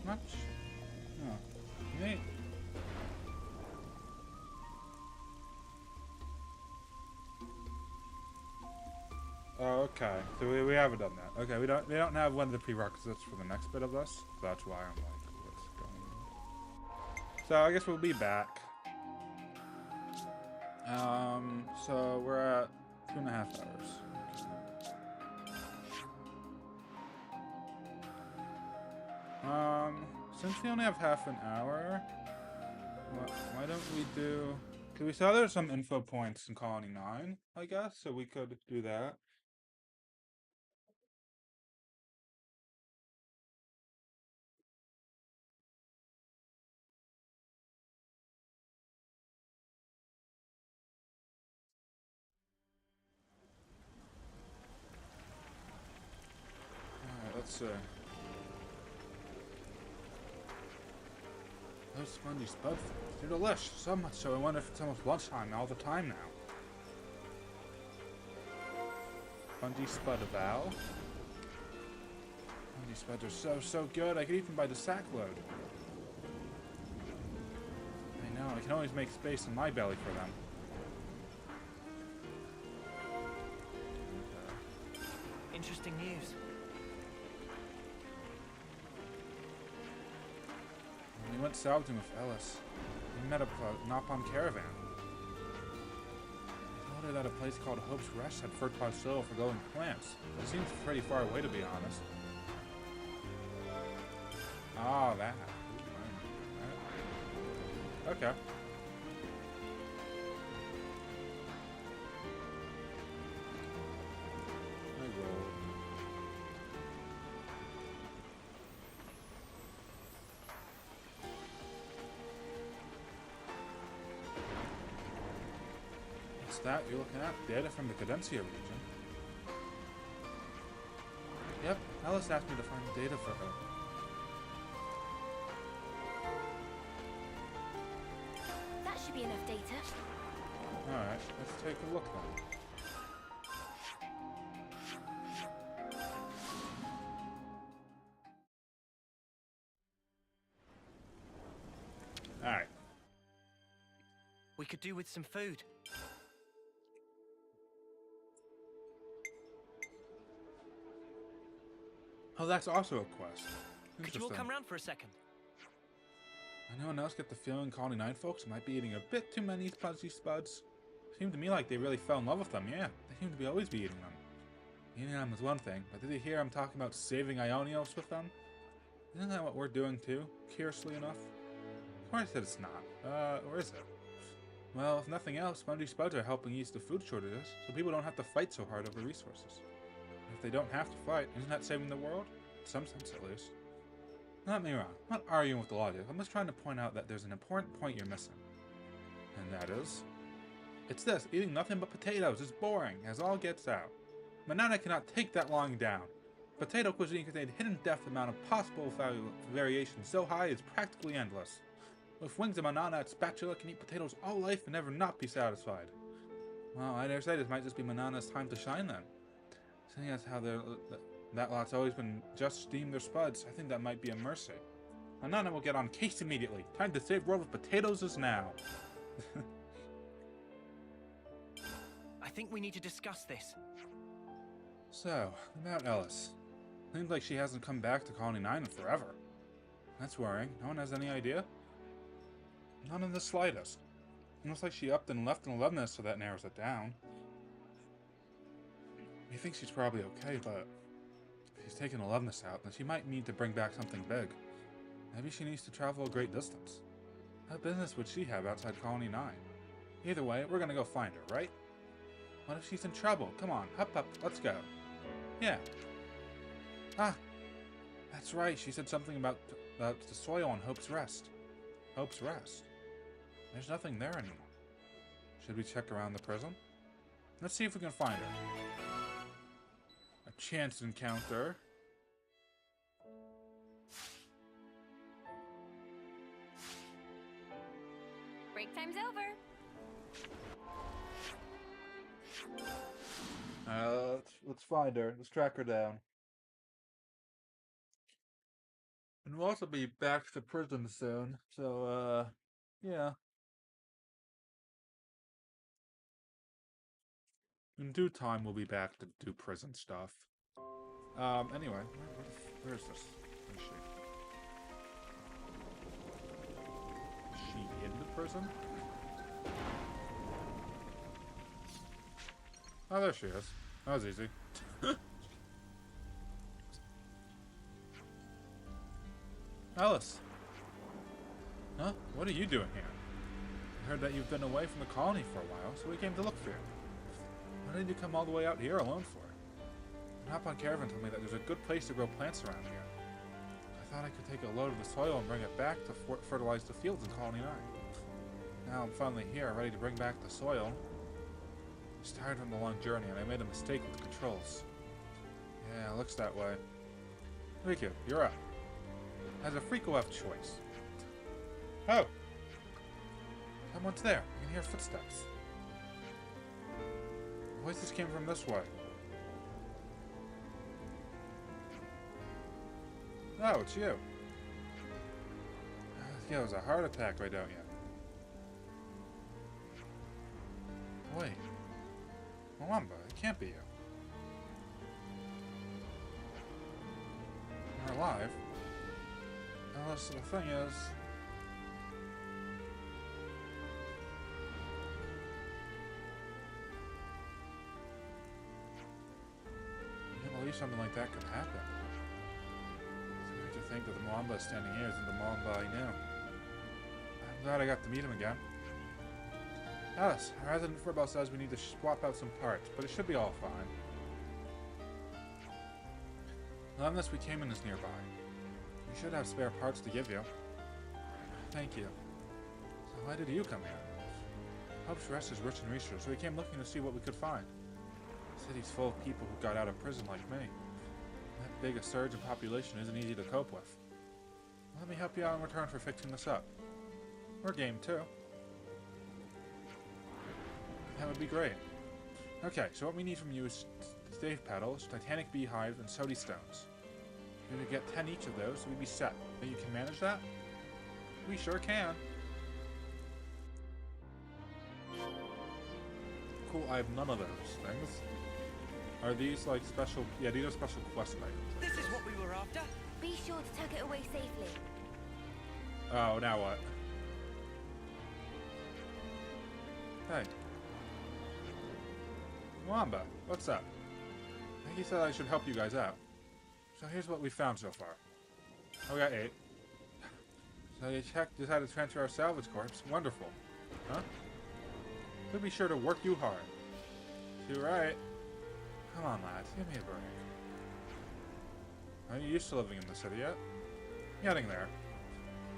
Much? No. Neat. Oh, okay. So we haven't done that. Okay, we don't have one of the prerequisites for the next bit of this. So that's why I'm like, what's going on? So I guess we'll be back. So we're at 2.5 hours. Since we only have half an hour, why don't we do... We saw there's some info points in Colony 9, I guess, so we could do that. see. Those spongy spud things. They're delish. So much so I wonder if it's almost lunchtime all the time now. Spongy spud avow. Spongy spuds are so good. I could eat them by the sackload. I know. I can always make space in my belly for them. Interesting news. When we went salvaging with Ellis, we met up with a Napalm caravan. I told her that a place called Hope's Rest had fertile soil for growing plants. It seems pretty far away, to be honest. Ah, that. Okay. What's that you're looking at? Data from the Cadencia region. Yep, Alice asked me to find data for her. That should be enough data. Alright, let's take a look then. Alright. We could do with some food. Oh, that's also a quest. Could you all come round for a second? Anyone else get the feeling Colony 9 folks might be eating a bit too many Pudgy Spuds? Seemed to me like they really fell in love with them, yeah. They seem to be always be eating them. Eating them is one thing, but did you hear I'm talking about saving Ionios with them? Isn't that what we're doing too, curiously enough? Of course it's not. Or is it? Well, if nothing else, Spongy Spuds are helping ease the food shortages, so people don't have to fight so hard over resources. If they don't have to fight, isn't that saving the world? In some sense, at least. Not me wrong. I'm not arguing with the logic. I'm just trying to point out that there's an important point you're missing. And that is... it's this. Eating nothing but potatoes is boring, as all gets out. Manana cannot take that lying down. Potato cuisine contains a hidden depth amount of possible variation so high it's practically endless. With wings of Manana at spatula can eat potatoes all life and never not be satisfied. Well, I dare say this might just be Manana's time to shine then. Seeing as how that lot's always been just steam their spuds, I think that might be a mercy. Manana will get on case immediately. Time to save world with potatoes is now. I think we need to discuss this. So, about Ellis. Seems like she hasn't come back to Colony 9 in forever. That's worrying. No one has any idea? Not in the slightest. It looks like she upped and left in alumnus, so that narrows it down. We think she's probably okay, but if she's taking alumnus out, then she might need to bring back something big. Maybe she needs to travel a great distance. What business would she have outside Colony 9? Either way, we're gonna go find her, right? What if she's in trouble? Come on, up, let's go. Yeah. Ah, that's right, she said something about the soil on Hope's Rest. Hope's Rest? There's nothing there anymore. Should we check around the prison? Let's see if we can find her. A chance encounter. Break time's over. Let's find her. Let's track her down. And we'll also be back to prison soon, so, yeah. In due time, we'll be back to do prison stuff. Anyway, where is this? Where is she? Is she in the prison? Oh, there she is. That was easy. Alice! Huh? What are you doing here? I heard that you've been away from the colony for a while, so we came to look for you. Why did you come all the way out here alone for? An Hop-on Caravan told me that there's a good place to grow plants around here. I thought I could take a load of the soil and bring it back to fertilize the fields in Colony 9. Now I'm finally here, ready to bring back the soil. I was tired from the long journey, and I made a mistake with the controls. Yeah, it looks that way. Riku, you're up. As a freak will have choice. Oh! Someone's there. I can hear footsteps. The voices came from this way. Oh, it's you. Yeah, it was a heart attack, why don't you? Wait. Mwamba, it can't be you. You're alive. Unless the thing is... I can't believe something like that could happen. It's weird to think that the Mwamba standing here isn't the Mwamba I knew. I'm glad I got to meet him again. Alice, our resident Furball says we need to swap out some parts, but it should be all fine. Unless we came in is nearby. We should have spare parts to give you. Thank you. So why did you come here? Hope's Rest is rich in research, so we came looking to see what we could find. The city's full of people who got out of prison like me. That big a surge in population isn't easy to cope with. Let me help you out in return for fixing this up. We're game too. That would be great. Okay, so what we need from you is stave petals, titanic beehive, and sody stones. If we could get 10 each of those, we'd be set. Think you can manage that? We sure can. Cool, I have none of those things. Are these like special... Yeah, these are special quest items. This is what we were after. Be sure to tuck it away safely. Oh, now what? Hey. Mwamba, what's up? I think he said I should help you guys out. So here's what we found so far. Oh, we got 8. So you decided to transfer our salvage corps. Wonderful. Huh? We'll be sure to work you hard. You're right. Come on, lads. Give me a break. Are you used to living in the city yet? Getting there.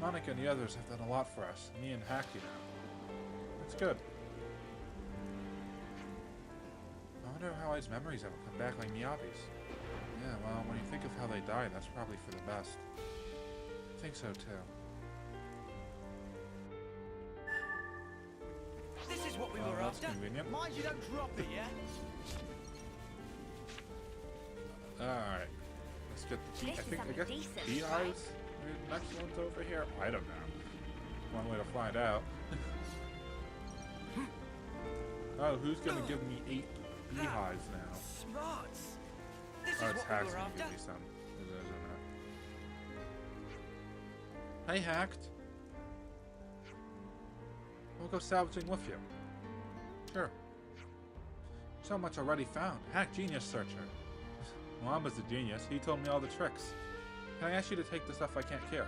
Monica and the others have done a lot for us. Me and Hack, you know. That's good. I wonder how his memories haven't come back like Miyabi's. Yeah, well, when you think of how they died, that's probably for the best. I think so, too. This is what we were that's after. Convenient. Mind you don't drop it, yeah? Alright. Let's get the bee. I guess beehives? Maybe the next one's over here? I don't know. One way to find out. Oh, who's gonna give me 8 beehives now? Smarts. This is Oh, it's what we Hack's were gonna after. give me some. Hey, Hacked. We'll go salvaging with you. Sure. So much already found. Hack Genius Searcher. Mwamba's a genius. He told me all the tricks. Can I ask you to take the stuff I can't carry?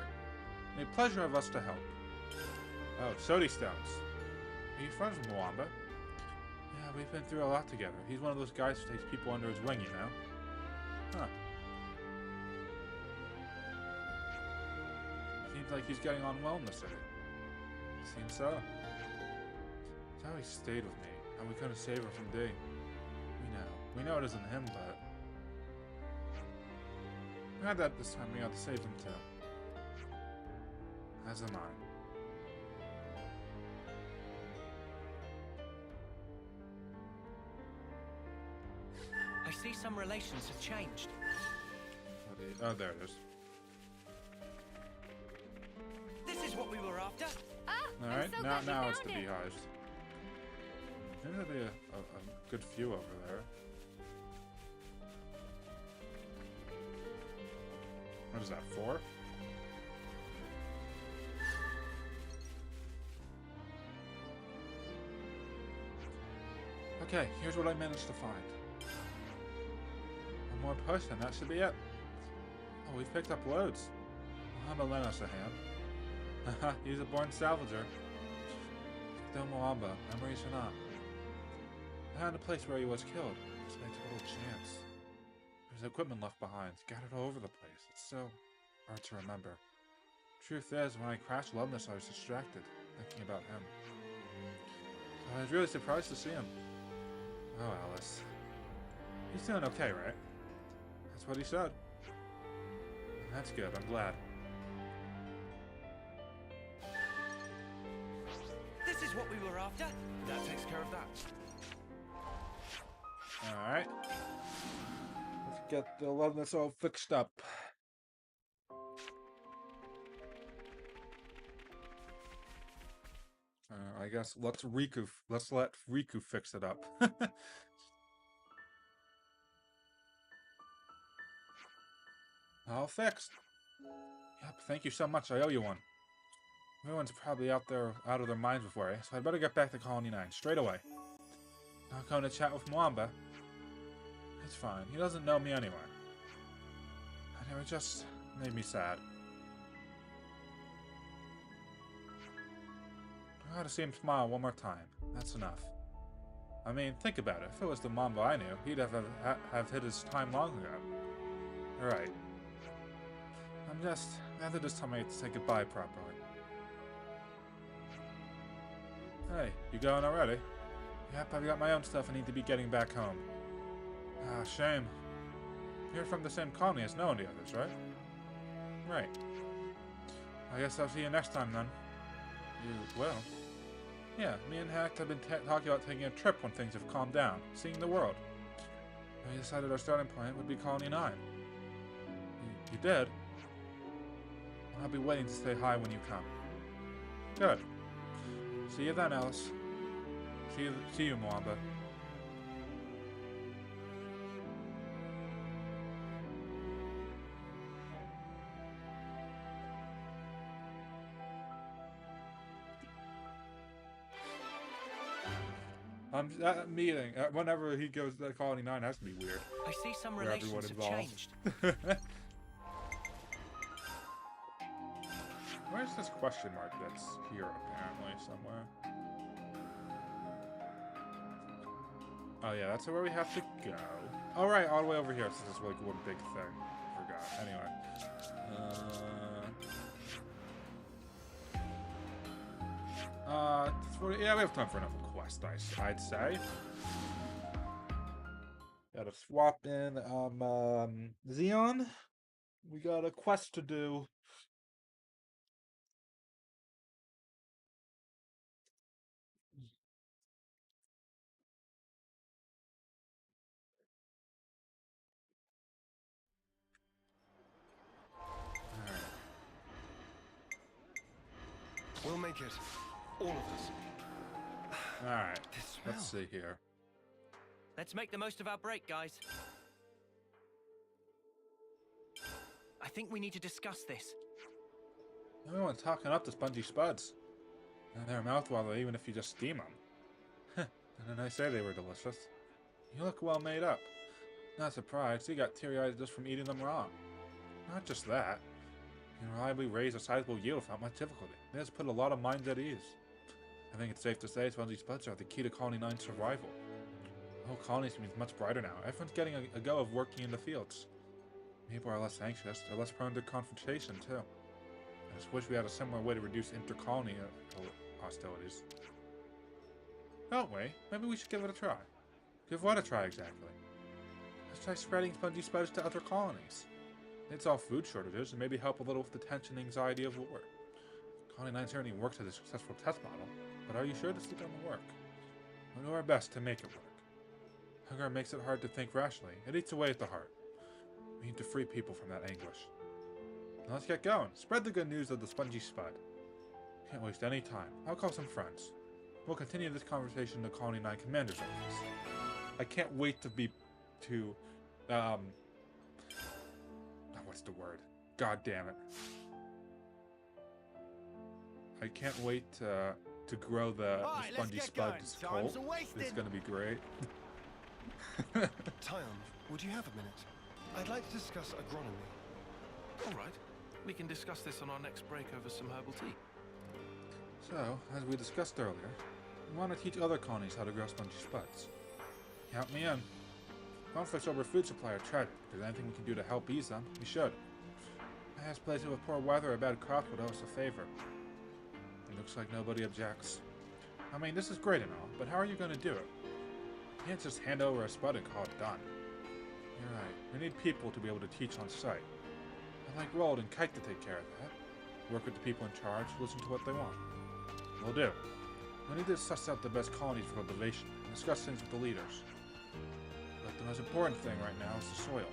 A pleasure of us to help. Oh, Sody Stones. Are you friends with Mwamba? Yeah, we've been through a lot together. He's one of those guys who takes people under his wing, you know? Huh. Seems like he's getting on well in the city. Seems so. He's always stayed with me, and we couldn't save her from D. We know it isn't him, but... We had that this time, we got to save him too. As am I. I see some relations have changed. Oh, there it is. This is what we were after. Alright, now it's the beehives. There's gonna be a good few over there. What is that, 4? Okay, here's what I managed to find. One more person, that should be it. Oh, we've picked up loads. Mwamba lent us a hand. Haha, he's a born salvager. Still Mwamba, memories or not. I found a place where he was killed. It's my total chance. There's equipment left behind, scattered all over the place. It's so hard to remember. Truth is, when I crashed Loveness, I was distracted, thinking about him. So I was really surprised to see him. Oh, Alice. He's doing okay, right? That's what he said. That's good, I'm glad. This is what we were after. That takes care of that. Alright. Let's get the 11 that's all fixed up. I guess let's let Riku fix it up. All fixed. Yep, thank you so much. I owe you one. Everyone's probably out of their minds before, so I'd better get back to Colony 9 straight away. Not going to chat with Mwamba. It's fine. He doesn't know me anyway. And it just made me sad. I gotta see him smile one more time. That's enough. I mean, think about it. If it was the Mwamba I knew, he'd have hit his time long ago. Alright. After this time I get to say goodbye properly. Hey, you going already? Yep, I've got my own stuff I need to be getting back home. Ah, shame. You're from the same colony as no and the others, right? Right. I guess I'll see you next time then. You will? Yeah, me and Hack have been talking about taking a trip when things have calmed down, seeing the world. We decided our starting point would be Colony 9. You did? I'll be waiting to say hi when you come. Good. See you then, Alice. See you, Mwamba. That meeting, whenever he goes to Colony 9, has to be weird. I see some relations have changed. Where's this question mark that's here, apparently, somewhere? Oh yeah, that's where we have to go. Oh right, all the way over here, so this is like one big thing. Forgot. Anyway. Yeah, we have time for another quest, I'd say. Gotta swap in, Xeon. We got a quest to do. We'll make it. All of us. Alright, let's see here. Let's make the most of our break, guys. I think we need to discuss this. Everyone's talking up the spongy spuds. And they're mouthwatering even if you just steam them. Didn't I say they were delicious? You look well made up. Not surprised, you got teary-eyed just from eating them raw. Not just that. You can reliably raise a sizable yield without much difficulty. They just put a lot of minds at ease. I think it's safe to say spongy spuds are the key to Colony 9's survival. The whole colony seems much brighter now. Everyone's getting a go of working in the fields. People are less anxious. They're less prone to confrontation, too. I just wish we had a similar way to reduce inter-colony hostilities. Don't we? Maybe we should give it a try. Give what a try, exactly? Let's try spreading spongy spuds to other colonies. It's all food shortages and maybe help a little with the tension and anxiety of war. Colony 9 certainly works as a successful test model, but are you sure this is going to work? We'll do our best to make it work. Hunger makes it hard to think rationally. It eats away at the heart. We need to free people from that anguish. Now let's get going. Spread the good news of the spongy spud. Can't waste any time. I'll call some friends. We'll continue this conversation in the Colony 9 Commander's office. I can't wait to what's the word? God damn it. I can't wait to grow the spongy spud's cult. It's gonna be great. Tyon, would you have a minute? I'd like to discuss agronomy. All right. We can discuss this on our next break over some herbal tea. So, as we discussed earlier, we want to teach other colonies how to grow spongy spuds. Count me in. Conflicts over food supply are tragic. If there's anything we can do to help ease them, we should. Past places with poor weather or bad crops would owe us a favor. It looks like nobody objects. I mean, this is great and all, but how are you going to do it? You can't just hand over a spud and call it done. You're right. We need people to be able to teach on site. I'd like Roald and Kite to take care of that. Work with the people in charge, listen to what they want. Will do. We need to suss out the best colonies for cultivation and discuss things with the leaders. But the most important thing right now is the soil.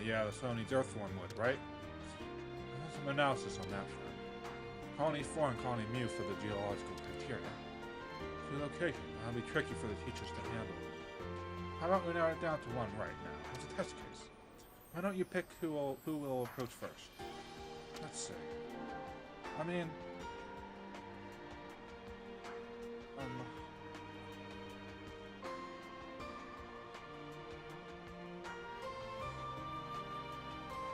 Yeah, the soil needs earthworm wood, right? There's some analysis on that front. Colony 4 and Colony Mu for the geological criteria. Relocation, that'll be tricky for the teachers to handle. How about we narrow it down to one right now? It's a test case. Why don't you pick who will approach first? Let's see. I mean...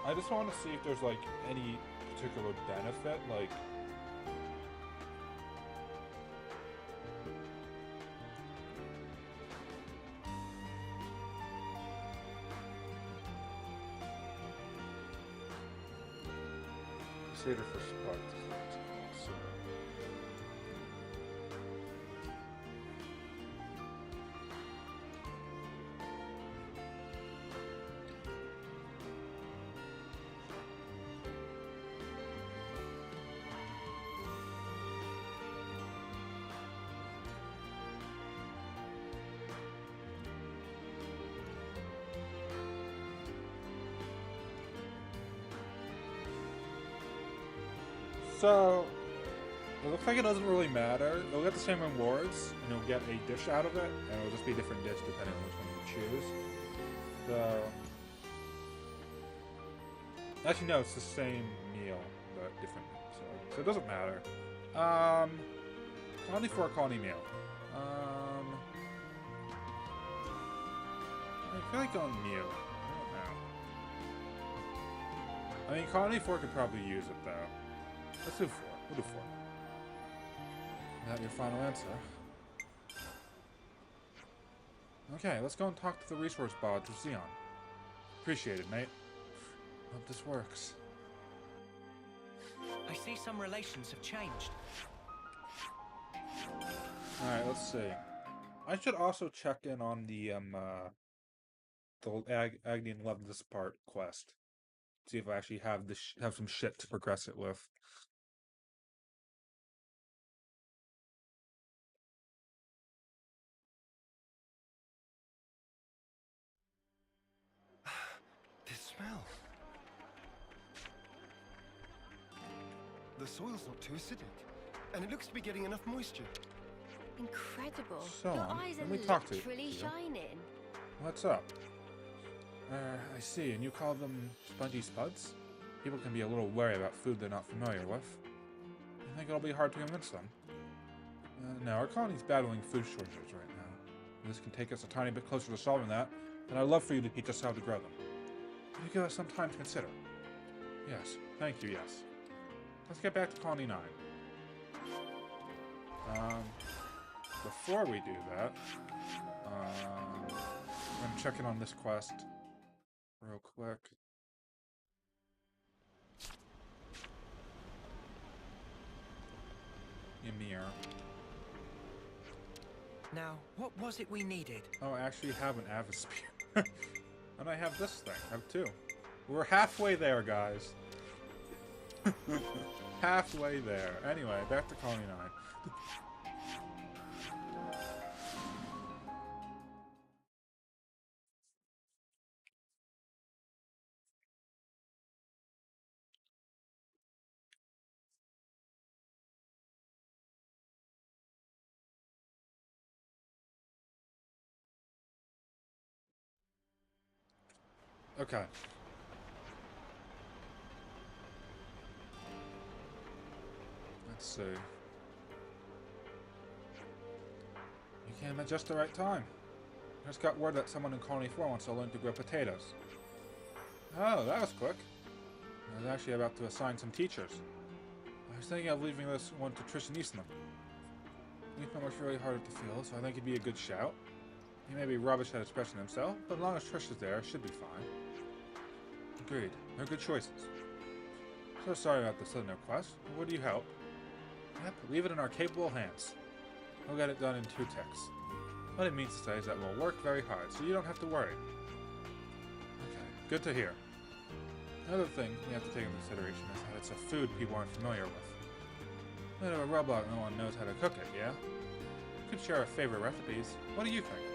I just want to see if there's, like, any particular benefit, like... Save it for Sparks. So, it looks like it doesn't really matter. You'll get the same rewards, and you'll get a dish out of it, and it'll just be a different dish depending on which one you choose. So, actually no, it's the same meal, but different. So it doesn't matter. Colony 4, Colony meal. I feel like going meal. I don't know. I mean, Colony 4 could probably use it though. Let's do 4. We'll do 4. Is that your final answer? Okay, let's go and talk to the resource bodge with Xeon. Appreciate it, mate. Hope this works. I see some relations have changed. Alright, let's see. I should also check in on the Agni and Love This Part quest. See if I actually have have some shit to progress it with. This smell. The soil's not too acidic, and it looks to be getting enough moisture. Incredible. So, Your eyes let are me talk to literally you. shining. What's up? I see, and you call them spongy spuds? People can be a little wary about food they're not familiar with. I think it'll be hard to convince them. No, our colony's battling food shortages right now. This can take us a tiny bit closer to solving that, and I'd love for you to teach us how to grow them. Will you give us some time to consider? Yes, thank you, yes. Let's get back to Colony 9. Before we do that, I'm gonna check in on this quest real quick. Ymir. Now, what was it we needed? Oh, I actually have an Avisphere. And I have this thing. I have 2. We're halfway there, guys. Halfway there. Anyway, back to Colony 9. Okay. Let's see. You came at just the right time. I just got word that someone in Colony 4 wants to learn to grow potatoes. Oh, that was quick. I was actually about to assign some teachers. I was thinking of leaving this one to Trish and Eastman. Eastman was really hard to feel, so I think he'd be a good shout. He may be rubbish at expressing himself, but as long as Trish is there, it should be fine. Agreed. They're good choices. So sorry about the sudden request, but would you help? Yep, leave it in our capable hands. We'll get it done in 2 ticks. What it means to say is that we'll work very hard, so you don't have to worry. Okay, good to hear. Another thing we have to take into consideration is that it's a food people aren't familiar with. Bit of a robot, no one knows how to cook it, yeah? We could share our favorite recipes. What do you think?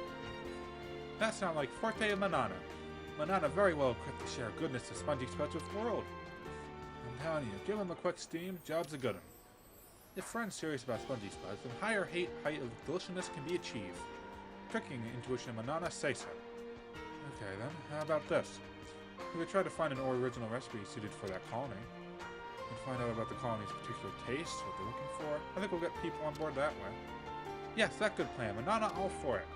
That sounds like forte of Manana. Manana very well equipped to share goodness to Spongy Spuds with the world. I'm telling you, give him a quick steam, job's a good one. If friends serious about Spongy Spuds, then higher height of deliciousness can be achieved. Cooking intuition Manana say so. Okay then, how about this? We could try to find an original recipe suited for that colony. And find out about the colony's particular tastes, what they're looking for. I think we'll get people on board that way. Yes, that's a good plan. Manana, all for it.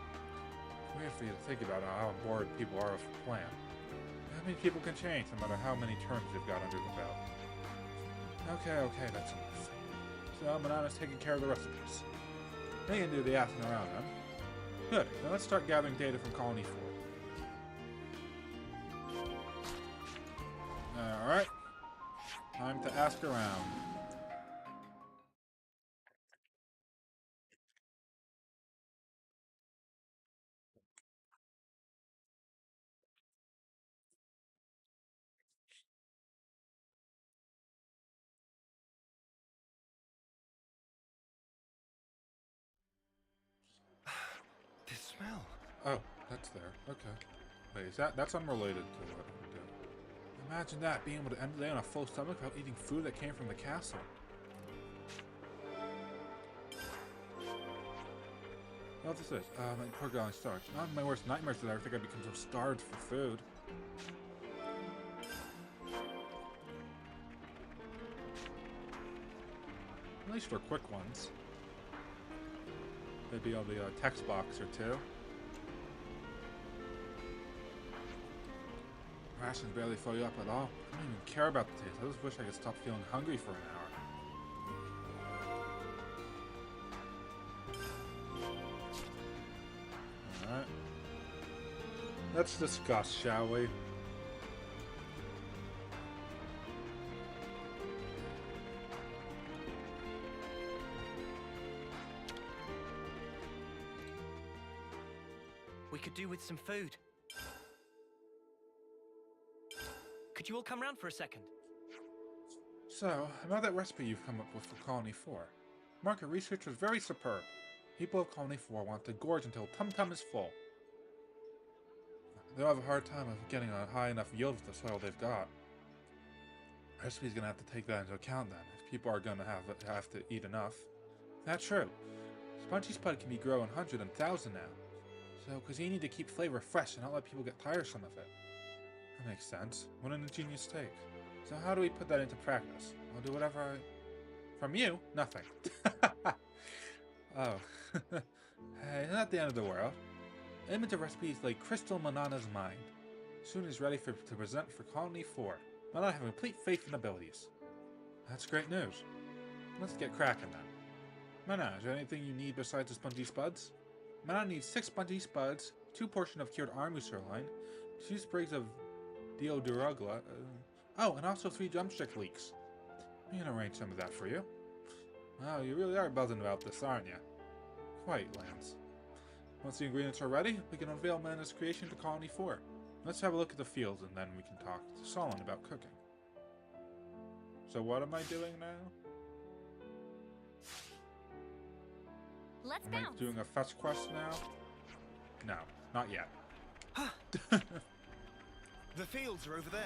Weird for you to think about how on board people are with the plan. I mean, people can change no matter how many terms they've got under the belt. Okay, that's enough. So, Manana's taking care of the recipes. They can do the asking around then. Good, now let's start gathering data from Colony 4. Alright. Time to ask around. This smell. Oh, that's there. Okay. Wait, is that's unrelated to what we do. Imagine that, being able to end the day on a full stomach without eating food that came from the castle. Oh, this is. My poor golly starved. Not my worst nightmares did I ever think I'd become so starved for food. At least for quick ones. Maybe I'll be a text box or two. Rations barely fill you up at all. I don't even care about the taste. I just wish I could stop feeling hungry for an hour. Alright. Let's discuss, shall we? We could do with some food. Could you all come round for a second? So, about that recipe you've come up with for Colony 4. Market research was very superb. People of Colony 4 want to gorge until Tum Tum is full. They'll have a hard time of getting a high enough yield with the soil they've got. Recipe's gonna have to take that into account then, if people are gonna have to eat enough. That's true. Spongy Spud can be growing 100 and 1,000 now. So, because you need to keep flavor fresh and not let people get tiresome of it. That makes sense. What an ingenious take. So how do we put that into practice? I'll do whatever I... From you? Nothing. Oh. Hey, not the end of the world. Aim into recipes like Crystal Manana's mind. Soon is ready to present for Colony 4. Manana have complete faith in abilities. That's great news. Let's get cracking then. Manana, is there anything you need besides the Spongy Spuds? Manana needs 6 Spongy Spuds, 2 portions of cured army sirloin, 2 sprigs of deodorugla, oh, and also 3 drumstick leeks. We can arrange some of that for you. Wow, you really are buzzing about this, aren't you? Quite, Lance. Once the ingredients are ready, we can unveil Mana's creation to Colony 4. Let's have a look at the fields and then we can talk to Solon about cooking. So what am I doing now? Let's Am I doing a fetch quest now? No, not yet. The fields are over there.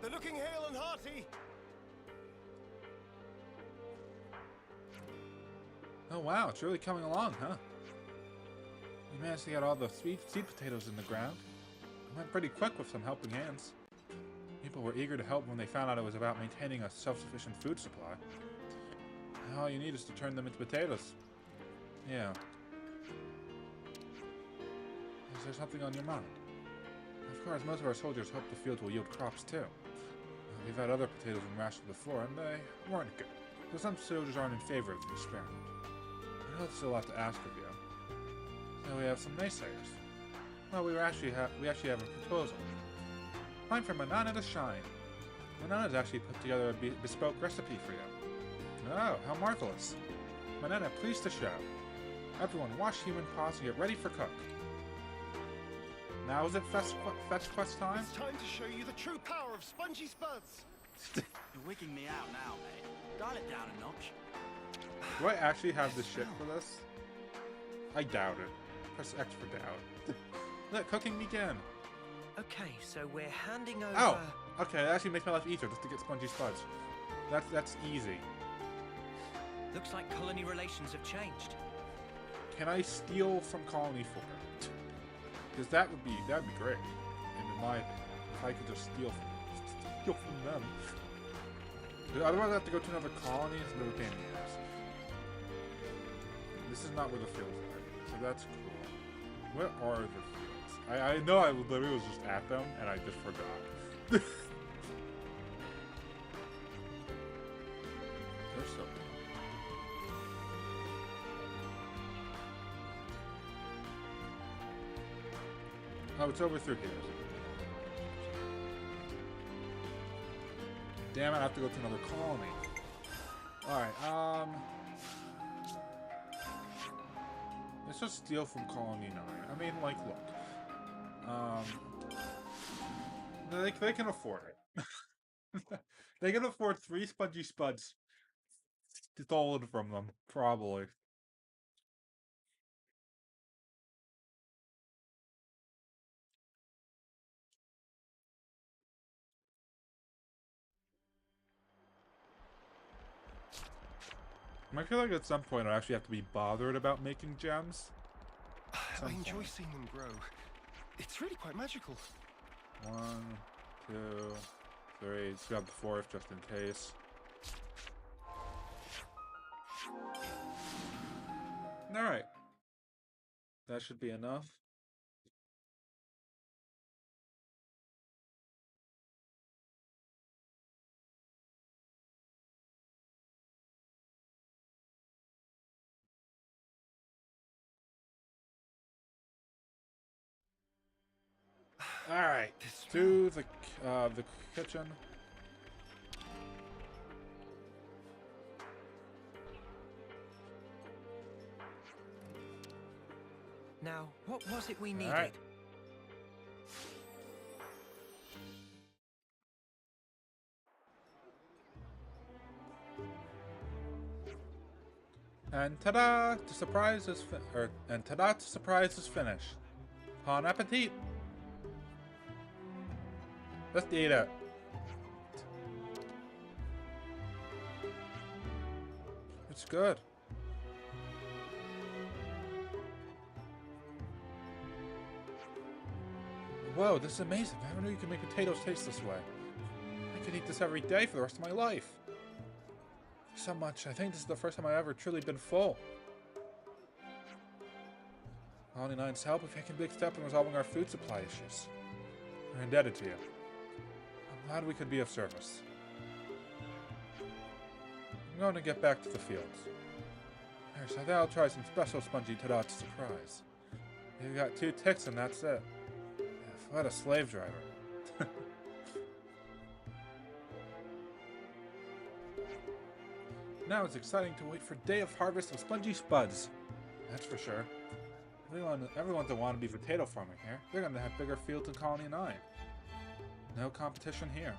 They're looking hale and hearty. Oh wow, it's really coming along, huh? We managed to get all the sweet potatoes in the ground. It went pretty quick with some helping hands. People were eager to help when they found out it was about maintaining a self-sufficient food supply. All you need is to turn them into potatoes. Yeah. Is there something on your mind? Of course, most of our soldiers hope the fields will yield crops too. We've had other potatoes in rations before, and they weren't good. So some soldiers aren't in favor of the experiment. I know it's a lot to ask of you. So we have some naysayers. Well, we actually have a proposal. Time for Manana to shine. Manana's actually put together a bespoke recipe for you. Oh, how marvelous. Manana, pleased to show. Everyone, wash human paws and get ready for cook. Now is it fetch quest time? It's time to show you the true power of Spongy Spuds. You're wigging me out now, mate. Dial it down a notch. Do I actually have the shit for this? I doubt it. Press X for doubt. Let cooking begin. Okay, so we're handing over... Oh! Okay, that actually makes my life easier just to get Spongy Spuds. That's easy. Looks like colony relations have changed. Can I steal from Colony 4? Because that'd be great. In my opinion. If I could just steal from them. Otherwise I have to go to another colony and it's another pain in the ass. This is not where the fields are. So that's cool. Where are the fields? I know I literally was just at them and I just forgot. There's something. Oh, it's over through here. Damn it, I have to go to another colony. Alright, let's just steal from Colony 9. I mean, like, look. They can afford it. They can afford 3 Spongy Spuds stolen from them, probably. I feel like at some point I actually have to be bothered about making gems. I enjoy seeing them grow. It's really quite magical. 1, 2, 3. Let's grab the 4th just in case. Alright. That should be enough. Alright, to the kitchen. Now, what was it we needed? All right. And ta-da! The surprise is the surprise is finished. Bon appetit! Let's eat it. It's good. Whoa, this is amazing. I never knew you could make potatoes taste this way. I could eat this every day for the rest of my life. So much. I think this is the first time I've ever truly been full. Colony 9's help have taken a big step in resolving our food supply issues. We're indebted to you. I'm glad we could be of service. I'm going to get back to the fields. Yes, I think I'll try some special Spongy Tadat surprise. You got 2 ticks and that's it. What a slave driver. Now it's exciting to wait for day of harvest of Spongy Spuds. That's for sure. Everyone's a wannabe potato farmer here. They're going to have bigger fields in Colony 9. No competition here.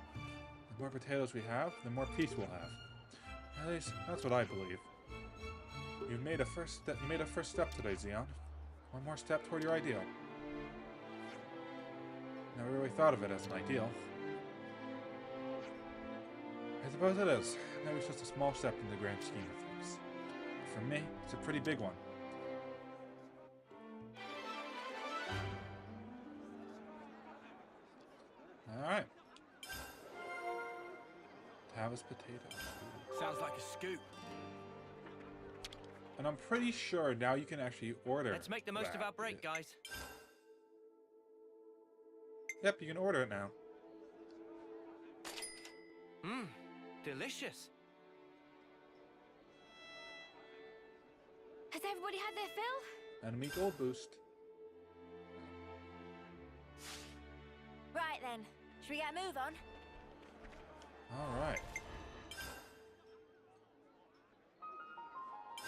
The more potatoes we have, the more peace we'll have. At least, that's what I believe. You made a first step today, Xeon. One more step toward your ideal. Never really thought of it as an ideal. I suppose it is. Maybe it's just a small step in the grand scheme of things. But for me, it's a pretty big one. Alright. Tavis potatoes. Sounds like a scoop. And I'm pretty sure now you can actually order. Let's make the most of our break, guys. Yep, you can order it now. Mmm, delicious. Has everybody had their fill? Enemy gold boost. Right then, should we get a move on? Alright.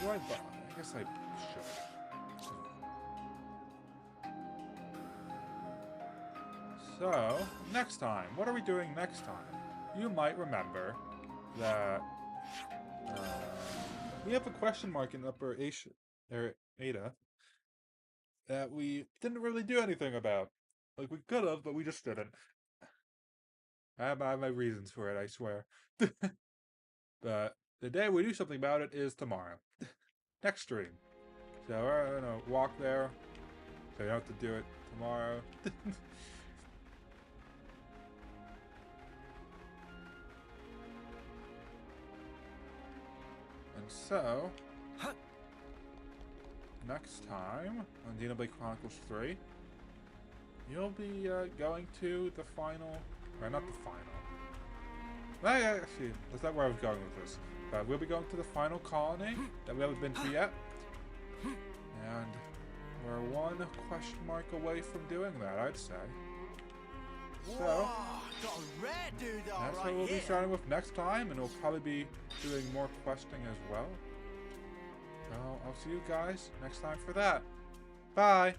Do I buy? I guess I should. So, next time. What are we doing next time? You might remember that we have a question mark in upper Ada that we didn't really do anything about. Like, we could have, but we just didn't. I have my reasons for it, I swear. But the day we do something about it is tomorrow. Next stream. So we're gonna walk there, so you don't have to do it tomorrow. And so, next time on Xenoblade Chronicles 3, you'll be going to the final, or not the final. Actually, that's not where I was going with this. But we'll be going to the final colony that we haven't been to yet. And we're one question mark away from doing that, I'd say. So, got a rare dude that's right what we'll here. be starting with next time, and we'll probably be doing more questing as well. So, I'll see you guys next time for that. Bye!